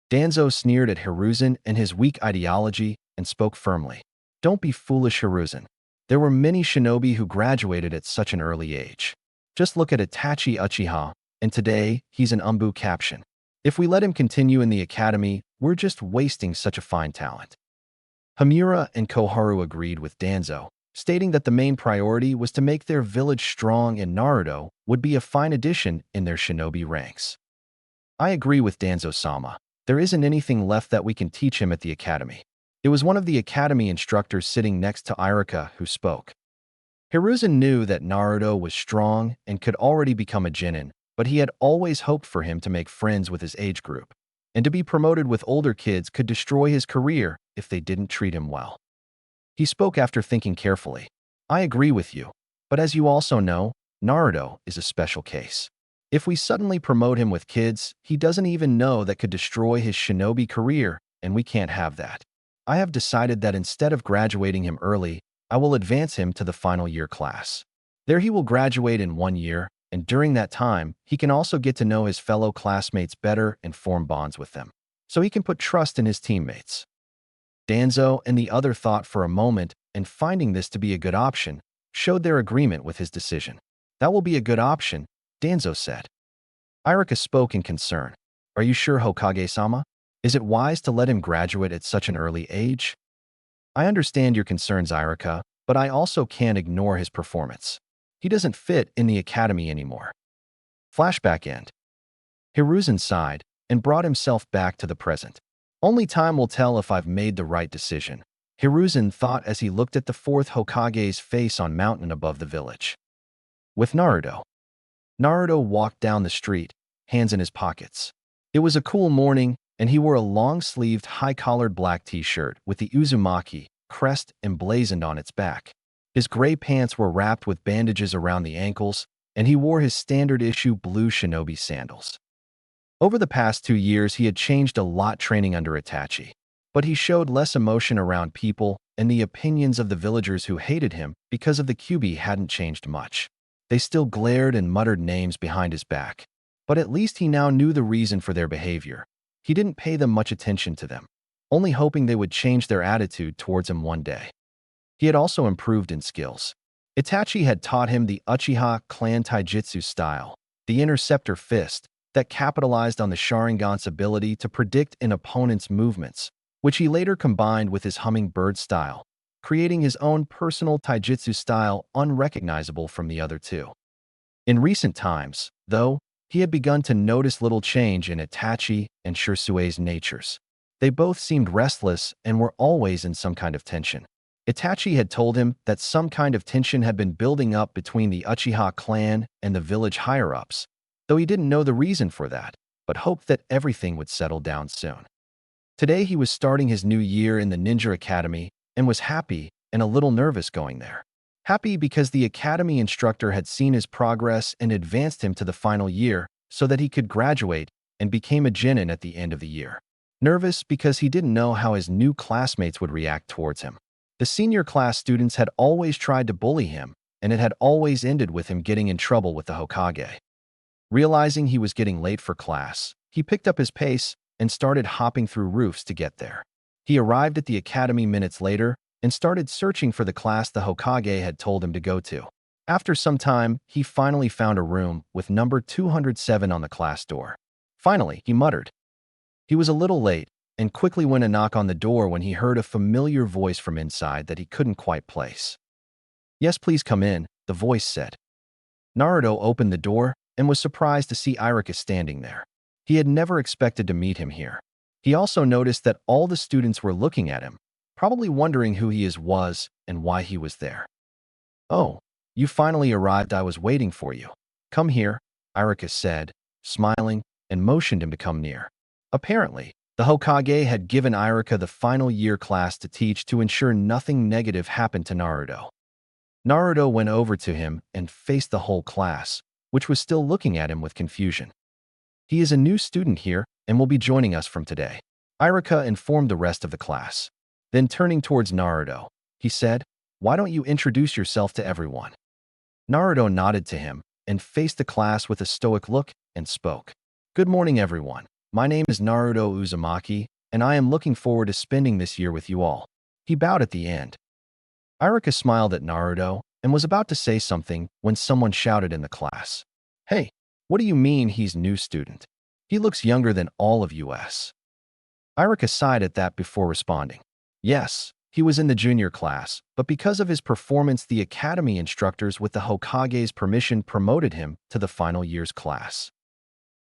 Danzo sneered at Hiruzen and his weak ideology and spoke firmly. Don't be foolish, Hiruzen. There were many shinobi who graduated at such an early age. Just look at Itachi Uchiha, and today he's an Umbu caption. If we let him continue in the academy, we're just wasting such a fine talent. Hamura and Koharu agreed with Danzo, stating that the main priority was to make their village strong and Naruto would be a fine addition in their shinobi ranks. I agree with Danzo-sama. There isn't anything left that we can teach him at the academy. It was one of the academy instructors sitting next to Irika who spoke. Hiruzen knew that Naruto was strong and could already become a Genin, but he had always hoped for him to make friends with his age group, and to be promoted with older kids could destroy his career if they didn't treat him well. He spoke after thinking carefully. I agree with you, but as you also know, Naruto is a special case. If we suddenly promote him with kids he doesn't even know that could destroy his shinobi career, and we can't have that. I have decided that instead of graduating him early, I will advance him to the final year class. There he will graduate in 1 year, and during that time, he can also get to know his fellow classmates better and form bonds with them, so he can put trust in his teammates. Danzo and the other thought for a moment, and finding this to be a good option, showed their agreement with his decision. That will be a good option, Danzo said. Irika spoke in concern. Are you sure, Hokage-sama? Is it wise to let him graduate at such an early age? I understand your concerns, Irika, but I also can't ignore his performance. He doesn't fit in the academy anymore. Flashback end. Hiruzen sighed and brought himself back to the present. Only time will tell if I've made the right decision, Hiruzen thought as he looked at the fourth Hokage's face on mountain above the village. With Naruto. Naruto walked down the street, hands in his pockets. It was a cool morning, and he wore a long-sleeved, high-collared black t-shirt with the Uzumaki crest emblazoned on its back. His gray pants were wrapped with bandages around the ankles, and he wore his standard-issue blue shinobi sandals. Over the past 2 years, he had changed a lot training under Itachi, but he showed less emotion around people, and the opinions of the villagers who hated him because of the Kyuubi hadn't changed much. They still glared and muttered names behind his back, but at least he now knew the reason for their behavior. He didn't pay them much attention to them, only hoping they would change their attitude towards him one day. He had also improved in skills. Itachi had taught him the Uchiha clan taijutsu style, the interceptor fist, that capitalized on the Sharingan's ability to predict an opponent's movements, which he later combined with his hummingbird style, creating his own personal taijutsu style unrecognizable from the other two. In recent times, though, he had begun to notice little change in Itachi and Shirsue's natures. They both seemed restless and were always in some kind of tension. Itachi had told him that some kind of tension had been building up between the Uchiha clan and the village higher-ups, though he didn't know the reason for that, but hoped that everything would settle down soon. Today he was starting his new year in the Ninja Academy and was happy and a little nervous going there. Happy because the academy instructor had seen his progress and advanced him to the final year so that he could graduate and became a genin at the end of the year. Nervous because he didn't know how his new classmates would react towards him. The senior class students had always tried to bully him, and it had always ended with him getting in trouble with the Hokage. Realizing he was getting late for class, he picked up his pace and started hopping through roofs to get there. He arrived at the academy minutes later and started searching for the class the Hokage had told him to go to. After some time, he finally found a room with number 207 on the class door. Finally, he muttered. He was a little late and quickly went to knock on the door when he heard a familiar voice from inside that he couldn't quite place. "Yes, please come in," the voice said. Naruto opened the door and was surprised to see Iruka standing there. He had never expected to meet him here. He also noticed that all the students were looking at him, probably wondering who he was and why he was there. "Oh, you finally arrived. I was waiting for you. Come here," Iruka said, smiling, and motioned him to come near. Apparently, the Hokage had given Iruka the final year class to teach to ensure nothing negative happened to Naruto. Naruto went over to him and faced the whole class, which was still looking at him with confusion. "He is a new student here and will be joining us from today," Iruka informed the rest of the class. Then turning towards Naruto, he said, "Why don't you introduce yourself to everyone?" Naruto nodded to him and faced the class with a stoic look and spoke. "Good morning, everyone. My name is Naruto Uzumaki, and I am looking forward to spending this year with you all." He bowed at the end. Iruka smiled at Naruto and was about to say something when someone shouted in the class, "Hey, what do you mean he's new student? He looks younger than all of us." Iruka sighed at that before responding. Yes, he was in the junior class, but because of his performance, the academy instructors with the Hokage's permission promoted him to the final year's class.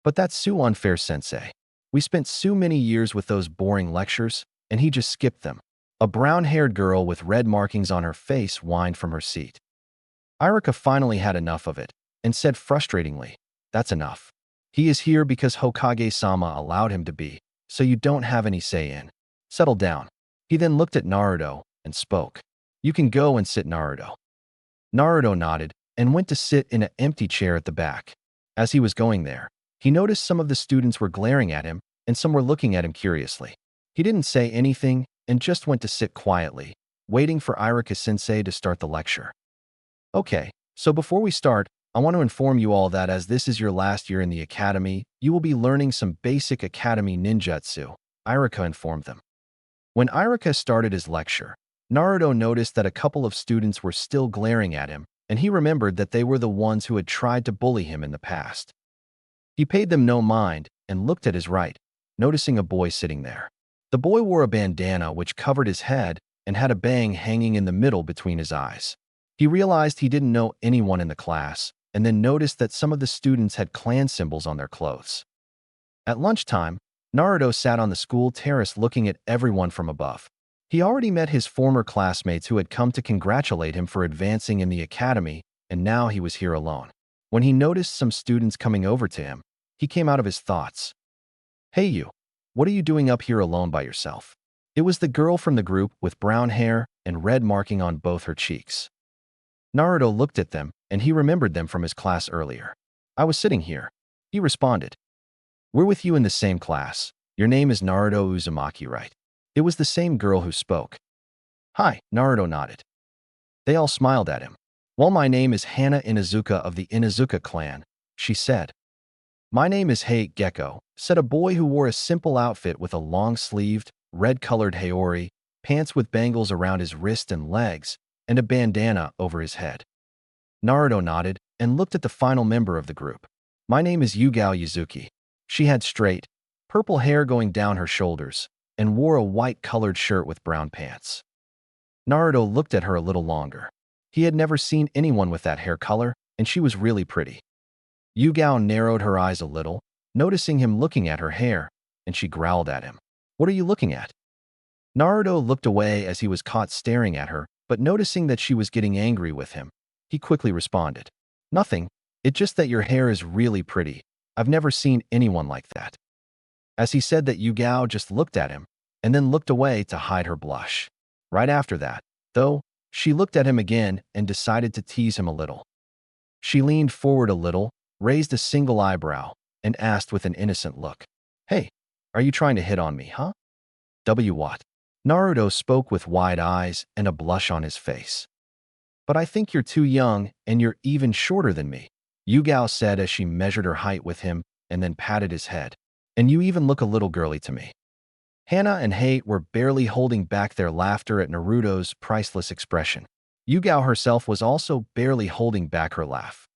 "But that's so unfair, sensei. We spent so many years with those boring lectures, and he just skipped them." A brown-haired girl with red markings on her face whined from her seat. Iruka finally had enough of it and said frustratingly, "That's enough. He is here because Hokage-sama allowed him to be, so you don't have any say in. Settle down." He then looked at Naruto and spoke. "You can go and sit, Naruto." Naruto nodded and went to sit in an empty chair at the back. As he was going there, he noticed some of the students were glaring at him and some were looking at him curiously. He didn't say anything and just went to sit quietly, waiting for Iruka-sensei to start the lecture. "Okay, so before we start, I want to inform you all that as this is your last year in the academy, you will be learning some basic academy ninjutsu," Iruka informed them. When Iruka started his lecture, Naruto noticed that a couple of students were still glaring at him, and he remembered that they were the ones who had tried to bully him in the past. He paid them no mind and looked at his right, noticing a boy sitting there. The boy wore a bandana which covered his head and had a bang hanging in the middle between his eyes. He realized he didn't know anyone in the class, and then noticed that some of the students had clan symbols on their clothes. At lunchtime, Naruto sat on the school terrace looking at everyone from above. He already met his former classmates who had come to congratulate him for advancing in the academy, and now he was here alone. When he noticed some students coming over to him, he came out of his thoughts. "Hey you, what are you doing up here alone by yourself?" It was the girl from the group with brown hair and red marking on both her cheeks. Naruto looked at them, and he remembered them from his class earlier. "I was sitting here," he responded. "We're with you in the same class. Your name is Naruto Uzumaki, right?" It was the same girl who spoke. "Hi," Naruto nodded. They all smiled at him. "Well, my name is Hana Inazuka of the Inazuka clan," she said. "My name is Hate Gecko," said a boy who wore a simple outfit with a long-sleeved, red-colored haori, pants with bangles around his wrist and legs, and a bandana over his head. Naruto nodded and looked at the final member of the group. "My name is Yugao Yuzuki." She had straight, purple hair going down her shoulders, and wore a white-colored shirt with brown pants. Naruto looked at her a little longer. He had never seen anyone with that hair color, and she was really pretty. Yugao narrowed her eyes a little, noticing him looking at her hair, and she growled at him. "What are you looking at?" Naruto looked away as he was caught staring at her, but noticing that she was getting angry with him, he quickly responded. "Nothing. It's just that your hair is really pretty. I've never seen anyone like that." As he said that, Yugao just looked at him, and then looked away to hide her blush. Right after that, though, she looked at him again and decided to tease him a little. She leaned forward a little, raised a single eyebrow, and asked with an innocent look, "Hey, are you trying to hit on me, huh?" What? Naruto spoke with wide eyes and a blush on his face. "But I think you're too young, and you're even shorter than me," Yugao said as she measured her height with him and then patted his head. "And you even look a little girly to me." Hana and Hate were barely holding back their laughter at Naruto's priceless expression. Yugao herself was also barely holding back her laugh.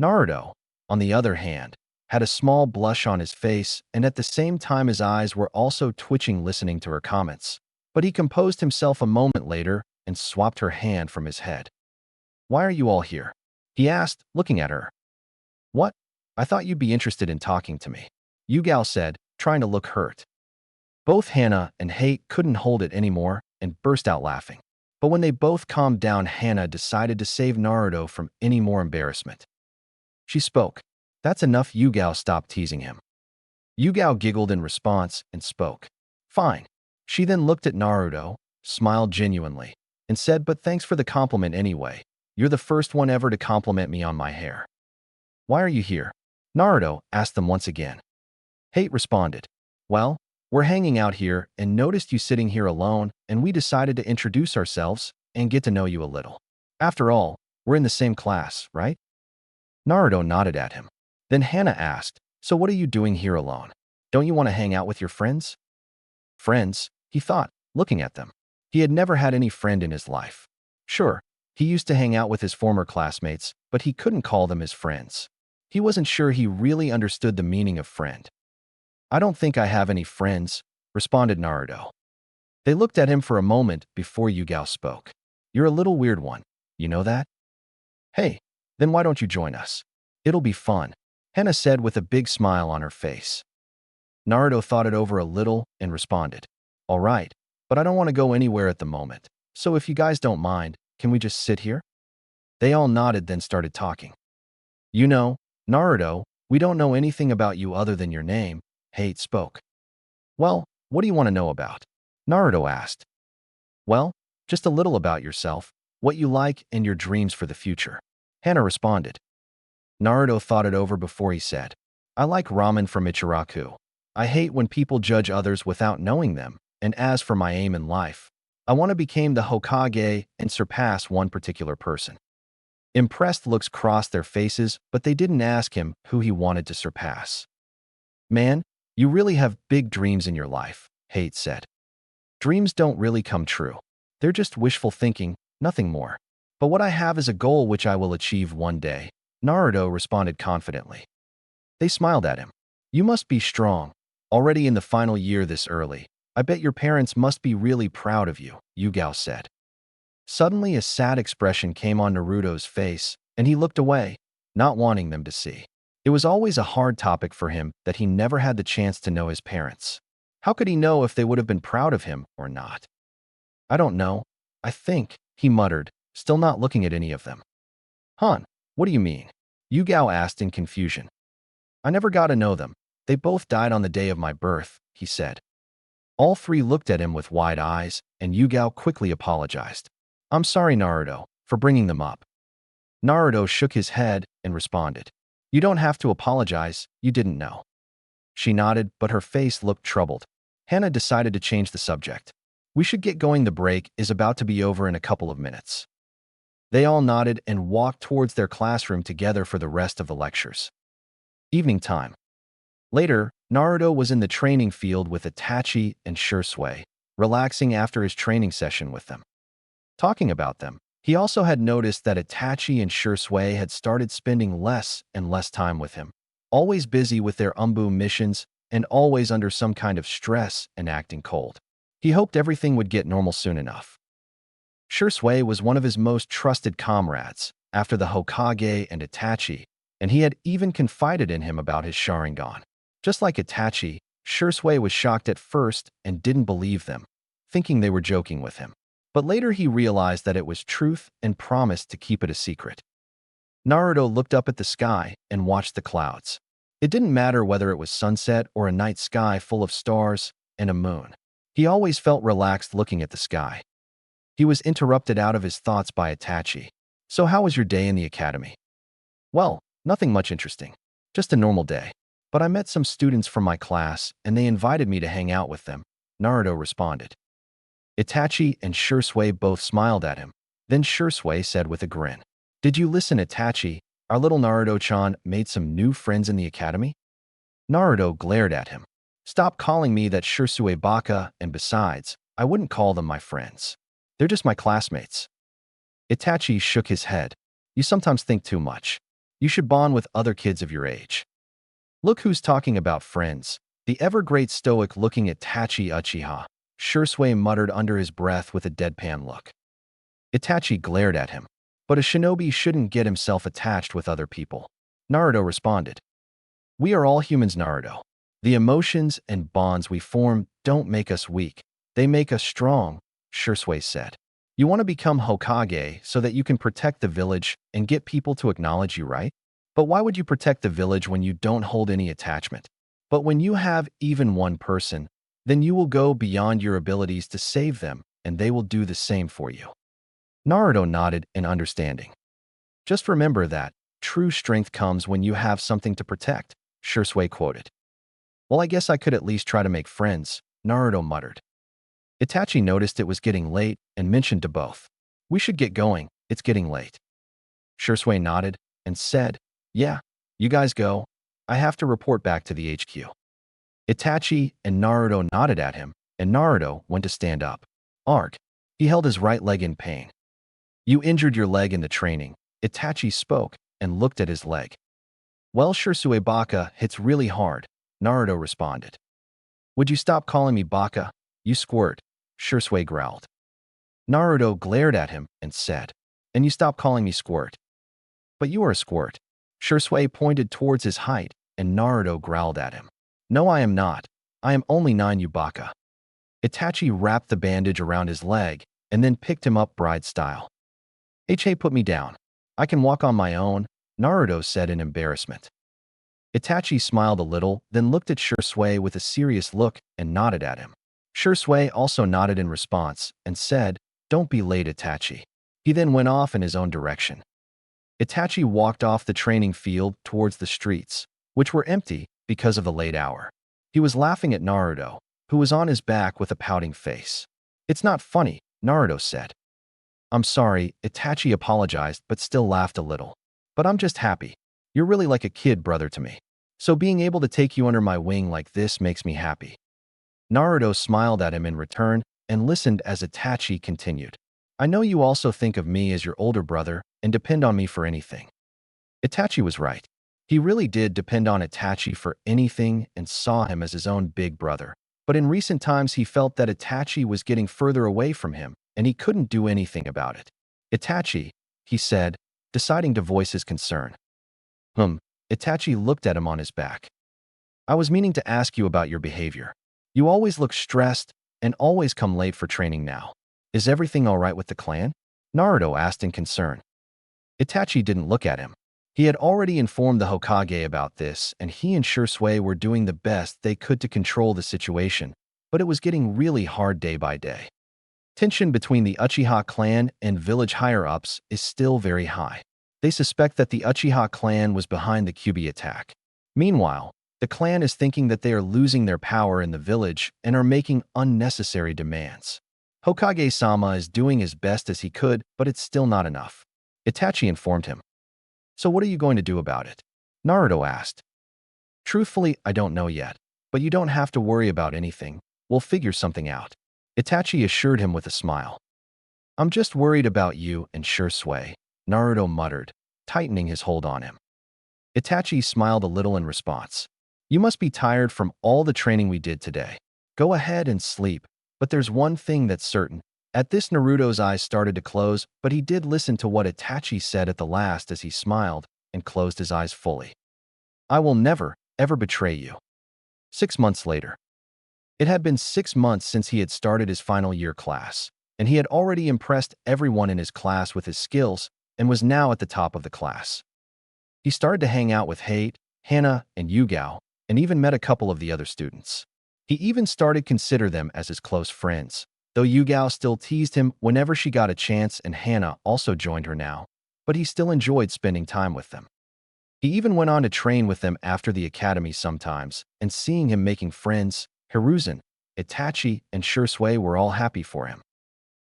Naruto, on the other hand, had a small blush on his face, and at the same time his eyes were also twitching listening to her comments. But he composed himself a moment later and swapped her hand from his head. "Why are you all here?" he asked, looking at her. "What? I thought you'd be interested in talking to me," Yugao said, trying to look hurt. Both Hana and Hate couldn't hold it anymore and burst out laughing. But when they both calmed down, Hana decided to save Naruto from any more embarrassment. She spoke. "That's enough." Yugao stopped teasing him. Yugao giggled in response and spoke. "Fine." She then looked at Naruto, smiled genuinely, and said, "But thanks for the compliment anyway. You're the first one ever to compliment me on my hair." "Why are you here?" Naruto asked them once again. Hate responded, "Well, we're hanging out here and noticed you sitting here alone, and we decided to introduce ourselves and get to know you a little. After all, we're in the same class, right?" Naruto nodded at him. Then Hana asked, "So what are you doing here alone? Don't you want to hang out with your friends?" Friends, he thought, looking at them. He had never had any friend in his life. Sure, he used to hang out with his former classmates, but he couldn't call them his friends. He wasn't sure he really understood the meaning of friend. "I don't think I have any friends," responded Naruto. They looked at him for a moment before Yugao spoke. "You're a little weird one, you know that?" "Hey, then why don't you join us? It'll be fun," Hana said with a big smile on her face. Naruto thought it over a little and responded, "All right, but I don't want to go anywhere at the moment, so if you guys don't mind, can we just sit here?" They all nodded, then started talking. "You know, Naruto, we don't know anything about you other than your name," Hate spoke. "Well, what do you want to know about?" Naruto asked. "Well, just a little about yourself, what you like, and your dreams for the future," Hana responded. Naruto thought it over before he said, "I like ramen from Ichiraku. I hate when people judge others without knowing them, and as for my aim in life, I want to become the Hokage and surpass one particular person." Impressed looks crossed their faces, but they didn't ask him who he wanted to surpass. "Man, you really have big dreams in your life," Hate said. "Dreams don't really come true. They're just wishful thinking, nothing more. But what I have is a goal which I will achieve one day," Naruto responded confidently. They smiled at him. "You must be strong. Already in the final year this early. I bet your parents must be really proud of you," Yugao said. Suddenly, a sad expression came on Naruto's face, and he looked away, not wanting them to see. It was always a hard topic for him that he never had the chance to know his parents. How could he know if they would have been proud of him or not? "I don't know. I think," he muttered, still not looking at any of them. "Hon, what do you mean?" Yugao asked in confusion. "I never got to know them. They both died on the day of my birth," he said. All three looked at him with wide eyes, and Yugao quickly apologized. "I'm sorry, Naruto, for bringing them up." Naruto shook his head and responded, "You don't have to apologize, you didn't know." She nodded, but her face looked troubled. Hana decided to change the subject. "We should get going. The break is about to be over in a couple of minutes." They all nodded and walked towards their classroom together for the rest of the lectures. Evening time. Later, Naruto was in the training field with Itachi and Shursui, relaxing after his training session with them. Talking about them, he also had noticed that Itachi and Shursui had started spending less and less time with him, always busy with their Umbu missions and always under some kind of stress and acting cold. He hoped everything would get normal soon enough. Shursui was one of his most trusted comrades after the Hokage and Itachi, and he had even confided in him about his Sharingan. Just like Itachi, Shursui was shocked at first and didn't believe them, thinking they were joking with him. But later he realized that it was truth and promised to keep it a secret. Naruto looked up at the sky and watched the clouds. It didn't matter whether it was sunset or a night sky full of stars and a moon. He always felt relaxed looking at the sky. He was interrupted out of his thoughts by Itachi. "So how was your day in the academy?" "Well, nothing much interesting. Just a normal day. But I met some students from my class and they invited me to hang out with them," Naruto responded. Itachi and Shursui both smiled at him. Then Shursui said with a grin, "Did you listen, Itachi? Our little Naruto-chan made some new friends in the academy?" Naruto glared at him. "Stop calling me that, Shursui baka, and besides, I wouldn't call them my friends. They're just my classmates." Itachi shook his head. "You sometimes think too much. You should bond with other kids of your age." "Look who's talking about friends." The ever-great stoic looking at Itachi Uchiha, Shursui muttered under his breath with a deadpan look. Itachi glared at him. "But a shinobi shouldn't get himself attached with other people." Naruto responded. "We are all humans, Naruto. The emotions and bonds we form don't make us weak. They make us strong," Shursui said. "You want to become Hokage so that you can protect the village and get people to acknowledge you, right? But why would you protect the village when you don't hold any attachment? But when you have even one person, then you will go beyond your abilities to save them, and they will do the same for you." Naruto nodded in understanding. "Just remember that true strength comes when you have something to protect," Shursui quoted. "Well, I guess I could at least try to make friends," Naruto muttered. Itachi noticed it was getting late and mentioned to both, "We should get going, it's getting late." Shursui nodded and said, "Yeah, you guys go. I have to report back to the HQ." Itachi and Naruto nodded at him, and Naruto went to stand up. Arg. He held his right leg in pain. "You injured your leg in the training," Itachi spoke and looked at his leg. "Well, Shursui baka hits really hard," Naruto responded. "Would you stop calling me baka, you squirt?" Shursui growled. Naruto glared at him and said, "And you stop calling me squirt." "But you are a squirt." Shursui pointed towards his height, and Naruto growled at him. "No, I am not. I am only 9, you baka." Itachi wrapped the bandage around his leg and then picked him up bride style. "Hey, put me down. I can walk on my own," Naruto said in embarrassment. Itachi smiled a little, then looked at Shursui with a serious look and nodded at him. Shursui also nodded in response and said, "Don't be late, Itachi." He then went off in his own direction. Itachi walked off the training field towards the streets, which were empty because of the late hour. He was laughing at Naruto, who was on his back with a pouting face. "It's not funny," Naruto said. "I'm sorry," Itachi apologized but still laughed a little. "But I'm just happy. You're really like a kid brother to me. So being able to take you under my wing like this makes me happy." Naruto smiled at him in return and listened as Itachi continued. "I know you also think of me as your older brother and depend on me for anything." Itachi was right. He really did depend on Itachi for anything and saw him as his own big brother. But in recent times he felt that Itachi was getting further away from him and he couldn't do anything about it. "Itachi," he said, deciding to voice his concern. Itachi looked at him on his back. "I was meaning to ask you about your behavior. You always look stressed and always come late for training now. Is everything all right with the clan?" Naruto asked in concern. Itachi didn't look at him. He had already informed the Hokage about this, and he and Shursui were doing the best they could to control the situation, but it was getting really hard day by day. Tension between the Uchiha clan and village higher-ups is still very high. They suspect that the Uchiha clan was behind the Kyuubi attack. Meanwhile, the clan is thinking that they are losing their power in the village and are making unnecessary demands. Hokage-sama is doing his best as he could, but it's still not enough. Itachi informed him. "So what are you going to do about it?" Naruto asked. "Truthfully, I don't know yet, but you don't have to worry about anything. We'll figure something out," Itachi assured him with a smile. "I'm just worried about you and Shursui," Naruto muttered, tightening his hold on him. Itachi smiled a little in response. You must be tired from all the training we did today. Go ahead and sleep. But there's one thing that's certain. At this, Naruto's eyes started to close, but he did listen to what Itachi said at the last as he smiled and closed his eyes fully. I will never, ever betray you. 6 months later. It had been 6 months since he had started his final year class, and he had already impressed everyone in his class with his skills and was now at the top of the class. He started to hang out with Hate, Hana, and Yugao, and even met a couple of the other students. He even started to consider them as his close friends, though Yugao still teased him whenever she got a chance and Hana also joined her now, but he still enjoyed spending time with them. He even went on to train with them after the academy sometimes, and seeing him making friends, Hiruzen, Itachi, and Shursui were all happy for him.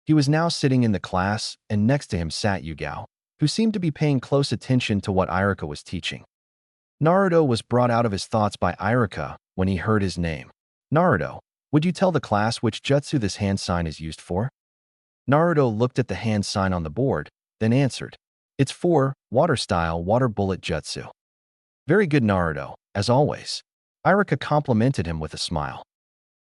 He was now sitting in the class, and next to him sat Yugao, who seemed to be paying close attention to what Iruka was teaching. Naruto was brought out of his thoughts by Iruka when he heard his name. Naruto, would you tell the class which jutsu this hand sign is used for? Naruto looked at the hand sign on the board, then answered. It's for water-style water bullet jutsu. Very good, Naruto, as always. Iruka complimented him with a smile.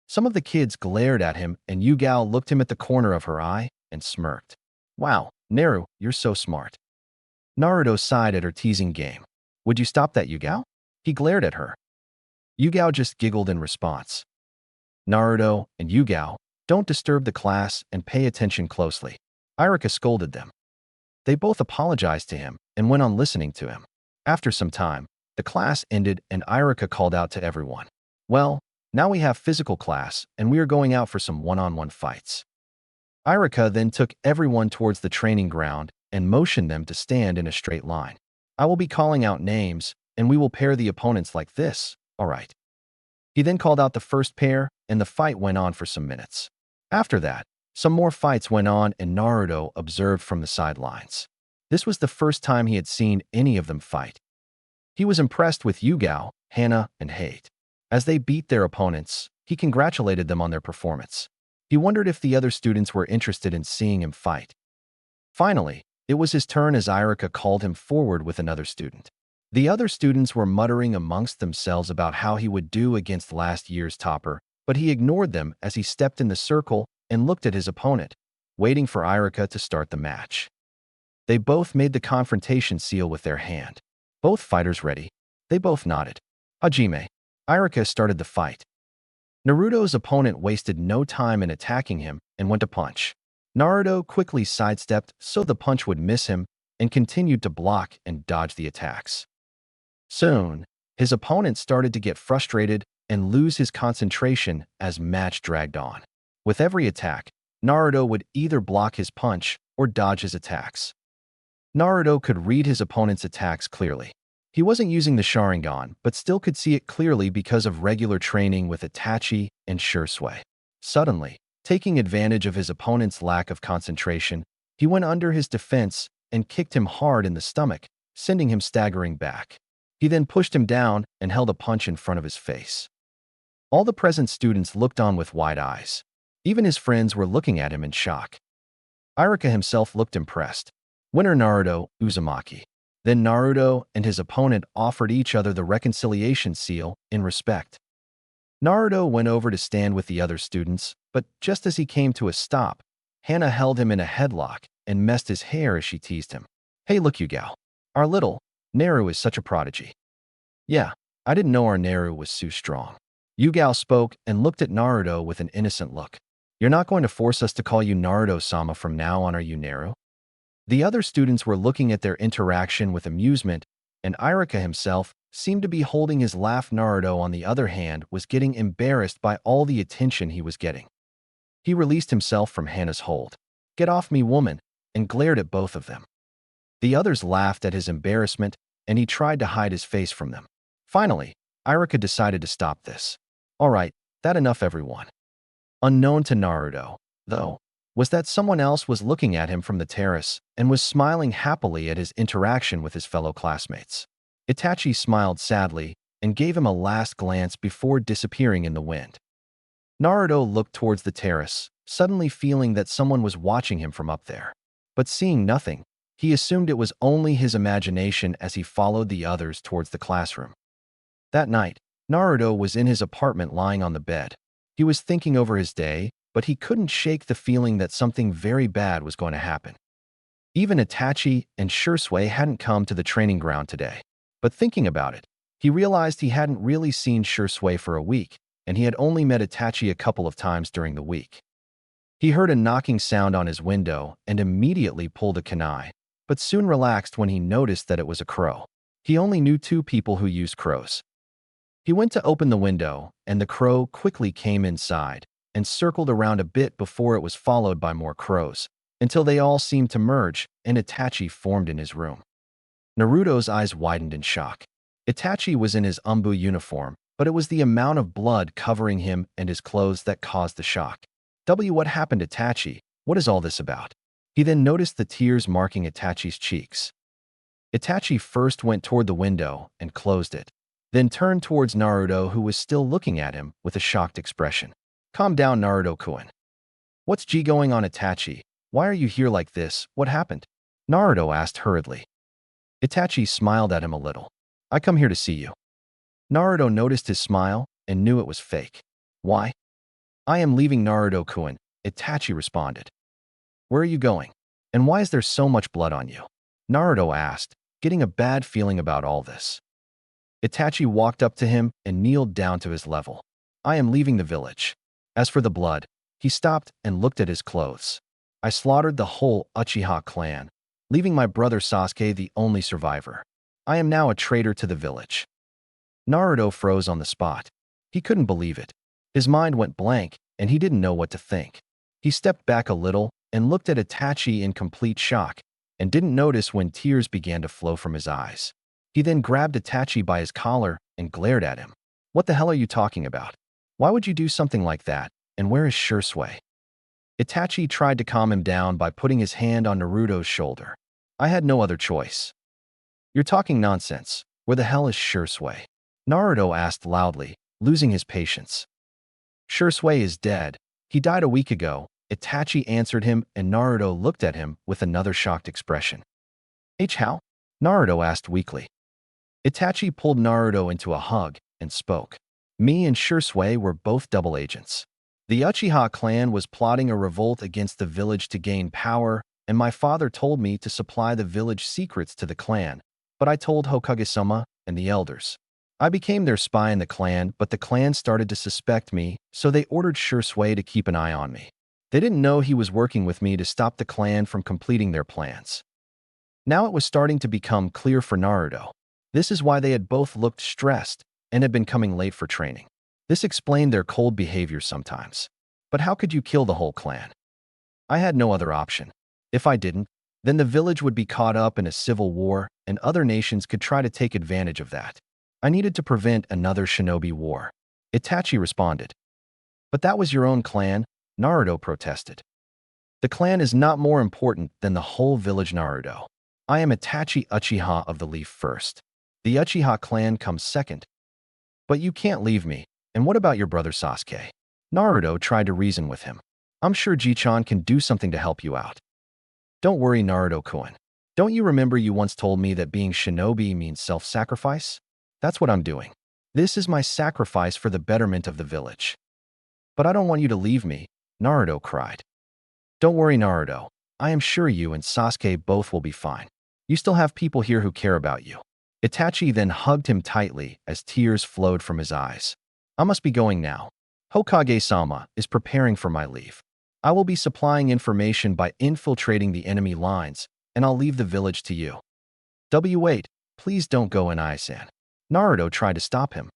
Some of the kids glared at him, and Yugao looked him at the corner of her eye and smirked. Wow, Naru, you're so smart. Naruto sighed at her teasing game. Would you stop that, Yugao? He glared at her. Yugao just giggled in response. Naruto and Yugao, don't disturb the class and pay attention closely. Iruka scolded them. They both apologized to him and went on listening to him. After some time, the class ended and Iruka called out to everyone. Well, now we have physical class and we are going out for some one-on-one fights. Iruka then took everyone towards the training ground and motioned them to stand in a straight line. I will be calling out names and we will pair the opponents like this, all right. He then called out the first pair and the fight went on for some minutes. After that, some more fights went on and Naruto observed from the sidelines. This was the first time he had seen any of them fight. He was impressed with Yugao, Hana, and Hate. As they beat their opponents, he congratulated them on their performance. He wondered if the other students were interested in seeing him fight. Finally, it was his turn as Iruka called him forward with another student. The other students were muttering amongst themselves about how he would do against last year's topper, but he ignored them as he stepped in the circle and looked at his opponent, waiting for Iruka to start the match. They both made the confrontation seal with their hand. Both fighters ready. They both nodded. Hajime. Iruka started the fight. Naruto's opponent wasted no time in attacking him and went to punch. Naruto quickly sidestepped so the punch would miss him and continued to block and dodge the attacks. Soon, his opponent started to get frustrated and lose his concentration as match dragged on. With every attack, Naruto would either block his punch or dodge his attacks. Naruto could read his opponent's attacks clearly. He wasn't using the Sharingan, but still could see it clearly because of regular training with Itachi and Shursui. Suddenly, taking advantage of his opponent's lack of concentration, he went under his defense and kicked him hard in the stomach, sending him staggering back. He then pushed him down and held a punch in front of his face. All the present students looked on with wide eyes. Even his friends were looking at him in shock. Iruka himself looked impressed. Winner Naruto, Uzumaki. Then Naruto and his opponent offered each other the reconciliation seal in respect. Naruto went over to stand with the other students, but just as he came to a stop, Hana held him in a headlock and messed his hair as she teased him. Hey, look, Yugao. Our little Naru is such a prodigy. Yeah, I didn't know our Naru was so strong. Yugao spoke and looked at Naruto with an innocent look. You're not going to force us to call you Naruto-sama from now on, are you, Naru? The other students were looking at their interaction with amusement, and Iruka himself seemed to be holding his laugh. Naruto, on the other hand, was getting embarrassed by all the attention he was getting. He released himself from Hana's hold. Get off me, woman, and glared at both of them. The others laughed at his embarrassment, and he tried to hide his face from them. Finally, Iruka decided to stop this. All right, that enough, everyone. Unknown to Naruto, though, was that someone else was looking at him from the terrace and was smiling happily at his interaction with his fellow classmates. Itachi smiled sadly and gave him a last glance before disappearing in the wind. Naruto looked towards the terrace, suddenly feeling that someone was watching him from up there. But seeing nothing, he assumed it was only his imagination as he followed the others towards the classroom. That night, Naruto was in his apartment lying on the bed. He was thinking over his day, but he couldn't shake the feeling that something very bad was going to happen. Even Itachi and Shursui hadn't come to the training ground today. But thinking about it, he realized he hadn't really seen Shursui for a week, and he had only met Itachi a couple of times during the week. He heard a knocking sound on his window and immediately pulled a kunai, but soon relaxed when he noticed that it was a crow. He only knew two people who used crows. He went to open the window, and the crow quickly came inside and circled around a bit before it was followed by more crows, until they all seemed to merge and Itachi formed in his room. Naruto's eyes widened in shock. Itachi was in his umbu uniform, but it was the amount of blood covering him and his clothes that caused the shock. What happened, Itachi? What is all this about? He then noticed the tears marking Itachi's cheeks. Itachi first went toward the window and closed it, then turned towards Naruto, who was still looking at him with a shocked expression. Calm down, Naruto-kun. What's going on, Itachi? Why are you here like this? What happened? Naruto asked hurriedly. Itachi smiled at him a little. I come here to see you. Naruto noticed his smile and knew it was fake. Why? I am leaving, Naruto-kun, Itachi responded. Where are you going? And why is there so much blood on you? Naruto asked, getting a bad feeling about all this. Itachi walked up to him and kneeled down to his level. I am leaving the village. As for the blood, he stopped and looked at his clothes. I slaughtered the whole Uchiha clan, leaving my brother Sasuke the only survivor. I am now a traitor to the village. Naruto froze on the spot. He couldn't believe it. His mind went blank, and he didn't know what to think. He stepped back a little and looked at Itachi in complete shock, and didn't notice when tears began to flow from his eyes. He then grabbed Itachi by his collar and glared at him. What the hell are you talking about? Why would you do something like that, and where is Shursui? Itachi tried to calm him down by putting his hand on Naruto's shoulder. I had no other choice. You're talking nonsense. Where the hell is Shursui? Naruto asked loudly, losing his patience. Shursui is dead. He died a week ago, Itachi answered him, and Naruto looked at him with another shocked expression. How? Naruto asked weakly. Itachi pulled Naruto into a hug and spoke. Me and Shursui were both double agents. The Uchiha clan was plotting a revolt against the village to gain power, and my father told me to supply the village secrets to the clan, but I told Hokage-sama and the elders. I became their spy in the clan, but the clan started to suspect me, so they ordered Shursui to keep an eye on me. They didn't know he was working with me to stop the clan from completing their plans. Now it was starting to become clear for Naruto. This is why they had both looked stressed and had been coming late for training. This explained their cold behavior sometimes. But how could you kill the whole clan? I had no other option. If I didn't, then the village would be caught up in a civil war, and other nations could try to take advantage of that. I needed to prevent another shinobi war. Itachi responded. But that was your own clan, Naruto protested. The clan is not more important than the whole village, Naruto. I am Itachi Uchiha of the Leaf first. The Uchiha clan comes second. But you can't leave me, and what about your brother Sasuke? Naruto tried to reason with him. I'm sure Ji-chan can do something to help you out. Don't worry, Naruto-kun. Don't you remember you once told me that being shinobi means self-sacrifice? That's what I'm doing. This is my sacrifice for the betterment of the village. But I don't want you to leave me, Naruto cried. Don't worry, Naruto. I am sure you and Sasuke both will be fine. You still have people here who care about you. Itachi then hugged him tightly as tears flowed from his eyes. I must be going now. Hokage-sama is preparing for my leave. I will be supplying information by infiltrating the enemy lines, and I'll leave the village to you. Wait, please don't go, Inai-san. Naruto tried to stop him.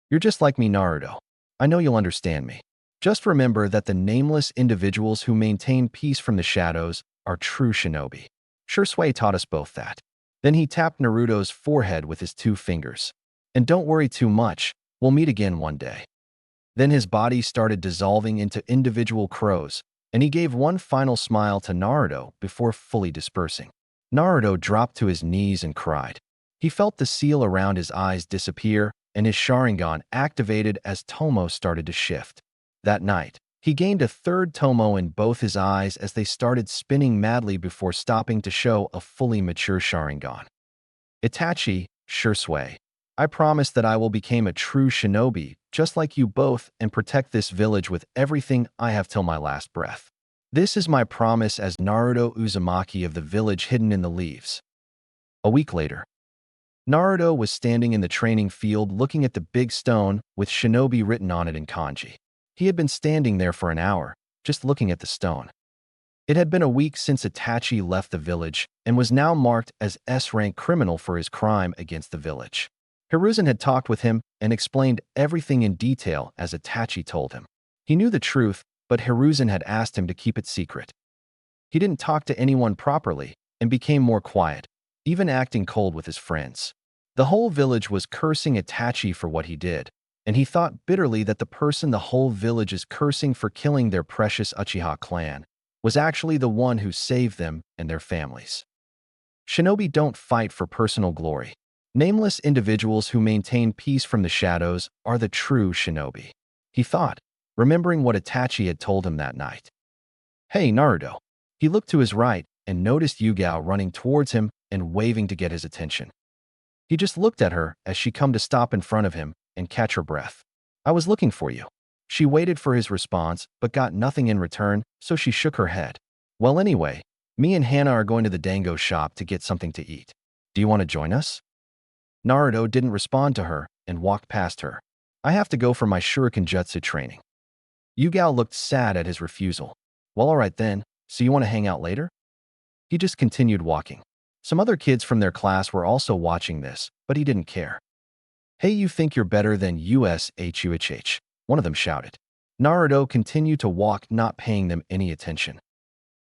You're just like me, Naruto. I know you'll understand me. Just remember that the nameless individuals who maintain peace from the shadows are true shinobi. Shursui taught us both that. Then he tapped Naruto's forehead with his 2 fingers. And don't worry too much, we'll meet again one day. Then his body started dissolving into individual crows, and he gave one final smile to Naruto before fully dispersing. Naruto dropped to his knees and cried. He felt the seal around his eyes disappear, and his Sharingan activated as Tomo started to shift. That night, he gained a 3rd Tomo in both his eyes as they started spinning madly before stopping to show a fully mature Sharingan. Itachi, Shursui, I promise that I will become a true shinobi, just like you both, and protect this village with everything I have till my last breath. This is my promise as Naruto Uzumaki of the village hidden in the leaves. A week later, Naruto was standing in the training field looking at the big stone with shinobi written on it in kanji. He had been standing there for an hour, just looking at the stone. It had been a week since Itachi left the village and was now marked as S-rank criminal for his crime against the village. Hiruzen had talked with him and explained everything in detail as Itachi told him. He knew the truth, but Hiruzen had asked him to keep it secret. He didn't talk to anyone properly and became more quiet, even acting cold with his friends. The whole village was cursing Itachi for what he did, and he thought bitterly that the person the whole village is cursing for killing their precious Uchiha clan was actually the one who saved them and their families. Shinobi don't fight for personal glory. Nameless individuals who maintain peace from the shadows are the true shinobi, he thought, remembering what Itachi had told him that night. Hey, Naruto. He looked to his right and noticed Yugao running towards him and waving to get his attention. He just looked at her as she come to stop in front of him and catch her breath. I was looking for you. She waited for his response but got nothing in return, so she shook her head. Well, anyway, me and Hana are going to the dango shop to get something to eat. Do you want to join us? Naruto didn't respond to her and walked past her. I have to go for my shuriken jutsu training. Yugao looked sad at his refusal. Well, all right then, so you want to hang out later? He just continued walking. Some other kids from their class were also watching this, but he didn't care. Hey, you think you're better than USHUHH, one of them shouted. Naruto continued to walk, not paying them any attention.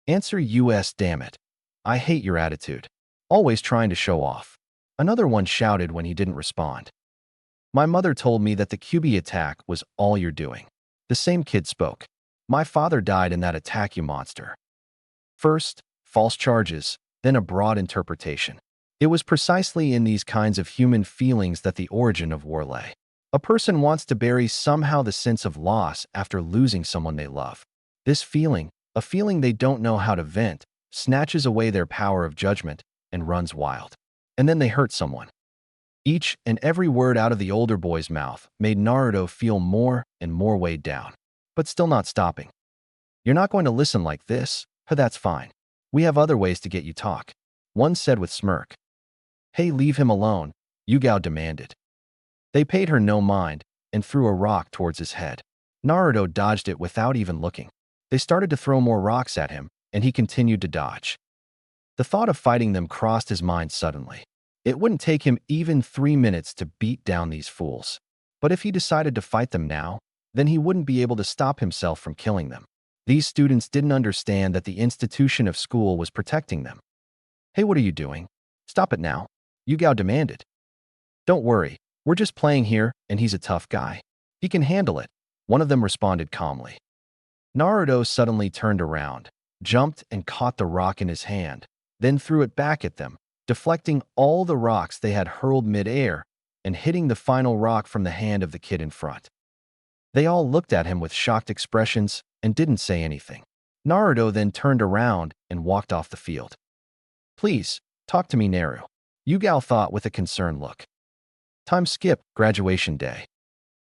Answer US, damn it. I hate your attitude. Always trying to show off. Another one shouted when he didn't respond. My mother told me that the QB attack was all you're doing. The same kid spoke. My father died in that attack, you monster. First, false charges, then a broad interpretation. It was precisely in these kinds of human feelings that the origin of war lay. A person wants to bury somehow the sense of loss after losing someone they love. This feeling, a feeling they don't know how to vent, snatches away their power of judgment and runs wild. And then they hurt someone. Each and every word out of the older boy's mouth made Naruto feel more and more weighed down, but still not stopping. You're not going to listen like this? That's fine. We have other ways to get you talk, one said with smirk. Hey, leave him alone, Yugao demanded. They paid her no mind and threw a rock towards his head. Naruto dodged it without even looking. They started to throw more rocks at him, and he continued to dodge. The thought of fighting them crossed his mind suddenly. It wouldn't take him even 3 minutes to beat down these fools. But if he decided to fight them now, then he wouldn't be able to stop himself from killing them. These students didn't understand that the institution of school was protecting them. Hey, what are you doing? Stop it now, Yugao demanded. Don't worry, we're just playing here, and he's a tough guy. He can handle it, one of them responded calmly. Naruto suddenly turned around, jumped and caught the rock in his hand, then threw it back at them, deflecting all the rocks they had hurled mid-air and hitting the final rock from the hand of the kid in front. They all looked at him with shocked expressions and didn't say anything. Naruto then turned around and walked off the field. Please, talk to me, Naru, Yugao thought with a concerned look. Time skip, graduation day.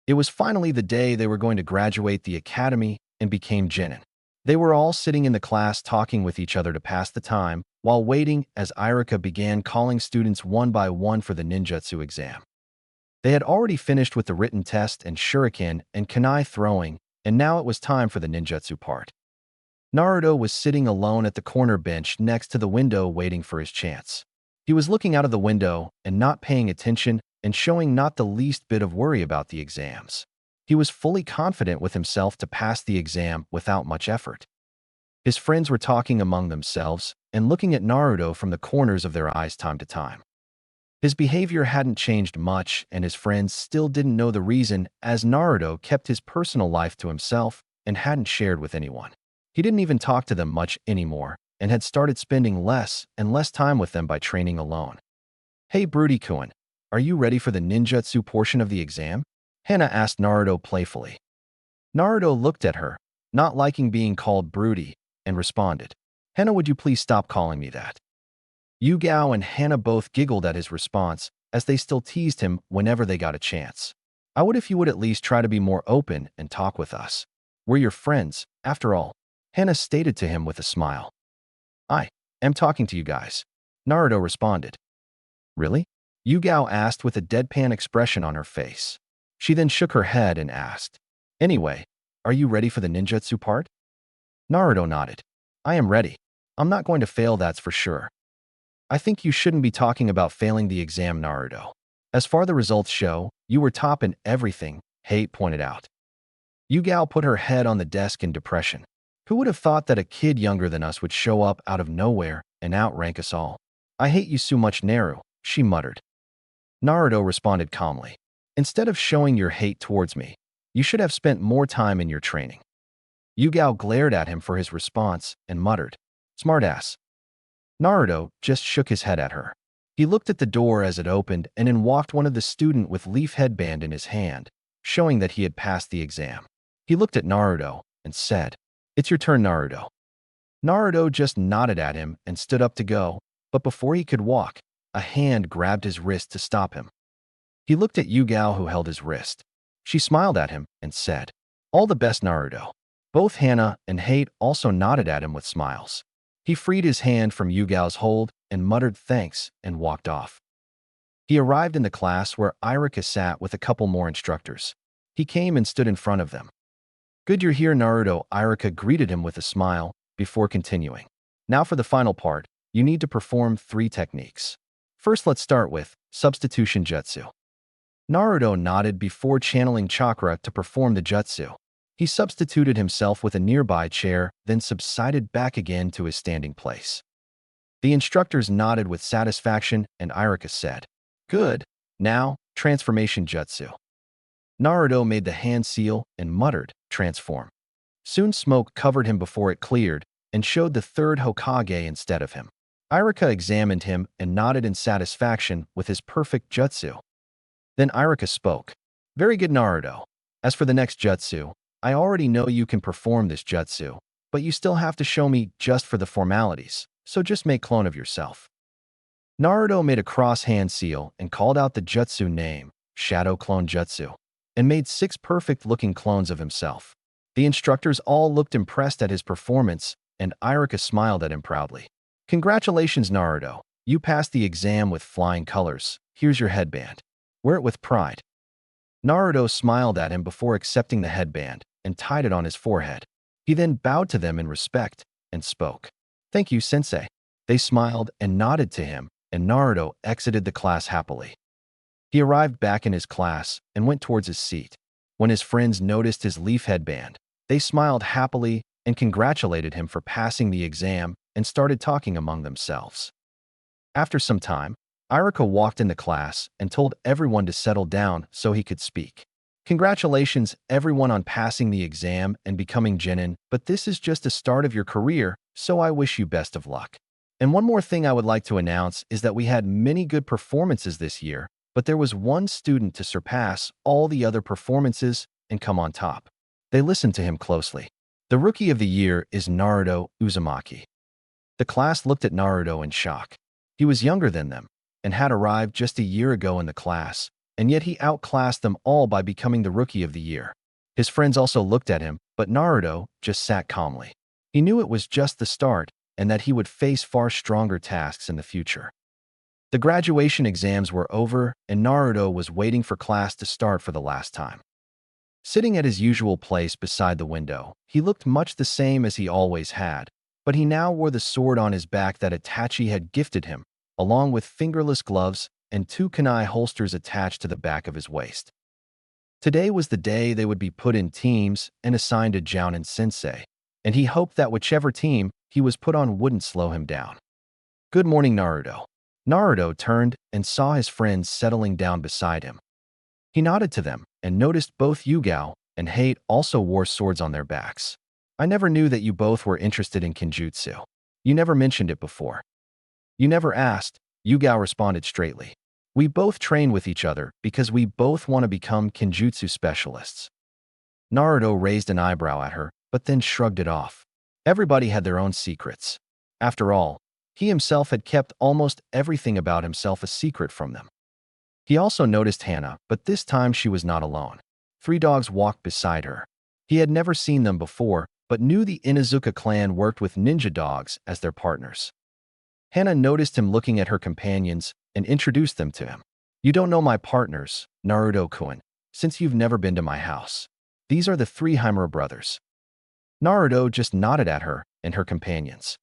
It was finally the day they were going to graduate the academy and became genin. They were all sitting in the class talking with each other to pass the time, while waiting as Irika began calling students one by one for the ninjutsu exam. They had already finished with the written test and shuriken and kunai throwing, and now it was time for the ninjutsu part. Naruto was sitting alone at the corner bench next to the window waiting for his chance. He was looking out of the window and not paying attention and showing not the least bit of worry about the exams. He was fully confident with himself to pass the exam without much effort. His friends were talking among themselves and looking at Naruto from the corners of their eyes time to time. His behavior hadn't changed much, and his friends still didn't know the reason, as Naruto kept his personal life to himself and hadn't shared with anyone. He didn't even talk to them much anymore and had started spending less and less time with them by training alone. Hey, Broody-kun, are you ready for the ninjutsu portion of the exam? Hana asked Naruto playfully. Naruto looked at her, not liking being called Broody, and responded, Hana, would you please stop calling me that? Yugao and Hana both giggled at his response, as they still teased him whenever they got a chance. I would if you would at least try to be more open and talk with us. We're your friends, after all, Hana stated to him with a smile. I am talking to you guys, Naruto responded. Really? Yugao asked with a deadpan expression on her face. She then shook her head and asked, Anyway, are you ready for the ninjutsu part? Naruto nodded. I am ready. I'm not going to fail, that's for sure. I think you shouldn't be talking about failing the exam, Naruto. As far the results show, you were top in everything, Hate pointed out. Yugao put her head on the desk in depression. Who would have thought that a kid younger than us would show up out of nowhere and outrank us all? I hate you so much, Naru, she muttered. Naruto responded calmly. Instead of showing your hate towards me, you should have spent more time in your training. Yugao glared at him for his response and muttered, Smartass. Naruto just shook his head at her. He looked at the door as it opened and in walked one of the student with leaf headband in his hand, showing that he had passed the exam. He looked at Naruto and said, It's your turn, Naruto. Naruto just nodded at him and stood up to go, but before he could walk, a hand grabbed his wrist to stop him. He looked at Yugao, who held his wrist. She smiled at him and said, All the best, Naruto. Both Hana and Hate also nodded at him with smiles. He freed his hand from Yugao's hold and muttered thanks and walked off. He arrived in the class where Irika sat with a couple more instructors. He came and stood in front of them. Good, you're here, Naruto, Irika greeted him with a smile before continuing. Now for the final part, you need to perform 3 techniques. First, let's start with substitution jutsu. Naruto nodded before channeling chakra to perform the jutsu. He substituted himself with a nearby chair, then subsided back again to his standing place. The instructors nodded with satisfaction and Irika said, Good. Now, transformation jutsu. Naruto made the hand seal and muttered, Transform. Soon smoke covered him before it cleared and showed the 3rd Hokage instead of him. Irika examined him and nodded in satisfaction with his perfect jutsu. Then Irika spoke. Very good, Naruto. As for the next jutsu, I already know you can perform this jutsu, but you still have to show me just for the formalities, so just make clone of yourself. Naruto made a cross-hand seal and called out the jutsu name, Shadow Clone Jutsu, and made 6 perfect-looking clones of himself. The instructors all looked impressed at his performance, and Irika smiled at him proudly. Congratulations, Naruto. You passed the exam with flying colors. Here's your headband. Wear it with pride. Naruto smiled at him before accepting the headband and tied it on his forehead. He then bowed to them in respect and spoke. Thank you, Sensei. They smiled and nodded to him, and Naruto exited the class happily. He arrived back in his class and went towards his seat. When his friends noticed his leaf headband, they smiled happily and congratulated him for passing the exam and started talking among themselves. After some time, Irika walked in the class and told everyone to settle down so he could speak. Congratulations, everyone, on passing the exam and becoming genin, but this is just the start of your career, so I wish you best of luck. And one more thing I would like to announce is that we had many good performances this year, but there was one student to surpass all the other performances and come on top. They listened to him closely. The Rookie of the Year is Naruto Uzumaki. The class looked at Naruto in shock. He was younger than them and had arrived just a year ago in the class, and yet he outclassed them all by becoming the Rookie of the Year. His friends also looked at him, but Naruto just sat calmly. He knew it was just the start and that he would face far stronger tasks in the future. The graduation exams were over, and Naruto was waiting for class to start for the last time. Sitting at his usual place beside the window, he looked much the same as he always had, but he now wore the sword on his back that Itachi had gifted him, along with fingerless gloves and 2 kunai holsters attached to the back of his waist. Today was the day they would be put in teams and assigned to Jounin Sensei, and he hoped that whichever team he was put on wouldn't slow him down. Good morning, Naruto. Naruto turned and saw his friends settling down beside him. He nodded to them and noticed both Yugao and Hate also wore swords on their backs. I never knew that you both were interested in Kenjutsu. You never mentioned it before. You never asked, Yugao responded straightly. We both train with each other because we both want to become Kenjutsu specialists. Naruto raised an eyebrow at her, but then shrugged it off. Everybody had their own secrets. After all, he himself had kept almost everything about himself a secret from them. He also noticed Hana, but this time she was not alone. 3 dogs walked beside her. He had never seen them before, but knew the Inuzuka clan worked with ninja dogs as their partners. Hana noticed him looking at her companions and introduced them to him. You don't know my partners, Naruto-kun, since you've never been to my house. These are the 3 Himura brothers. Naruto just nodded at her and her companions.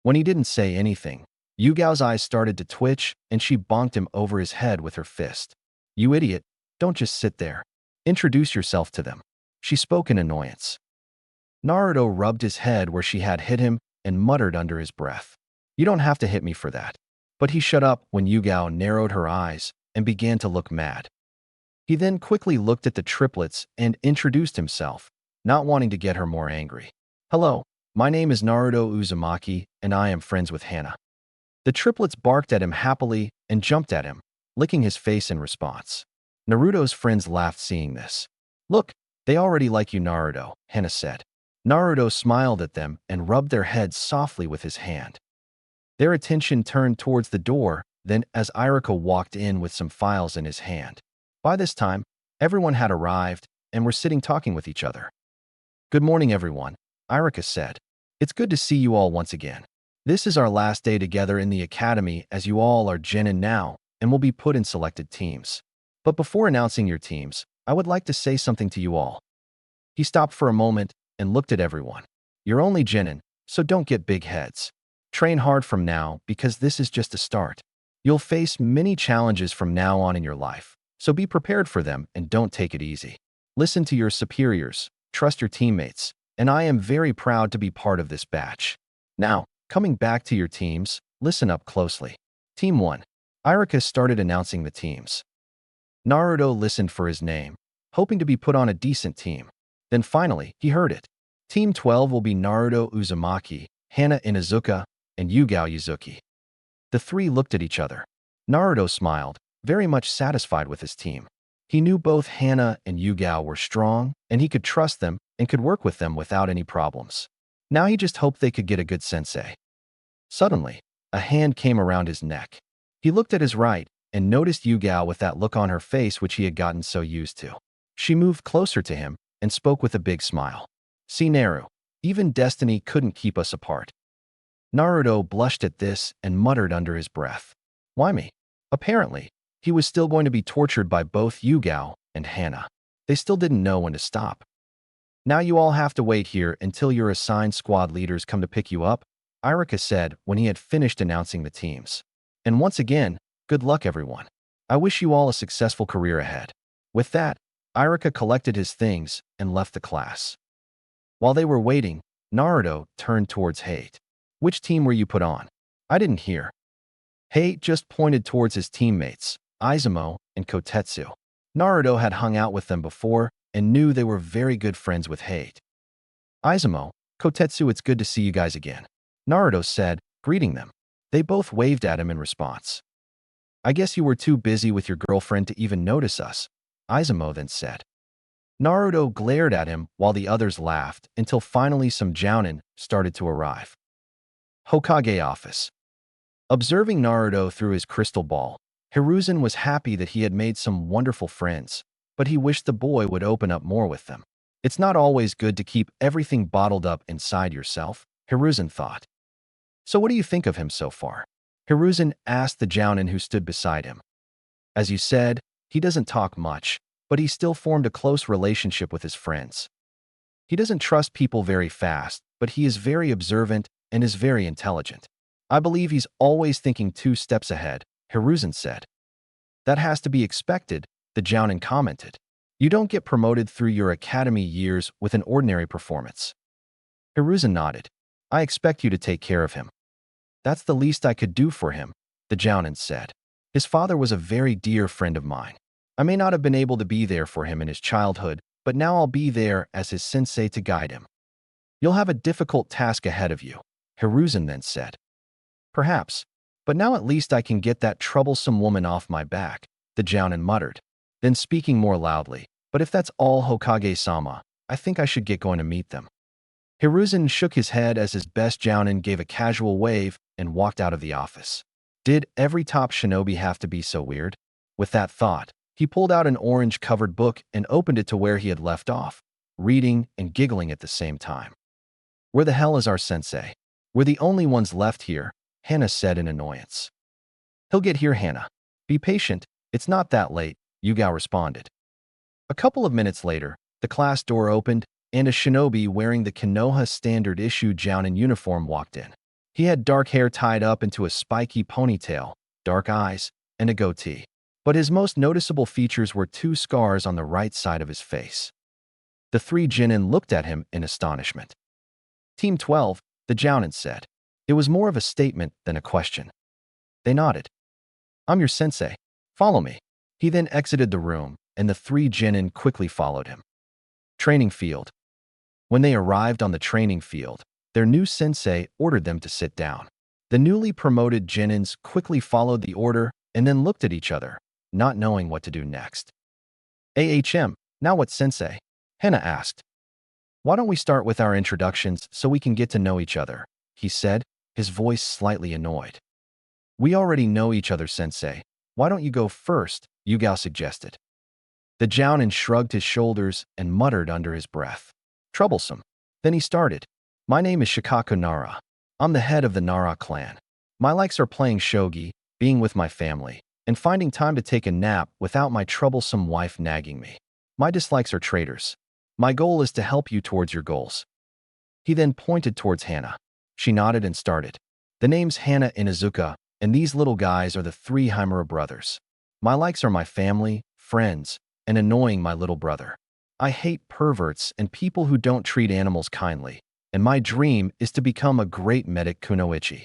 When he didn't say anything, Yugao's eyes started to twitch and she bonked him over his head with her fist. You idiot, don't just sit there. Introduce yourself to them. She spoke in annoyance. Naruto rubbed his head where she had hit him and muttered under his breath. You don't have to hit me for that. But he shut up when Yugao narrowed her eyes and began to look mad. He then quickly looked at the triplets and introduced himself, not wanting to get her more angry. Hello, my name is Naruto Uzumaki, and I am friends with Hana. The triplets barked at him happily and jumped at him, licking his face in response. Naruto's friends laughed seeing this. Look, they already like you, Naruto, Hana said. Naruto smiled at them and rubbed their heads softly with his hand. Their attention turned towards the door, then as Irika walked in with some files in his hand. By this time, everyone had arrived and were sitting talking with each other. Good morning, everyone, Irika said. It's good to see you all once again. This is our last day together in the academy as you all are genin now and will be put in selected teams. But before announcing your teams, I would like to say something to you all. He stopped for a moment and looked at everyone. You're only genin, so don't get big heads. Train hard from now because this is just a start. You'll face many challenges from now on in your life, so be prepared for them and don't take it easy. Listen to your superiors, trust your teammates, and I am very proud to be part of this batch. Now, coming back to your teams, listen up closely. Team 1. Irika started announcing the teams. Naruto listened for his name, hoping to be put on a decent team. Then finally, he heard it. Team 12 will be Naruto Uzumaki, Hana Inuzuka, and Yugao Yuzuki. The 3 looked at each other. Naruto smiled, very much satisfied with his team. He knew both Hana and Yugao were strong, and he could trust them and could work with them without any problems. Now he just hoped they could get a good sensei. Suddenly, a hand came around his neck. He looked at his right and noticed Yugao with that look on her face which he had gotten so used to. She moved closer to him and spoke with a big smile. See, Naru, even destiny couldn't keep us apart. Naruto blushed at this and muttered under his breath. Why me? Apparently, he was still going to be tortured by both Yugao and Hana. They still didn't know when to stop. Now you all have to wait here until your assigned squad leaders come to pick you up, Irika said when he had finished announcing the teams. And once again, good luck everyone. I wish you all a successful career ahead. With that, Irika collected his things and left the class. While they were waiting, Naruto turned towards Hate. Which team were you put on? I didn't hear. Hate just pointed towards his teammates, Izumo and Kotetsu. Naruto had hung out with them before and knew they were very good friends with Hate. Izumo, Kotetsu, it's good to see you guys again, Naruto said, greeting them. They both waved at him in response. I guess you were too busy with your girlfriend to even notice us, Izumo then said. Naruto glared at him while the others laughed until finally some jounin started to arrive. Hokage office. Observing Naruto through his crystal ball, Hiruzen was happy that he had made some wonderful friends, but he wished the boy would open up more with them. It's not always good to keep everything bottled up inside yourself, Hiruzen thought. So what do you think of him so far? Hiruzen asked the jounin who stood beside him. As you said, he doesn't talk much, but he still formed a close relationship with his friends. He doesn't trust people very fast, but he is very observant and is very intelligent. I believe he's always thinking 2 steps ahead, Hiruzen said. That has to be expected, the jounin commented. You don't get promoted through your academy years with an ordinary performance. Hiruzen nodded. I expect you to take care of him. That's the least I could do for him, the jounin said. His father was a very dear friend of mine. I may not have been able to be there for him in his childhood, but now I'll be there as his sensei to guide him. You'll have a difficult task ahead of you, Hiruzen then said. Perhaps, but now at least I can get that troublesome woman off my back, the jounin muttered. Then speaking more loudly, but if that's all Hokage-sama, I think I should get going to meet them. Hiruzen shook his head as his best jounin gave a casual wave and walked out of the office. Did every top shinobi have to be so weird? With that thought, he pulled out an orange-covered book and opened it to where he had left off, reading and giggling at the same time. Where the hell is our sensei? We're the only ones left here, Hannah said in annoyance. He'll get here, Hannah. Be patient, it's not that late, Yugao responded. A couple of minutes later, the class door opened, and a shinobi wearing the Konoha standard issue jounin uniform walked in. He had dark hair tied up into a spiky ponytail, dark eyes, and a goatee. But his most noticeable features were two scars on the right side of his face. The three genin looked at him in astonishment. Team 12, the jounin said. It was more of a statement than a question. They nodded. I'm your sensei. Follow me. He then exited the room, and the three genin quickly followed him. Training field. When they arrived on the training field, their new sensei ordered them to sit down. The newly promoted genins quickly followed the order and then looked at each other, not knowing what to do next. AHM, now what, sensei? Hannah asked. Why don't we start with our introductions so we can get to know each other, he said, his voice slightly annoyed. We already know each other, sensei. Why don't you go first, Yugao suggested. The jounin shrugged his shoulders and muttered under his breath. Troublesome. Then he started. My name is Shikaku Nara. I'm the head of the Nara clan. My likes are playing shogi, being with my family, and finding time to take a nap without my troublesome wife nagging me. My dislikes are traitors. My goal is to help you towards your goals. He then pointed towards Hannah. She nodded and started. The name's Hannah Inazuka, and these little guys are the three Himura brothers. My likes are my family, friends, and annoying my little brother. I hate perverts and people who don't treat animals kindly, and my dream is to become a great medic kunoichi.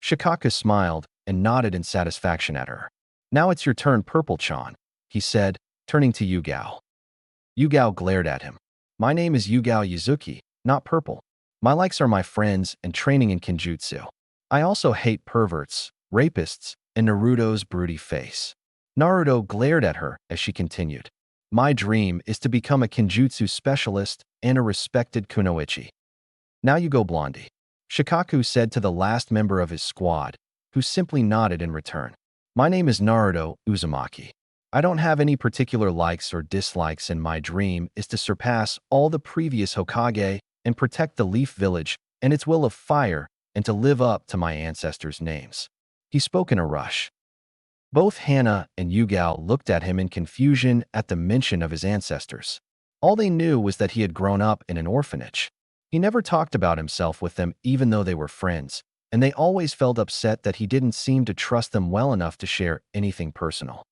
Shikaku smiled and nodded in satisfaction at her. Now it's your turn, Purple-chan, he said, turning to Yugao. Yugao glared at him. My name is Yugao Yuzuki, not Purple. My likes are my friends and training in Kenjutsu. I also hate perverts, rapists, and Naruto's broody face. Naruto glared at her as she continued. My dream is to become a Kenjutsu specialist and a respected kunoichi. Now you go, Blondie, Shikaku said to the last member of his squad, who simply nodded in return. My name is Naruto Uzumaki. I don't have any particular likes or dislikes, and my dream is to surpass all the previous Hokage and protect the Leaf Village and its will of fire and to live up to my ancestors' names. He spoke in a rush. Both Hannah and Yugao looked at him in confusion at the mention of his ancestors. All they knew was that he had grown up in an orphanage. He never talked about himself with them even though they were friends, and they always felt upset that he didn't seem to trust them well enough to share anything personal.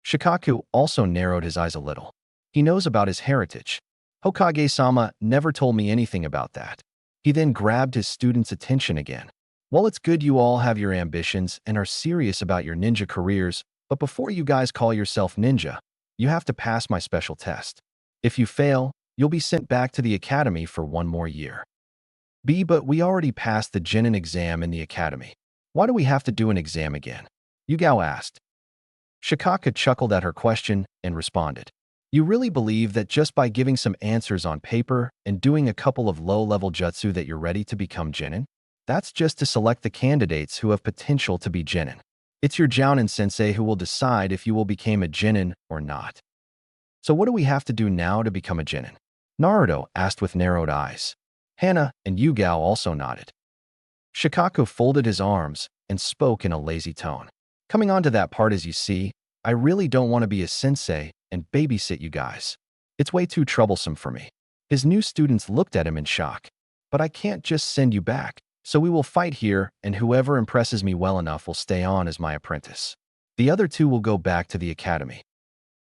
Shikaku also narrowed his eyes a little. He knows about his heritage. Hokage-sama never told me anything about that. He then grabbed his students' attention again. Well, it's good you all have your ambitions and are serious about your ninja careers, but before you guys call yourself ninja, you have to pass my special test. If you fail, you'll be sent back to the academy for one more year. But we already passed the genin exam in the academy. Why do we have to do an exam again? Yugao asked. Shikaku chuckled at her question and responded. You really believe that just by giving some answers on paper and doing a couple of low-level jutsu that you're ready to become genin? That's just to select the candidates who have potential to be genin. It's your jounin sensei who will decide if you will become a genin or not. So what do we have to do now to become a genin? Naruto asked with narrowed eyes. Hannah and Yugao also nodded. Shikaku folded his arms and spoke in a lazy tone. Coming on to that part, as you see, I really don't want to be a sensei and babysit you guys. It's way too troublesome for me. His new students looked at him in shock. But I can't just send you back. So we will fight here, and whoever impresses me well enough will stay on as my apprentice. The other two will go back to the academy.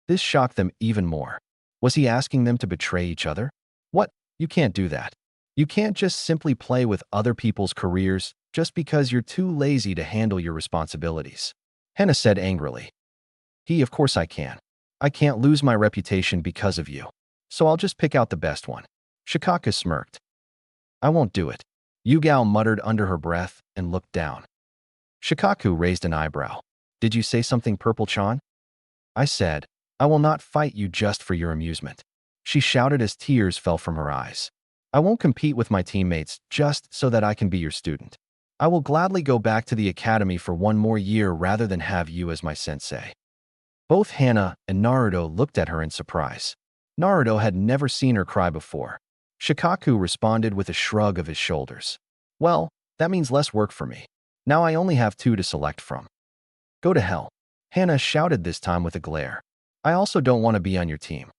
This shocked them even more. Was he asking them to betray each other? What? You can't do that. You can't just simply play with other people's careers just because you're too lazy to handle your responsibilities. Hannah said angrily. Of course I can. I can't lose my reputation because of you. So I'll just pick out the best one. Shikaku smirked. I won't do it. Yugao muttered under her breath and looked down. Shikaku raised an eyebrow. Did you say something, Purple-chan? I said, I will not fight you just for your amusement. She shouted as tears fell from her eyes. I won't compete with my teammates just so that I can be your student. I will gladly go back to the academy for one more year rather than have you as my sensei. Both Hana and Naruto looked at her in surprise. Naruto had never seen her cry before. Shikaku responded with a shrug of his shoulders. Well, that means less work for me. Now I only have two to select from. Go to hell. Hana shouted this time with a glare. I also don't want to be on your team.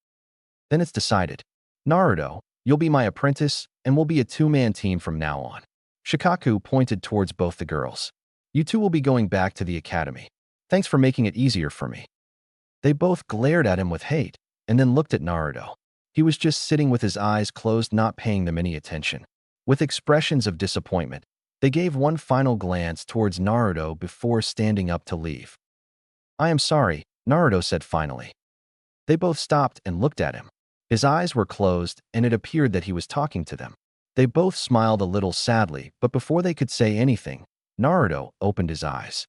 Then it's decided. Naruto, you'll be my apprentice, and we'll be a two-man team from now on. Shikaku pointed towards both the girls. You two will be going back to the academy. Thanks for making it easier for me. They both glared at him with hate, and then looked at Naruto. He was just sitting with his eyes closed, not paying them any attention. With expressions of disappointment, they gave one final glance towards Naruto before standing up to leave. I am sorry, Naruto said finally. They both stopped and looked at him. His eyes were closed, and it appeared that he was talking to them. They both smiled a little sadly, but before they could say anything, Naruto opened his eyes.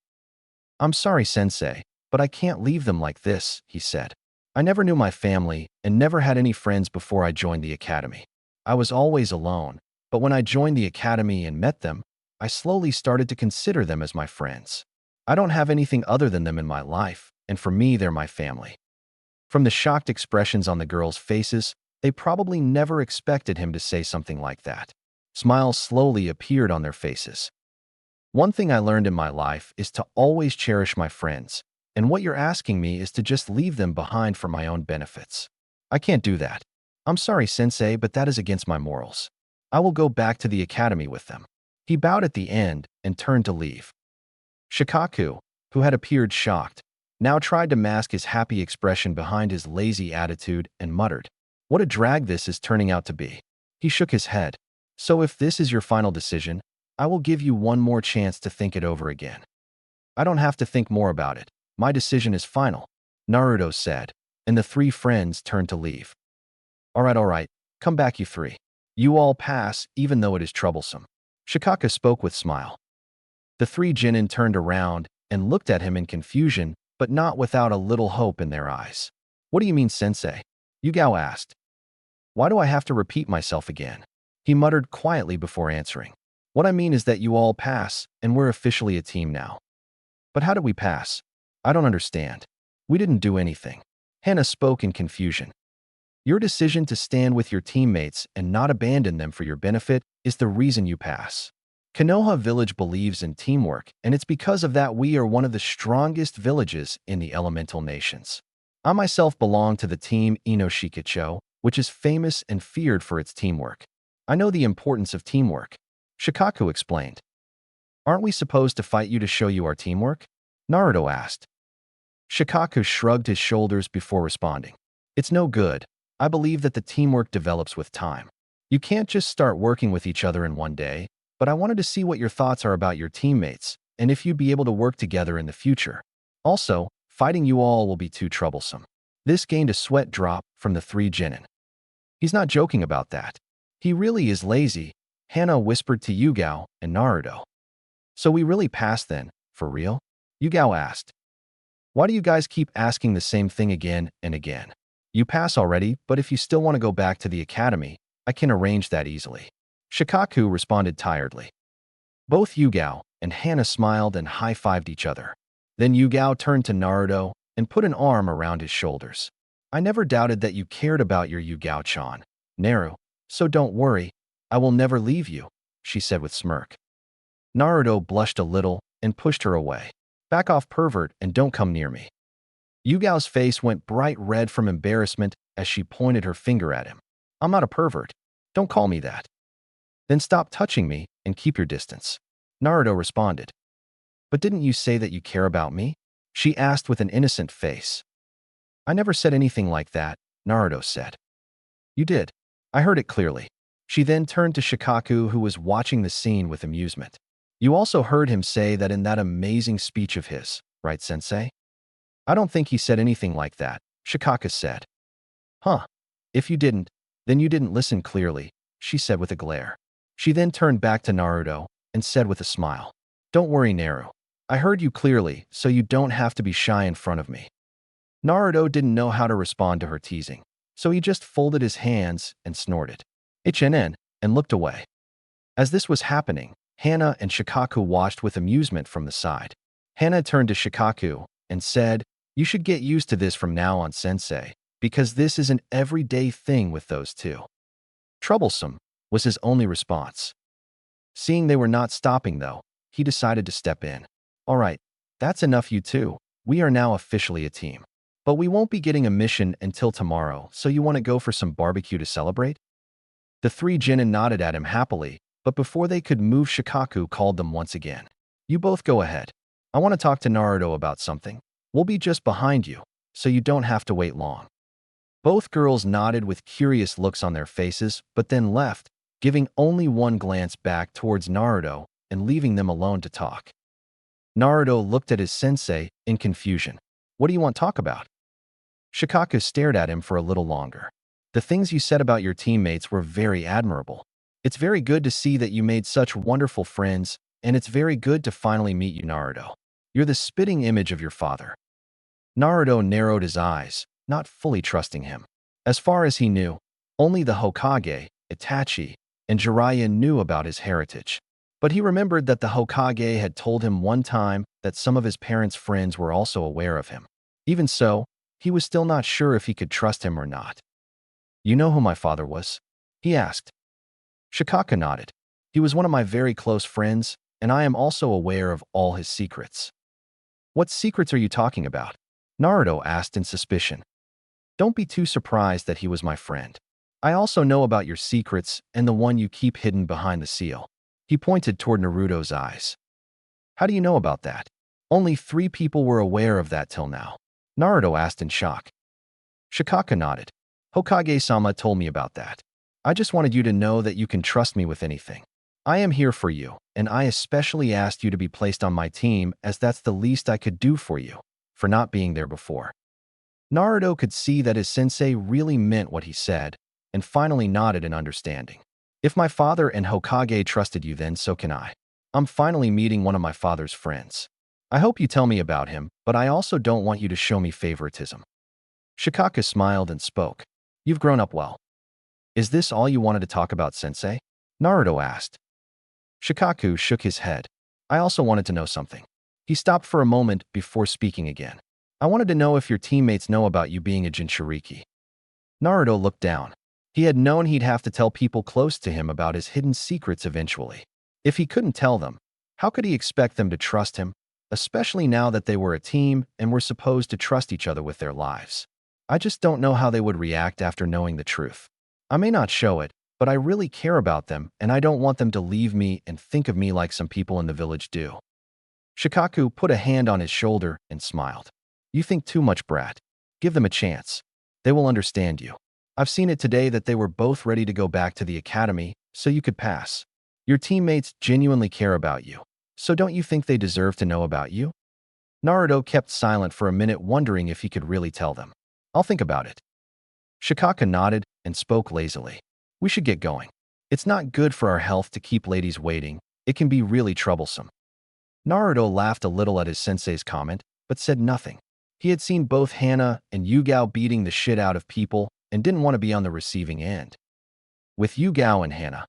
I'm sorry, sensei, but I can't leave them like this, he said. I never knew my family and never had any friends before I joined the academy. I was always alone, but when I joined the academy and met them, I slowly started to consider them as my friends. I don't have anything other than them in my life, and for me, they're my family. From the shocked expressions on the girls' faces, they probably never expected him to say something like that. Smiles slowly appeared on their faces. One thing I learned in my life is to always cherish my friends, and what you're asking me is to just leave them behind for my own benefits. I can't do that. I'm sorry, sensei, but that is against my morals. I will go back to the academy with them. He bowed at the end and turned to leave. Shikaku, who had appeared shocked, now tried to mask his happy expression behind his lazy attitude and muttered, "What a drag this is turning out to be." He shook his head. So if this is your final decision, I will give you one more chance to think it over again. I don't have to think more about it. My decision is final, Naruto said, and the three friends turned to leave. All right, come back you three. You all pass, even though it is troublesome. Shikaka spoke with smile. The three genin turned around and looked at him in confusion, but not without a little hope in their eyes. What do you mean, sensei? Yugao asked. Why do I have to repeat myself again? He muttered quietly before answering. What I mean is that you all pass, and we're officially a team now. But how did we pass? I don't understand. We didn't do anything. Hana spoke in confusion. Your decision to stand with your teammates and not abandon them for your benefit is the reason you pass. Konoha village believes in teamwork, and it's because of that we are one of the strongest villages in the elemental nations. I myself belong to the team Inoshikacho, which is famous and feared for its teamwork. I know the importance of teamwork, Shikaku explained. Aren't we supposed to fight you to show you our teamwork? Naruto asked. Shikaku shrugged his shoulders before responding. It's no good. I believe that the teamwork develops with time. You can't just start working with each other in one day, but I wanted to see what your thoughts are about your teammates and if you'd be able to work together in the future. Also, fighting you all will be too troublesome. This gained a sweat drop from the three genin. He's not joking about that. He really is lazy, Hana whispered to Yugao and Naruto. So we really passed then, for real? Yugao asked. Why do you guys keep asking the same thing again and again? You pass already, but if you still want to go back to the academy, I can arrange that easily. Shikaku responded tiredly. Both Yugao and Hana smiled and high-fived each other. Then Yugao turned to Naruto and put an arm around his shoulders. I never doubted that you cared about your Yugao-chan, Naru, so don't worry, I will never leave you, she said with smirk. Naruto blushed a little and pushed her away. Back off, pervert, and don't come near me. Yugao's face went bright red from embarrassment as she pointed her finger at him. I'm not a pervert. Don't call me that. Then stop touching me and keep your distance. Naruto responded. But didn't you say that you care about me? She asked with an innocent face. I never said anything like that, Naruto said. You did. I heard it clearly. She then turned to Shikaku, who was watching the scene with amusement. You also heard him say that in that amazing speech of his, right, sensei? I don't think he said anything like that, Shikaku said. Huh. If you didn't, then you didn't listen clearly, she said with a glare. She then turned back to Naruto and said with a smile. Don't worry, Naru. I heard you clearly, so you don't have to be shy in front of me. Naruto didn't know how to respond to her teasing, so he just folded his hands and snorted. HNN, and looked away. As this was happening, Hana and Shikaku watched with amusement from the side. Hana turned to Shikaku and said, You should get used to this from now on, sensei, because this is an everyday thing with those two. Troublesome, was his only response. Seeing they were not stopping, though, he decided to step in. All right, that's enough, you two. We are now officially a team. But we won't be getting a mission until tomorrow, so you want to go for some barbecue to celebrate? The three genin nodded at him happily, but before they could move, Shikaku called them once again. You both go ahead. I want to talk to Naruto about something. We'll be just behind you, so you don't have to wait long. Both girls nodded with curious looks on their faces, but then left, giving only one glance back towards Naruto and leaving them alone to talk. Naruto looked at his sensei in confusion. What do you want to talk about? Shikaku stared at him for a little longer. The things you said about your teammates were very admirable. It's very good to see that you made such wonderful friends, and it's very good to finally meet you, Naruto. You're the spitting image of your father. Naruto narrowed his eyes, not fully trusting him. As far as he knew, only the Hokage, Itachi, and Jiraiya knew about his heritage. But he remembered that the Hokage had told him one time that some of his parents' friends were also aware of him. Even so, he was still not sure if he could trust him or not. You know who my father was? He asked. Shikaku nodded. He was one of my very close friends, and I am also aware of all his secrets. What secrets are you talking about? Naruto asked in suspicion. Don't be too surprised that he was my friend. I also know about your secrets and the one you keep hidden behind the seal. He pointed toward Naruto's eyes. How do you know about that? Only 3 people were aware of that till now. Naruto asked in shock. Shikaku nodded. Hokage-sama told me about that. I just wanted you to know that you can trust me with anything. I am here for you, and I especially asked you to be placed on my team as that's the least I could do for you, for not being there before. Naruto could see that his sensei really meant what he said, and finally nodded in understanding. If my father and Hokage trusted you, then so can I. I'm finally meeting one of my father's friends. I hope you tell me about him, but I also don't want you to show me favoritism. Shikaku smiled and spoke. You've grown up well. Is this all you wanted to talk about, sensei? Naruto asked. Shikaku shook his head. I also wanted to know something. He stopped for a moment before speaking again. I wanted to know if your teammates know about you being a Jinchuriki. Naruto looked down. He had known he'd have to tell people close to him about his hidden secrets eventually. If he couldn't tell them, how could he expect them to trust him, especially now that they were a team and were supposed to trust each other with their lives? I just don't know how they would react after knowing the truth. I may not show it, but I really care about them, and I don't want them to leave me and think of me like some people in the village do. Shikaku put a hand on his shoulder and smiled. You think too much, brat. Give them a chance. They will understand you. I've seen it today that they were both ready to go back to the academy, so you could pass. Your teammates genuinely care about you, so don't you think they deserve to know about you? Naruto kept silent for a minute, wondering if he could really tell them. I'll think about it. Shikaku nodded and spoke lazily. We should get going. It's not good for our health to keep ladies waiting. It can be really troublesome. Naruto laughed a little at his sensei's comment, but said nothing. He had seen both Hana and Yugao beating the shit out of people and didn't want to be on the receiving end. With Yugao and Hana,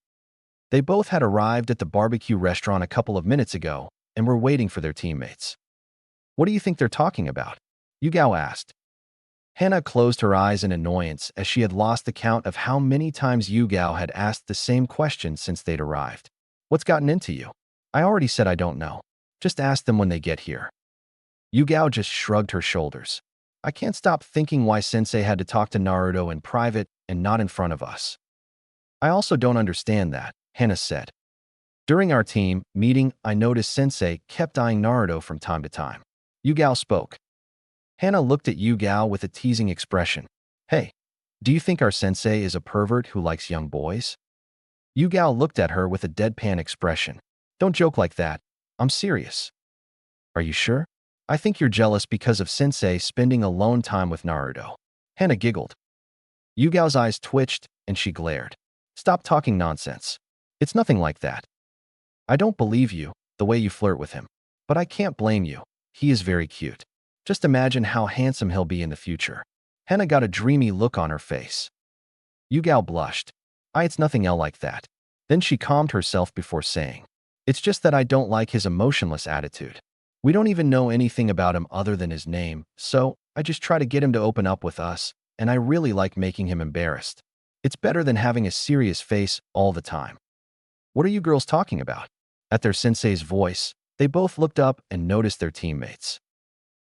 they both had arrived at the barbecue restaurant a couple of minutes ago and were waiting for their teammates. What do you think they're talking about? Yugao asked. Hana closed her eyes in annoyance as she had lost the count of how many times Yugao had asked the same question since they'd arrived. What's gotten into you? I already said I don't know. Just ask them when they get here. Yugao just shrugged her shoulders. I can't stop thinking why Sensei had to talk to Naruto in private and not in front of us. I also don't understand that, Hana said. During our team meeting, I noticed Sensei kept eyeing Naruto from time to time. Yugao spoke. Hana looked at Yugao with a teasing expression. Hey, do you think our sensei is a pervert who likes young boys? Yugao looked at her with a deadpan expression. Don't joke like that. I'm serious. Are you sure? I think you're jealous because of sensei spending alone time with Naruto. Hana giggled. Yugao's eyes twitched and she glared. Stop talking nonsense. It's nothing like that. I don't believe you, the way you flirt with him. But I can't blame you. He is very cute. Just imagine how handsome he'll be in the future. Hana got a dreamy look on her face. Yugao blushed. It's nothing else like that. Then she calmed herself before saying, it's just that I don't like his emotionless attitude. We don't even know anything about him other than his name, so I just try to get him to open up with us, and I really like making him embarrassed. It's better than having a serious face all the time. What are you girls talking about? At their sensei's voice, they both looked up and noticed their teammates.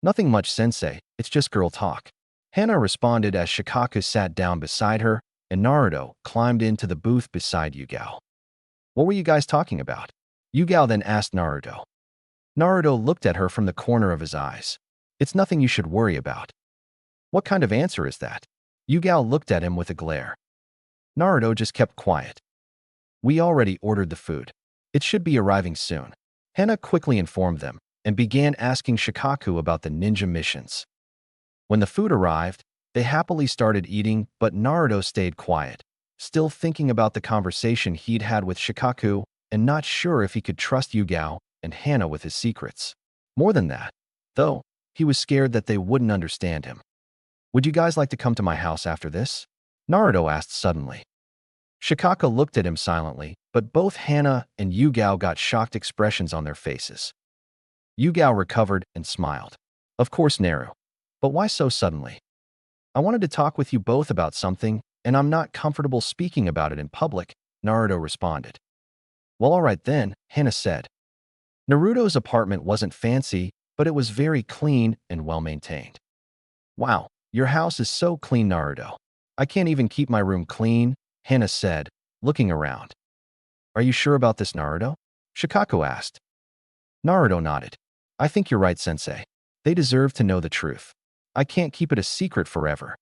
Nothing much, sensei, it's just girl talk. Hana responded as Shikaku sat down beside her, and Naruto climbed into the booth beside Yugao. What were you guys talking about? Yugao then asked Naruto. Naruto looked at her from the corner of his eyes. It's nothing you should worry about. What kind of answer is that? Yugao looked at him with a glare. Naruto just kept quiet. We already ordered the food. It should be arriving soon. Hana quickly informed them and began asking Shikaku about the ninja missions. When the food arrived, they happily started eating, but Naruto stayed quiet, still thinking about the conversation he'd had with Shikaku and not sure if he could trust Yugao and Hana with his secrets. More than that, though, he was scared that they wouldn't understand him. Would you guys like to come to my house after this? Naruto asked suddenly. Shikaku looked at him silently, but both Hana and Yugao got shocked expressions on their faces. Yugao recovered and smiled. Of course, Naru. But why so suddenly? I wanted to talk with you both about something, and I'm not comfortable speaking about it in public, Naruto responded. Well, all right then, Hana said. Naruto's apartment wasn't fancy, but it was very clean and well-maintained. Wow, your house is so clean, Naruto. I can't even keep my room clean, Hana said, looking around. Are you sure about this, Naruto? Shikaku asked. Naruto nodded. I think you're right, sensei. They deserve to know the truth. I can't keep it a secret forever.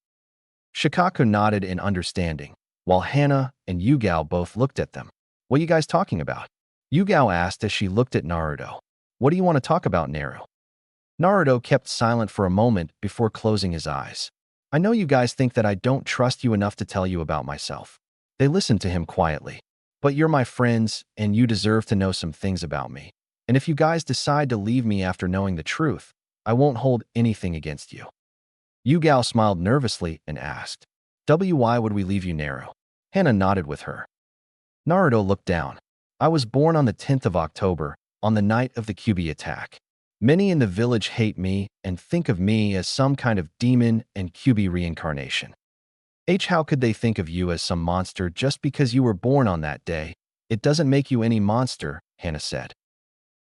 Shikaku nodded in understanding, while Hana and Yugao both looked at them. What are you guys talking about? Yugao asked as she looked at Naruto. What do you want to talk about, Naru? Naruto kept silent for a moment before closing his eyes. I know you guys think that I don't trust you enough to tell you about myself. They listened to him quietly. But you're my friends, and you deserve to know some things about me. And if you guys decide to leave me after knowing the truth, I won't hold anything against you. Yugao smiled nervously and asked, Why would we leave you, Naru? Hana nodded with her. Naruto looked down. I was born on the 10th of October, on the night of the Kyuubi attack. Many in the village hate me and think of me as some kind of demon and Kyuubi reincarnation. How could they think of you as some monster just because you were born on that day? It doesn't make you any monster, Hana said.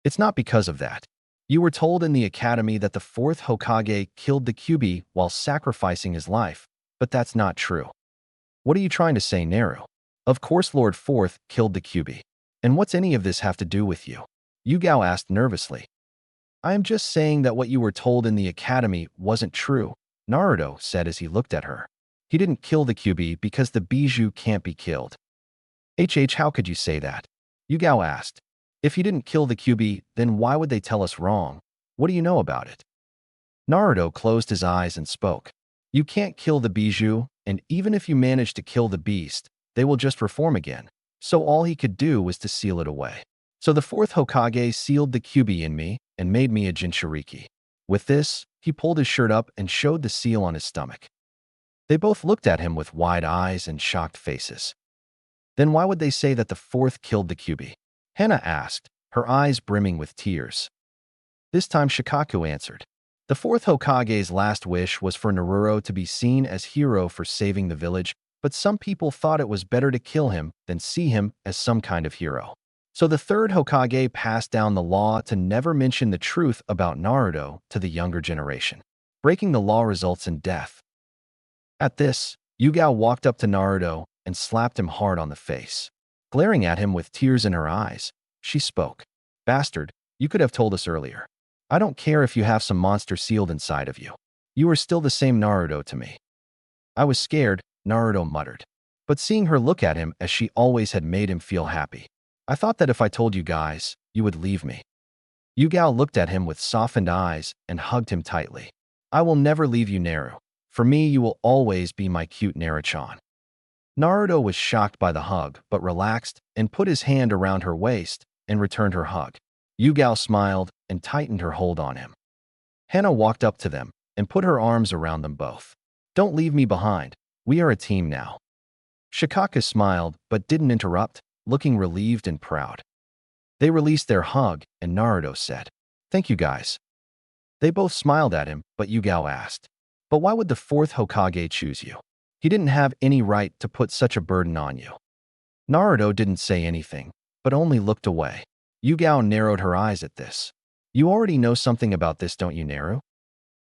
It's not because of that. You were told in the academy that the 4th Hokage killed the Kyuubi while sacrificing his life, but that's not true. What are you trying to say, Naru? Of course Lord 4th killed the Kyuubi. And what's any of this have to do with you? Yugao asked nervously. I am just saying that what you were told in the academy wasn't true, Naruto said as he looked at her. He didn't kill the Kyuubi because the Bijou can't be killed. How could you say that? Yugao asked. If he didn't kill the Kyuubi, then why would they tell us wrong? What do you know about it? Naruto closed his eyes and spoke. You can't kill the Bijou, and even if you manage to kill the beast, they will just reform again. So all he could do was to seal it away. So the 4th Hokage sealed the Kyuubi in me and made me a Jinchuriki. With this, he pulled his shirt up and showed the seal on his stomach. They both looked at him with wide eyes and shocked faces. Then why would they say that the 4th killed the Kyuubi? Hana asked, her eyes brimming with tears. This time Shikaku answered. The 4th Hokage's last wish was for Naruto to be seen as hero for saving the village, but some people thought it was better to kill him than see him as some kind of hero. So the 3rd Hokage passed down the law to never mention the truth about Naruto to the younger generation. Breaking the law results in death. At this, Yugao walked up to Naruto and slapped him hard on the face. Glaring at him with tears in her eyes, she spoke. Bastard, you could have told us earlier. I don't care if you have some monster sealed inside of you. You are still the same Naruto to me. I was scared, Naruto muttered. But seeing her look at him as she always had made him feel happy. I thought that if I told you guys, you would leave me. Yugao looked at him with softened eyes and hugged him tightly. I will never leave you, Naru. For me, you will always be my cute Naru-chan. Naruto was shocked by the hug, but relaxed and put his hand around her waist and returned her hug. Yugao smiled and tightened her hold on him. Hana walked up to them and put her arms around them both. Don't leave me behind. We are a team now. Shikaku smiled but didn't interrupt, looking relieved and proud. They released their hug and Naruto said, Thank you guys. They both smiled at him, but Yugao asked, but why would the fourth Hokage choose you? He didn't have any right to put such a burden on you. Naruto didn't say anything, but only looked away. Yugao narrowed her eyes at this. You already know something about this, don't you, Naru?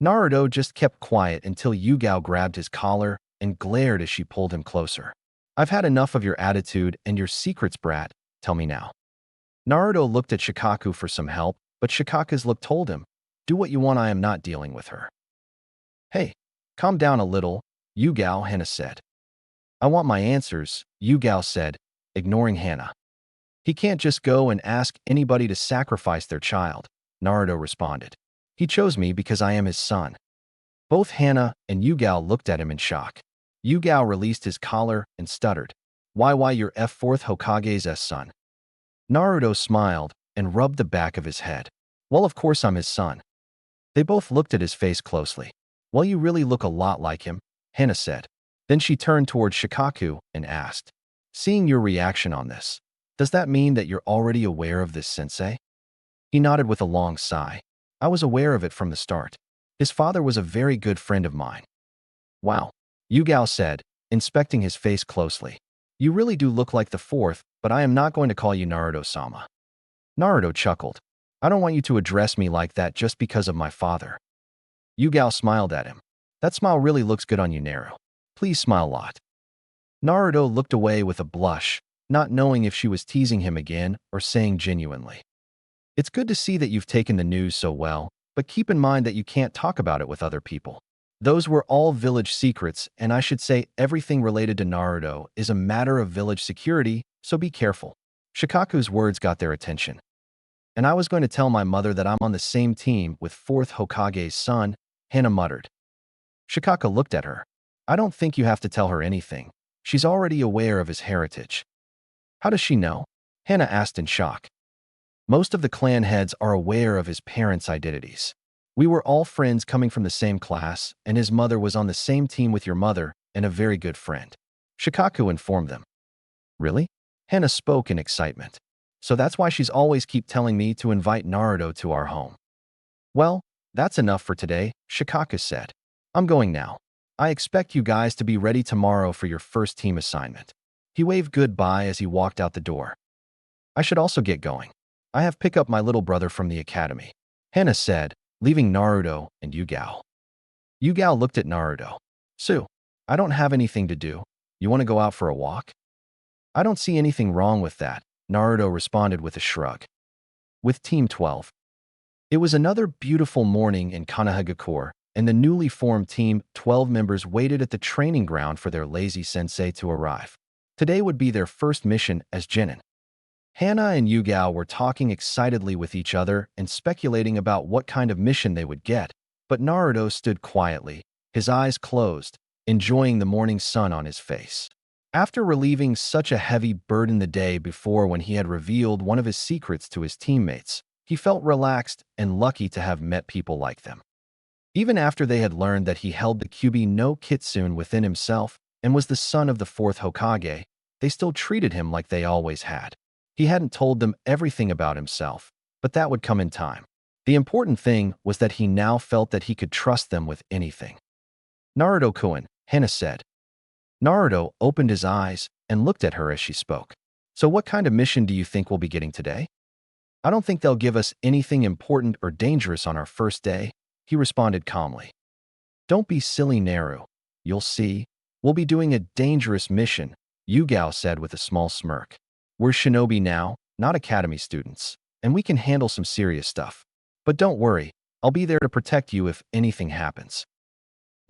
Naruto just kept quiet until Yugao grabbed his collar and glared as she pulled him closer. I've had enough of your attitude and your secrets, brat. Tell me now. Naruto looked at Shikaku for some help, but Shikaku's look told him, do what you want, I am not dealing with her. Hey, calm down a little, Yugao, Hana said. I want my answers, Yugao said, ignoring Hana. He can't just go and ask anybody to sacrifice their child, Naruto responded. He chose me because I am his son. Both Hana and Yugao looked at him in shock. Yugao released his collar and stuttered. Why you're F4th Hokage's son? Naruto smiled and rubbed the back of his head. Well, of course I'm his son. They both looked at his face closely. Well, you really look a lot like him, Hana said. Then she turned towards Shikaku and asked, seeing your reaction on this, does that mean that you're already aware of this, sensei? He nodded with a long sigh. I was aware of it from the start. His father was a very good friend of mine. Wow, Yugao said, inspecting his face closely. You really do look like the fourth, but I am not going to call you Naruto-sama. Naruto chuckled. I don't want you to address me like that just because of my father. Yugao smiled at him. That smile really looks good on you, Naru. Please smile a lot. Naruto looked away with a blush, not knowing if she was teasing him again or saying genuinely. It's good to see that you've taken the news so well, but keep in mind that you can't talk about it with other people. Those were all village secrets, and I should say everything related to Naruto is a matter of village security, so be careful. Shikaku's words got their attention. And I was going to tell my mother that I'm on the same team with 4th Hokage's son, Hana muttered. Shikaku looked at her. I don't think you have to tell her anything. She's already aware of his heritage. How does she know? Hana asked in shock. Most of the clan heads are aware of his parents' identities. We were all friends coming from the same class, and his mother was on the same team with your mother and a very good friend. Shikaku informed them. Really? Hana spoke in excitement. So that's why she's always keep telling me to invite Naruto to our home. Well, that's enough for today, Shikaku said. I'm going now. I expect you guys to be ready tomorrow for your first team assignment. He waved goodbye as he walked out the door. I should also get going. I have pick up my little brother from the academy, Hana said, leaving Naruto and Yugao. Yugao looked at Naruto. Sue, I don't have anything to do. You want to go out for a walk? I don't see anything wrong with that, Naruto responded with a shrug. With Team 12. It was another beautiful morning in Konoha'S, and the newly formed Team 12 members waited at the training ground for their lazy sensei to arrive. Today would be their first mission as genin. Hana and Yugao were talking excitedly with each other and speculating about what kind of mission they would get, but Naruto stood quietly, his eyes closed, enjoying the morning sun on his face. After relieving such a heavy burden the day before when he had revealed one of his secrets to his teammates, he felt relaxed and lucky to have met people like them. Even after they had learned that he held the Kyuubi no Kitsune within himself and was the son of the 4th Hokage, they still treated him like they always had. He hadn't told them everything about himself, but that would come in time. The important thing was that he now felt that he could trust them with anything. Naruto-kun, Hana said. Naruto opened his eyes and looked at her as she spoke. So what kind of mission do you think we'll be getting today? I don't think they'll give us anything important or dangerous on our first day, he responded calmly. Don't be silly, Naru. You'll see. We'll be doing a dangerous mission, Yugao said with a small smirk. We're shinobi now, not academy students, and we can handle some serious stuff. But don't worry, I'll be there to protect you if anything happens.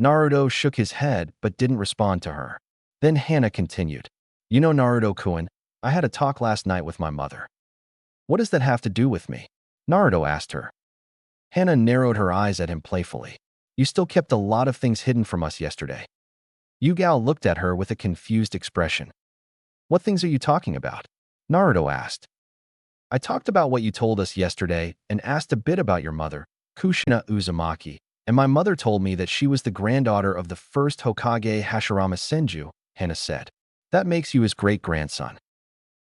Naruto shook his head but didn't respond to her. Then Hana continued. You know, Naruto-kun, I had a talk last night with my mother. What does that have to do with me? Naruto asked her. Hana narrowed her eyes at him playfully. You still kept a lot of things hidden from us yesterday. Yugao looked at her with a confused expression. What things are you talking about? Naruto asked. I talked about what you told us yesterday and asked a bit about your mother, Kushina Uzumaki, and my mother told me that she was the granddaughter of the first Hokage Hashirama Senju, Hana said. That makes you his great-grandson.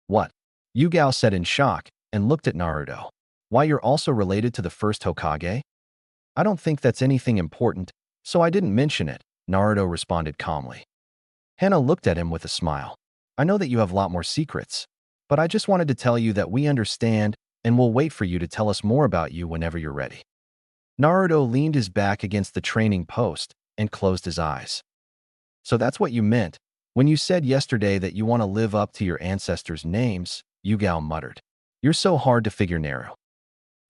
What? Yugao said in shock and looked at Naruto. Why you're also related to the first Hokage? I don't think that's anything important, so I didn't mention it, Naruto responded calmly. Hana looked at him with a smile. I know that you have a lot more secrets, but I just wanted to tell you that we understand and we'll wait for you to tell us more about you whenever you're ready. Naruto leaned his back against the training post and closed his eyes. So that's what you meant when you said yesterday that you want to live up to your ancestors' names, Yugao muttered. You're so hard to figure Naru.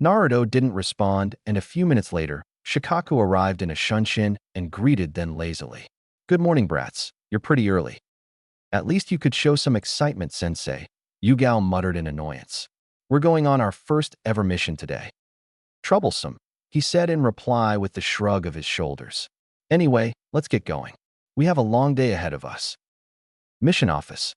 Naruto didn't respond, and a few minutes later, Shikaku arrived in a shunshin and greeted them lazily. Good morning, brats. You're pretty early. At least you could show some excitement, sensei, Yugao muttered in annoyance. We're going on our first ever mission today. Troublesome, he said in reply with the shrug of his shoulders. Anyway, let's get going. We have a long day ahead of us. Mission Office.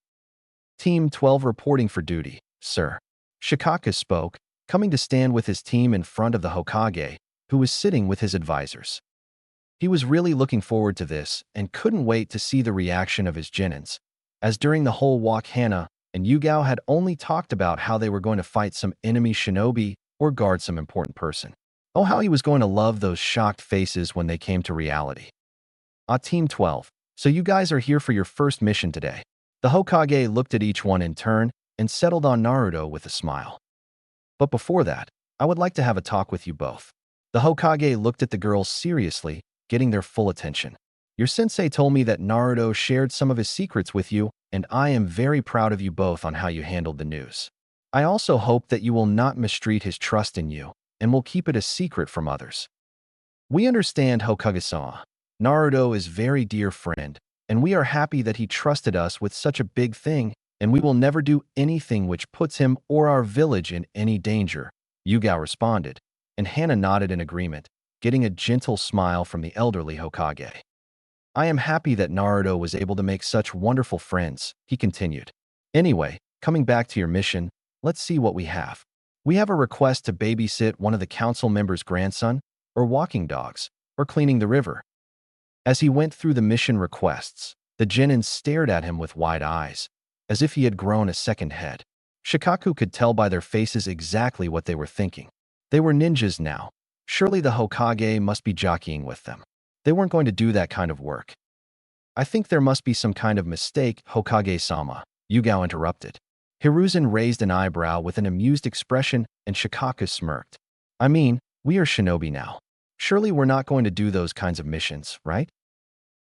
Team 12 reporting for duty, sir. Shikaku spoke, coming to stand with his team in front of the Hokage, who was sitting with his advisors. He was really looking forward to this and couldn't wait to see the reaction of his genins, as during the whole walk Hana and Yugao had only talked about how they were going to fight some enemy shinobi or guard some important person. Oh, how he was going to love those shocked faces when they came to reality. Team 12, so you guys are here for your first mission today. The Hokage looked at each one in turn and settled on Naruto with a smile. But before that, I would like to have a talk with you both. The Hokage looked at the girls seriously, getting their full attention. Your sensei told me that Naruto shared some of his secrets with you, and I am very proud of you both on how you handled the news. I also hope that you will not mistreat his trust in you, and will keep it a secret from others. We understand, Hokage-sama. Naruto is a very dear friend, and we are happy that he trusted us with such a big thing, and we will never do anything which puts him or our village in any danger, Yugao responded, and Hana nodded in agreement, getting a gentle smile from the elderly Hokage. I am happy that Naruto was able to make such wonderful friends, he continued. Anyway, coming back to your mission, let's see what we have. We have a request to babysit one of the council members' grandson, or walking dogs, or cleaning the river. As he went through the mission requests, the genin stared at him with wide eyes, as if he had grown a second head. Shikaku could tell by their faces exactly what they were thinking. They were ninjas now. Surely the Hokage must be jockeying with them. They weren't going to do that kind of work. I think there must be some kind of mistake, Hokage-sama, Yugao interrupted. Hiruzen raised an eyebrow with an amused expression and Shikaku smirked. I mean, we are shinobi now. Surely we're not going to do those kinds of missions, right?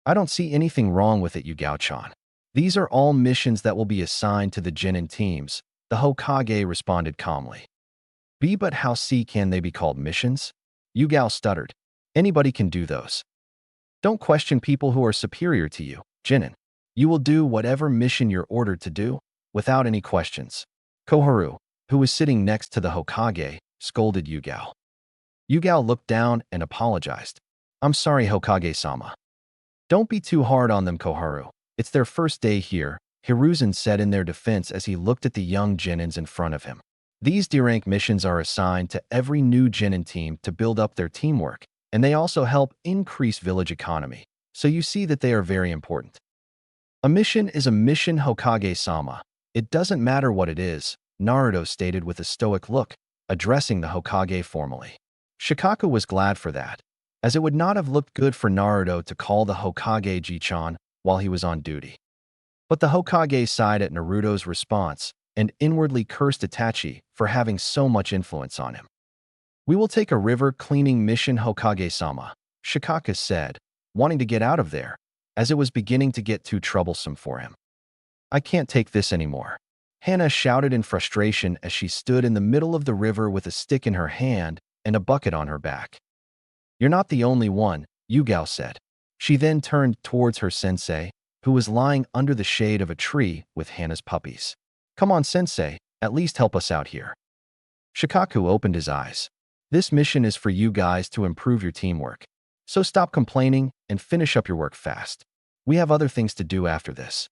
I don't see anything wrong with it, Yugao-chan. These are all missions that will be assigned to the genin teams, the Hokage responded calmly. But how can they be called missions? Yugao stuttered. Anybody can do those. Don't question people who are superior to you, genin. You will do whatever mission you're ordered to do, without any questions. Koharu, who was sitting next to the Hokage, scolded Yugao. Yugao looked down and apologized. I'm sorry, Hokage-sama. Don't be too hard on them, Koharu. It's their first day here, Hiruzen said in their defense as he looked at the young genins in front of him. These D-rank missions are assigned to every new genin team to build up their teamwork, and they also help increase village economy, so you see that they are very important. A mission is a mission, Hokage-sama. It doesn't matter what it is, Naruto stated with a stoic look, addressing the Hokage formally. Shikaku was glad for that, as it would not have looked good for Naruto to call the Hokage Ji-chan while he was on duty. But the Hokage sighed at Naruto's response and inwardly cursed Itachi for having so much influence on him. We will take a river cleaning mission, Hokage-sama, Shikaku said, wanting to get out of there, as it was beginning to get too troublesome for him. I can't take this anymore. Hana shouted in frustration as she stood in the middle of the river with a stick in her hand and a bucket on her back. You're not the only one, Yugao said. She then turned towards her sensei, who was lying under the shade of a tree with Hana's puppies. Come on, sensei, at least help us out here. Shikaku opened his eyes. This mission is for you guys to improve your teamwork. So stop complaining and finish up your work fast. We have other things to do after this.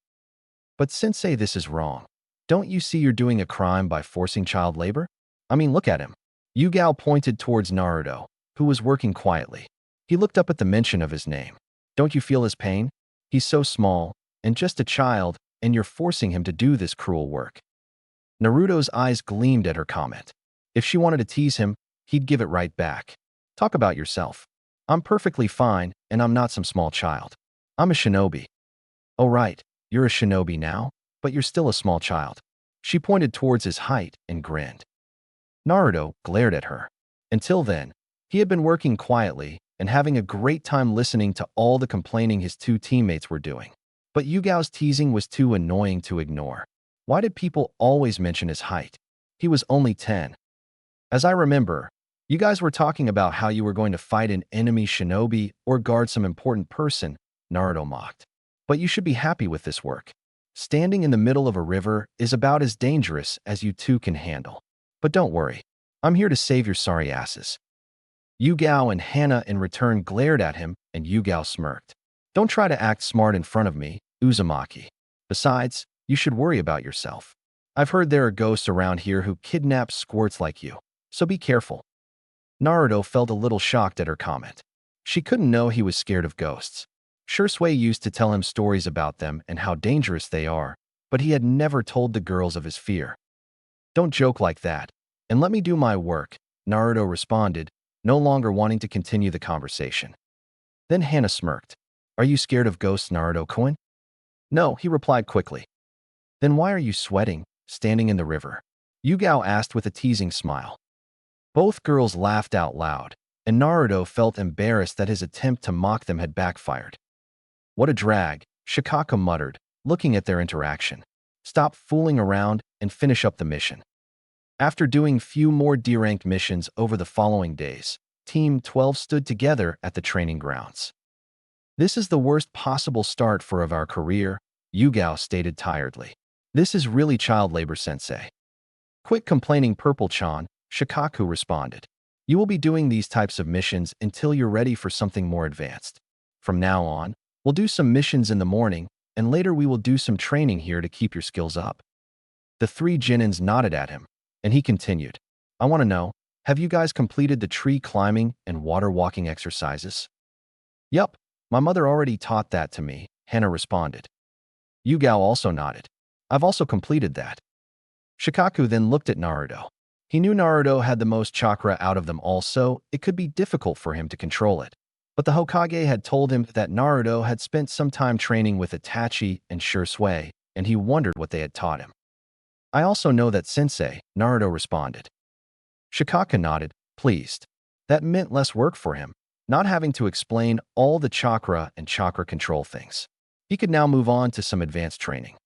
But sensei, this is wrong. Don't you see you're doing a crime by forcing child labor? I mean, look at him. Yugao pointed towards Naruto, who was working quietly. He looked up at the mention of his name. Don't you feel his pain? He's so small, and just a child, and you're forcing him to do this cruel work. Naruto's eyes gleamed at her comment. If she wanted to tease him, he'd give it right back. Talk about yourself. I'm perfectly fine, and I'm not some small child. I'm a shinobi. Oh right, you're a shinobi now, but you're still a small child. She pointed towards his height and grinned. Naruto glared at her. Until then, he had been working quietly and having a great time listening to all the complaining his two teammates were doing. But Yugao's teasing was too annoying to ignore. Why did people always mention his height? He was only 10. As I remember, you guys were talking about how you were going to fight an enemy shinobi or guard some important person, Naruto mocked. But you should be happy with this work. Standing in the middle of a river is about as dangerous as you two can handle. But don't worry, I'm here to save your sorry asses. Yugao and Hana in return glared at him, and Yugao smirked. Don't try to act smart in front of me, Uzumaki. Besides, you should worry about yourself. I've heard there are ghosts around here who kidnap squirts like you, so be careful. Naruto felt a little shocked at her comment. She couldn't know he was scared of ghosts. Shursui used to tell him stories about them and how dangerous they are, but he had never told the girls of his fear. Don't joke like that, and let me do my work, Naruto responded, no longer wanting to continue the conversation. Then Hana smirked. Are you scared of ghosts, Naruto-kun? No, he replied quickly. Then why are you sweating, standing in the river? Yugao asked with a teasing smile. Both girls laughed out loud, and Naruto felt embarrassed that his attempt to mock them had backfired. What a drag, Shikaka muttered, looking at their interaction. Stop fooling around and finish up the mission. After doing few more D-ranked missions over the following days, Team 12 stood together at the training grounds. This is the worst possible start for our career, Yugao stated tiredly. This is really child labor, sensei. Quit complaining, Purple-chan, Shikaku responded. You will be doing these types of missions until you're ready for something more advanced. From now on, we'll do some missions in the morning, and later we will do some training here to keep your skills up. The three Genins nodded at him, and he continued. I want to know, have you guys completed the tree climbing and water walking exercises? Yup, my mother already taught that to me, Hana responded. Yugao also nodded. I've also completed that. Shikaku then looked at Naruto. He knew Naruto had the most chakra out of them all, so it could be difficult for him to control it. But the Hokage had told him that Naruto had spent some time training with Itachi and Shursui, and he wondered what they had taught him. I also know that, sensei, Naruto responded. Shikaka nodded, pleased. That meant less work for him, not having to explain all the chakra and chakra control things. He could now move on to some advanced training.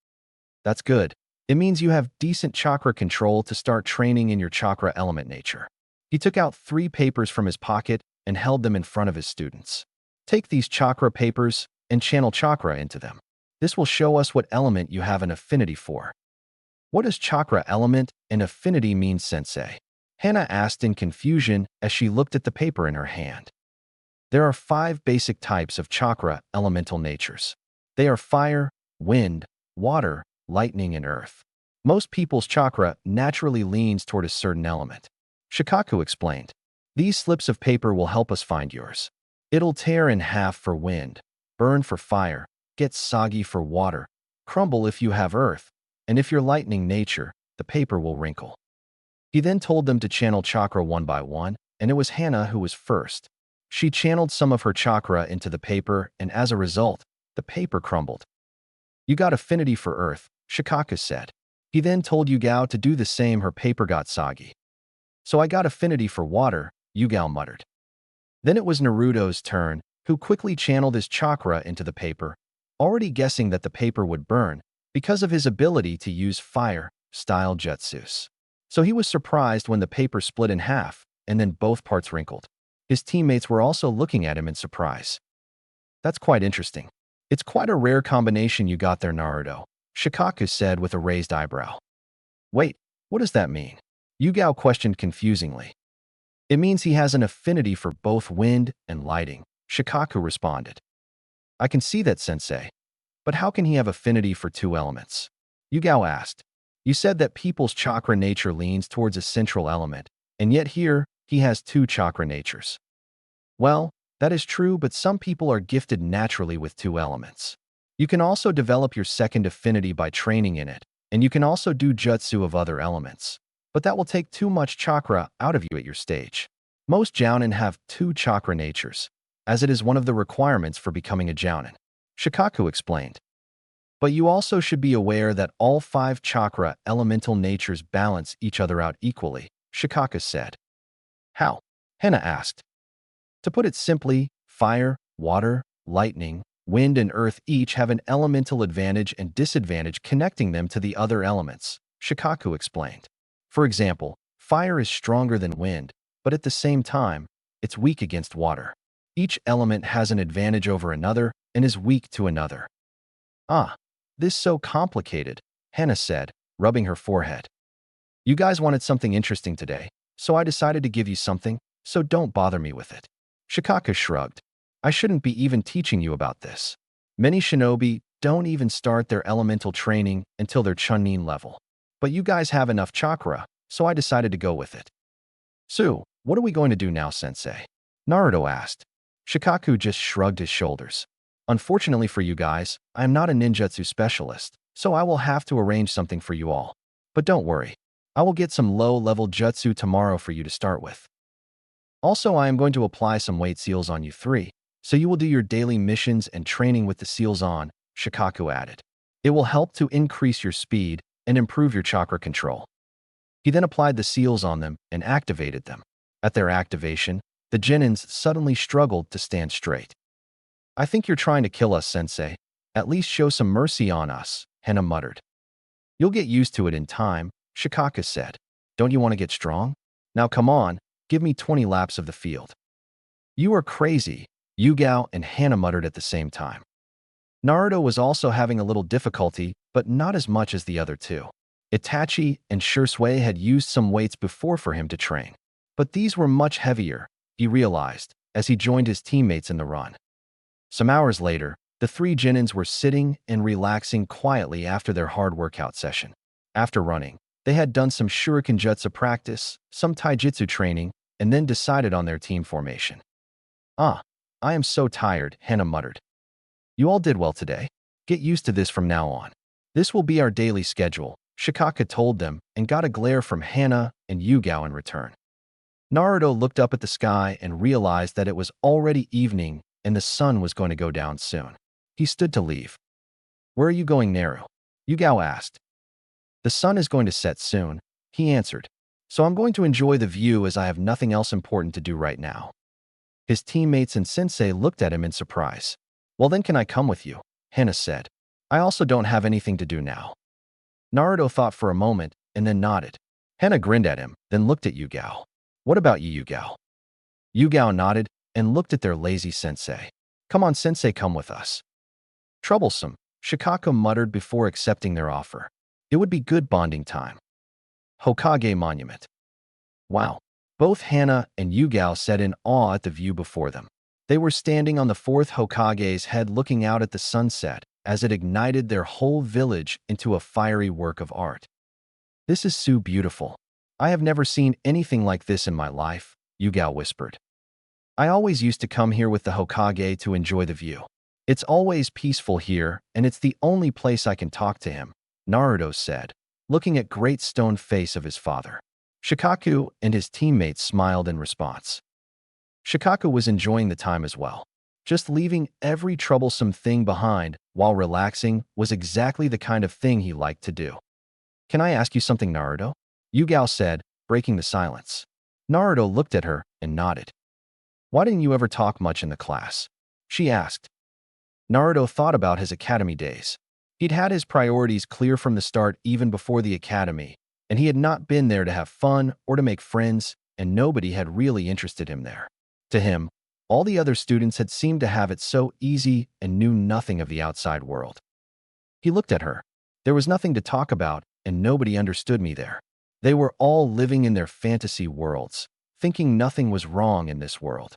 That's good. It means you have decent chakra control to start training in your chakra element nature. He took out 3 papers from his pocket and held them in front of his students. Take these chakra papers and channel chakra into them. This will show us what element you have an affinity for. What does chakra element and affinity mean, sensei? Hana asked in confusion as she looked at the paper in her hand. There are 5 basic types of chakra elemental natures. They are fire, wind, water, lightning, and earth. Most people's chakra naturally leans toward a certain element. Shikaku explained. These slips of paper will help us find yours. It'll tear in half for wind, burn for fire, get soggy for water, crumble if you have earth, and if you're lightning nature, the paper will wrinkle. He then told them to channel chakra one by one, and it was Hana who was first. She channeled some of her chakra into the paper, and as a result, the paper crumbled. You got affinity for earth, Shikaka said. He then told Yugao to do the same. Her paper got soggy. So I got affinity for water, Yugao muttered. Then it was Naruto's turn, who quickly channeled his chakra into the paper, already guessing that the paper would burn because of his ability to use fire-style jutsus. So he was surprised when the paper split in half, and then both parts wrinkled. His teammates were also looking at him in surprise. That's quite interesting. It's quite a rare combination you got there, Naruto, Shikaku said with a raised eyebrow. Wait, what does that mean? Yugao questioned confusingly. It means he has an affinity for both wind and lighting, Shikaku responded. I can see that, sensei. But how can he have affinity for 2 elements? Yugao asked. You said that people's chakra nature leans towards a central element, and yet here, he has 2 chakra natures. Well, that is true, but some people are gifted naturally with 2 elements. You can also develop your second affinity by training in it, and you can also do jutsu of other elements. but that will take too much chakra out of you at your stage. Most jounin have 2 chakra natures, as it is one of the requirements for becoming a jounin. Shikaku explained. But you also should be aware that all 5 chakra elemental natures balance each other out equally, Shikaku said. How? Hena asked. To put it simply, fire, water, lightning, wind, and earth each have an elemental advantage and disadvantage connecting them to the other elements, Shikaku explained. For example, fire is stronger than wind, but at the same time, it's weak against water. Each element has an advantage over another and is weak to another. Ah, this is so complicated, Hena said, rubbing her forehead. You guys wanted something interesting today, so I decided to give you something, so don't bother me with it. Shikaku shrugged. I shouldn't be even teaching you about this. Many shinobi don't even start their elemental training until their Chunin level. But you guys have enough chakra, so I decided to go with it. So, what are we going to do now, sensei? Naruto asked. Shikaku just shrugged his shoulders. Unfortunately for you guys, I am not a ninjutsu specialist, so I will have to arrange something for you all. But don't worry, I will get some low-level jutsu tomorrow for you to start with. Also, I am going to apply some weight seals on you 3, so you will do your daily missions and training with the seals on, Shikaku added. It will help to increase your speed and improve your chakra control. He then applied the seals on them and activated them. At their activation, the genins suddenly struggled to stand straight. I think you're trying to kill us, sensei. At least show some mercy on us, Hena muttered. You'll get used to it in time, Shikaku said. Don't you want to get strong? Now come on, give me 20 laps of the field. You are crazy, Yugao and Hana muttered at the same time. Naruto was also having a little difficulty, but not as much as the other 2. Itachi and Shursui had used some weights before for him to train. But these were much heavier, he realized, as he joined his teammates in the run. Some hours later, the 3 genins were sitting and relaxing quietly after their hard workout session. After running, they had done some shuriken jutsu practice, some taijutsu training, and then decided on their team formation. Ah, I am so tired, Hana muttered. You all did well today. Get used to this from now on. This will be our daily schedule, Shikaku told them and got a glare from Hana and Yugao in return. Naruto looked up at the sky and realized that it was already evening and the sun was going to go down soon. He stood to leave. Where are you going, Naru? Yugao asked. The sun is going to set soon, he answered. So I'm going to enjoy the view as I have nothing else important to do right now. His teammates and sensei looked at him in surprise. Well then can I come with you? Hana said. I also don't have anything to do now. Naruto thought for a moment and then nodded. Hana grinned at him, then looked at Yugao. What about you, Yugao? Yugao nodded and looked at their lazy sensei. Come on, sensei, come with us. Troublesome, Shikaku muttered before accepting their offer. It would be good bonding time. Hokage Monument. Wow. Both Hana and Yugao sat in awe at the view before them. They were standing on the 4th Hokage's head looking out at the sunset as it ignited their whole village into a fiery work of art. This is so beautiful. I have never seen anything like this in my life, Yugao whispered. I always used to come here with the Hokage to enjoy the view. It's always peaceful here, and it's the only place I can talk to him, Naruto said, looking at great stone face of his father. Shikaku and his teammates smiled in response. Shikaku was enjoying the time as well. Just leaving every troublesome thing behind while relaxing was exactly the kind of thing he liked to do. Can I ask you something, Naruto? Yugao said, breaking the silence. Naruto looked at her and nodded. Why didn't you ever talk much in the class? She asked. Naruto thought about his academy days. He'd had his priorities clear from the start even before the academy, and he had not been there to have fun or to make friends, and nobody had really interested him there. To him, all the other students had seemed to have it so easy and knew nothing of the outside world. He looked at her. There was nothing to talk about, and nobody understood me there. They were all living in their fantasy worlds, thinking nothing was wrong in this world.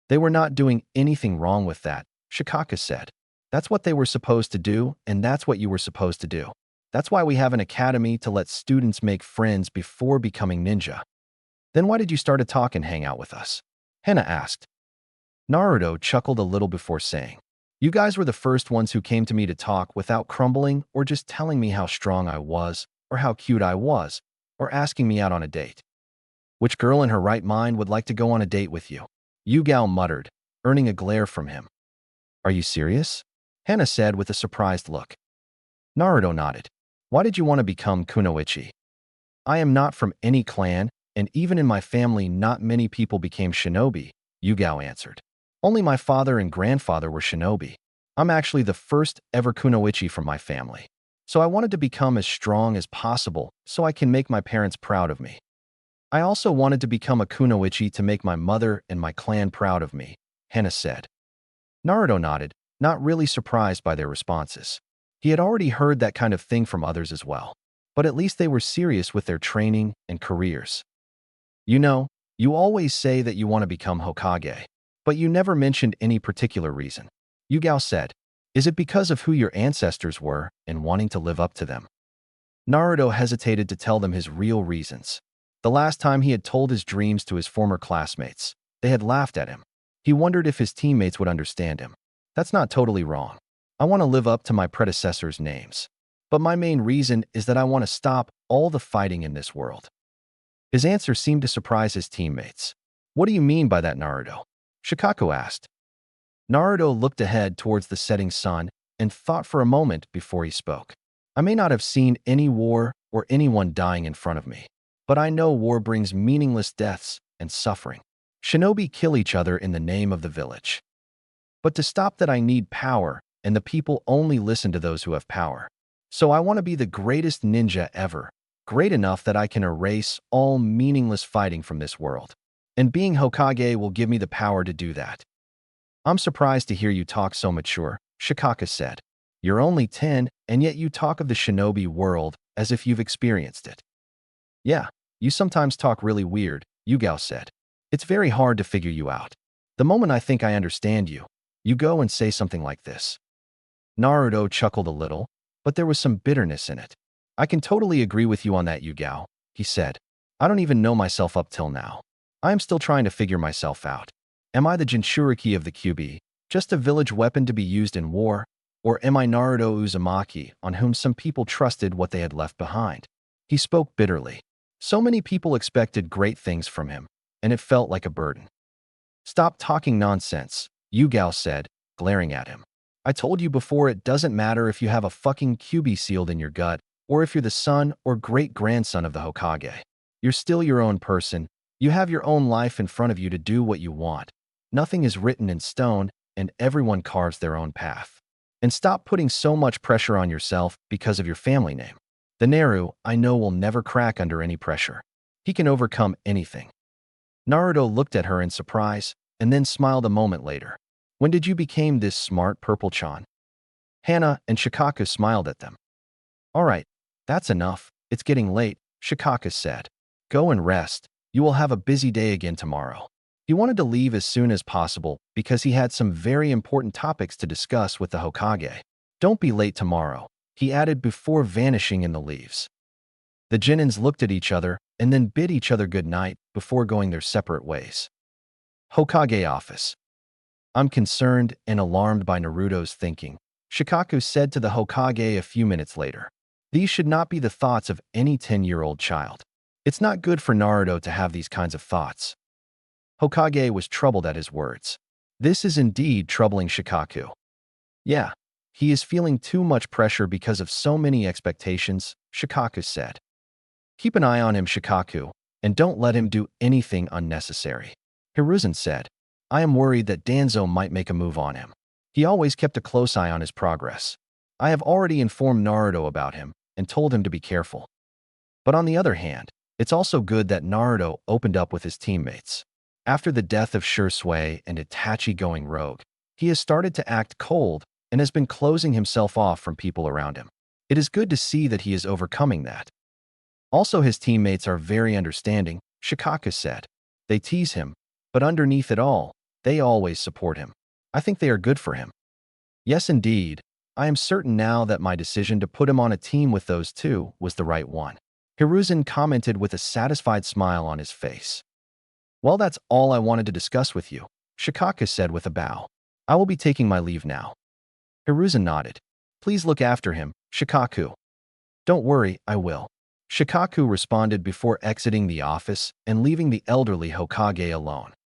They were not doing anything wrong with that, Shikaku said. That's what they were supposed to do, and that's what you were supposed to do. That's why we have an academy to let students make friends before becoming ninja. Then why did you start to talk and hang out with us? Hana asked. Naruto chuckled a little before saying, You guys were the first ones who came to me to talk without crumbling or just telling me how strong I was or how cute I was. or asking me out on a date. Which girl in her right mind would like to go on a date with you? Yugao muttered, earning a glare from him. Are you serious? Hana said with a surprised look. Naruto nodded. Why did you want to become kunoichi? I am not from any clan, and even in my family not many people became shinobi, Yugao answered. Only my father and grandfather were shinobi. I'm actually the first ever kunoichi from my family. So I wanted to become as strong as possible so I can make my parents proud of me. I also wanted to become a kunoichi to make my mother and my clan proud of me, Hana said. Naruto nodded, not really surprised by their responses. He had already heard that kind of thing from others as well, but at least they were serious with their training and careers. You know, you always say that you want to become Hokage, but you never mentioned any particular reason. Yugao said, is it because of who your ancestors were and wanting to live up to them? Naruto hesitated to tell them his real reasons. The last time he had told his dreams to his former classmates, they had laughed at him. He wondered if his teammates would understand him. That's not totally wrong. I want to live up to my predecessors' names. But my main reason is that I want to stop all the fighting in this world. His answer seemed to surprise his teammates. What do you mean by that, Naruto? Shikaku asked. Naruto looked ahead towards the setting sun and thought for a moment before he spoke. I may not have seen any war or anyone dying in front of me, but I know war brings meaningless deaths and suffering. Shinobi kill each other in the name of the village. But to stop that I need power, and the people only listen to those who have power. So I want to be the greatest ninja ever, great enough that I can erase all meaningless fighting from this world. And being Hokage will give me the power to do that. I'm surprised to hear you talk so mature, Shikaka said. You're only 10, and yet you talk of the shinobi world as if you've experienced it. Yeah, you sometimes talk really weird, Yugao said. It's very hard to figure you out. The moment I think I understand you, you go and say something like this. Naruto chuckled a little, but there was some bitterness in it. I can totally agree with you on that, Yugao, he said. I don't even know myself up till now. I am still trying to figure myself out. Am I the Jinchuriki of the Kyuubi, just a village weapon to be used in war? Or am I Naruto Uzumaki, on whom some people trusted what they had left behind? He spoke bitterly. So many people expected great things from him, and it felt like a burden. Stop talking nonsense, Yugao said, glaring at him. I told you before it doesn't matter if you have a fucking Kyuubi sealed in your gut, or if you're the son or great-grandson of the Hokage. You're still your own person. You have your own life in front of you to do what you want. Nothing is written in stone, and everyone carves their own path. And stop putting so much pressure on yourself because of your family name. The Naru, I know, will never crack under any pressure. He can overcome anything. Naruto looked at her in surprise, and then smiled a moment later. When did you become this smart, Purple-chan? Hana and Shikaku smiled at them. All right, that's enough. It's getting late, Shikaku said. Go and rest. You will have a busy day again tomorrow. He wanted to leave as soon as possible because he had some very important topics to discuss with the Hokage. Don't be late tomorrow, he added before vanishing in the leaves. The Genins looked at each other and then bid each other good night before going their separate ways. Hokage office. I'm concerned and alarmed by Naruto's thinking, Shikaku said to the Hokage a few minutes later. These should not be the thoughts of any 10-year-old child. It's not good for Naruto to have these kinds of thoughts. Hokage was troubled at his words. This is indeed troubling Shikaku. Yeah, he is feeling too much pressure because of so many expectations, Shikaku said. Keep an eye on him, Shikaku, and don't let him do anything unnecessary. Hiruzen said, I am worried that Danzo might make a move on him. He always kept a close eye on his progress. I have already informed Naruto about him and told him to be careful. But on the other hand, it's also good that Naruto opened up with his teammates. After the death of Shursui and Itachi going rogue, he has started to act cold and has been closing himself off from people around him. It is good to see that he is overcoming that. Also, his teammates are very understanding, Shikaku said. They tease him, but underneath it all, they always support him. I think they are good for him. Yes, indeed. I am certain now that my decision to put him on a team with those two was the right one. Hiruzen commented with a satisfied smile on his face. Well, that's all I wanted to discuss with you, Shikaku said with a bow. I will be taking my leave now. Hiruzen nodded. Please look after him, Shikaku. Don't worry, I will. Shikaku responded before exiting the office and leaving the elderly Hokage alone.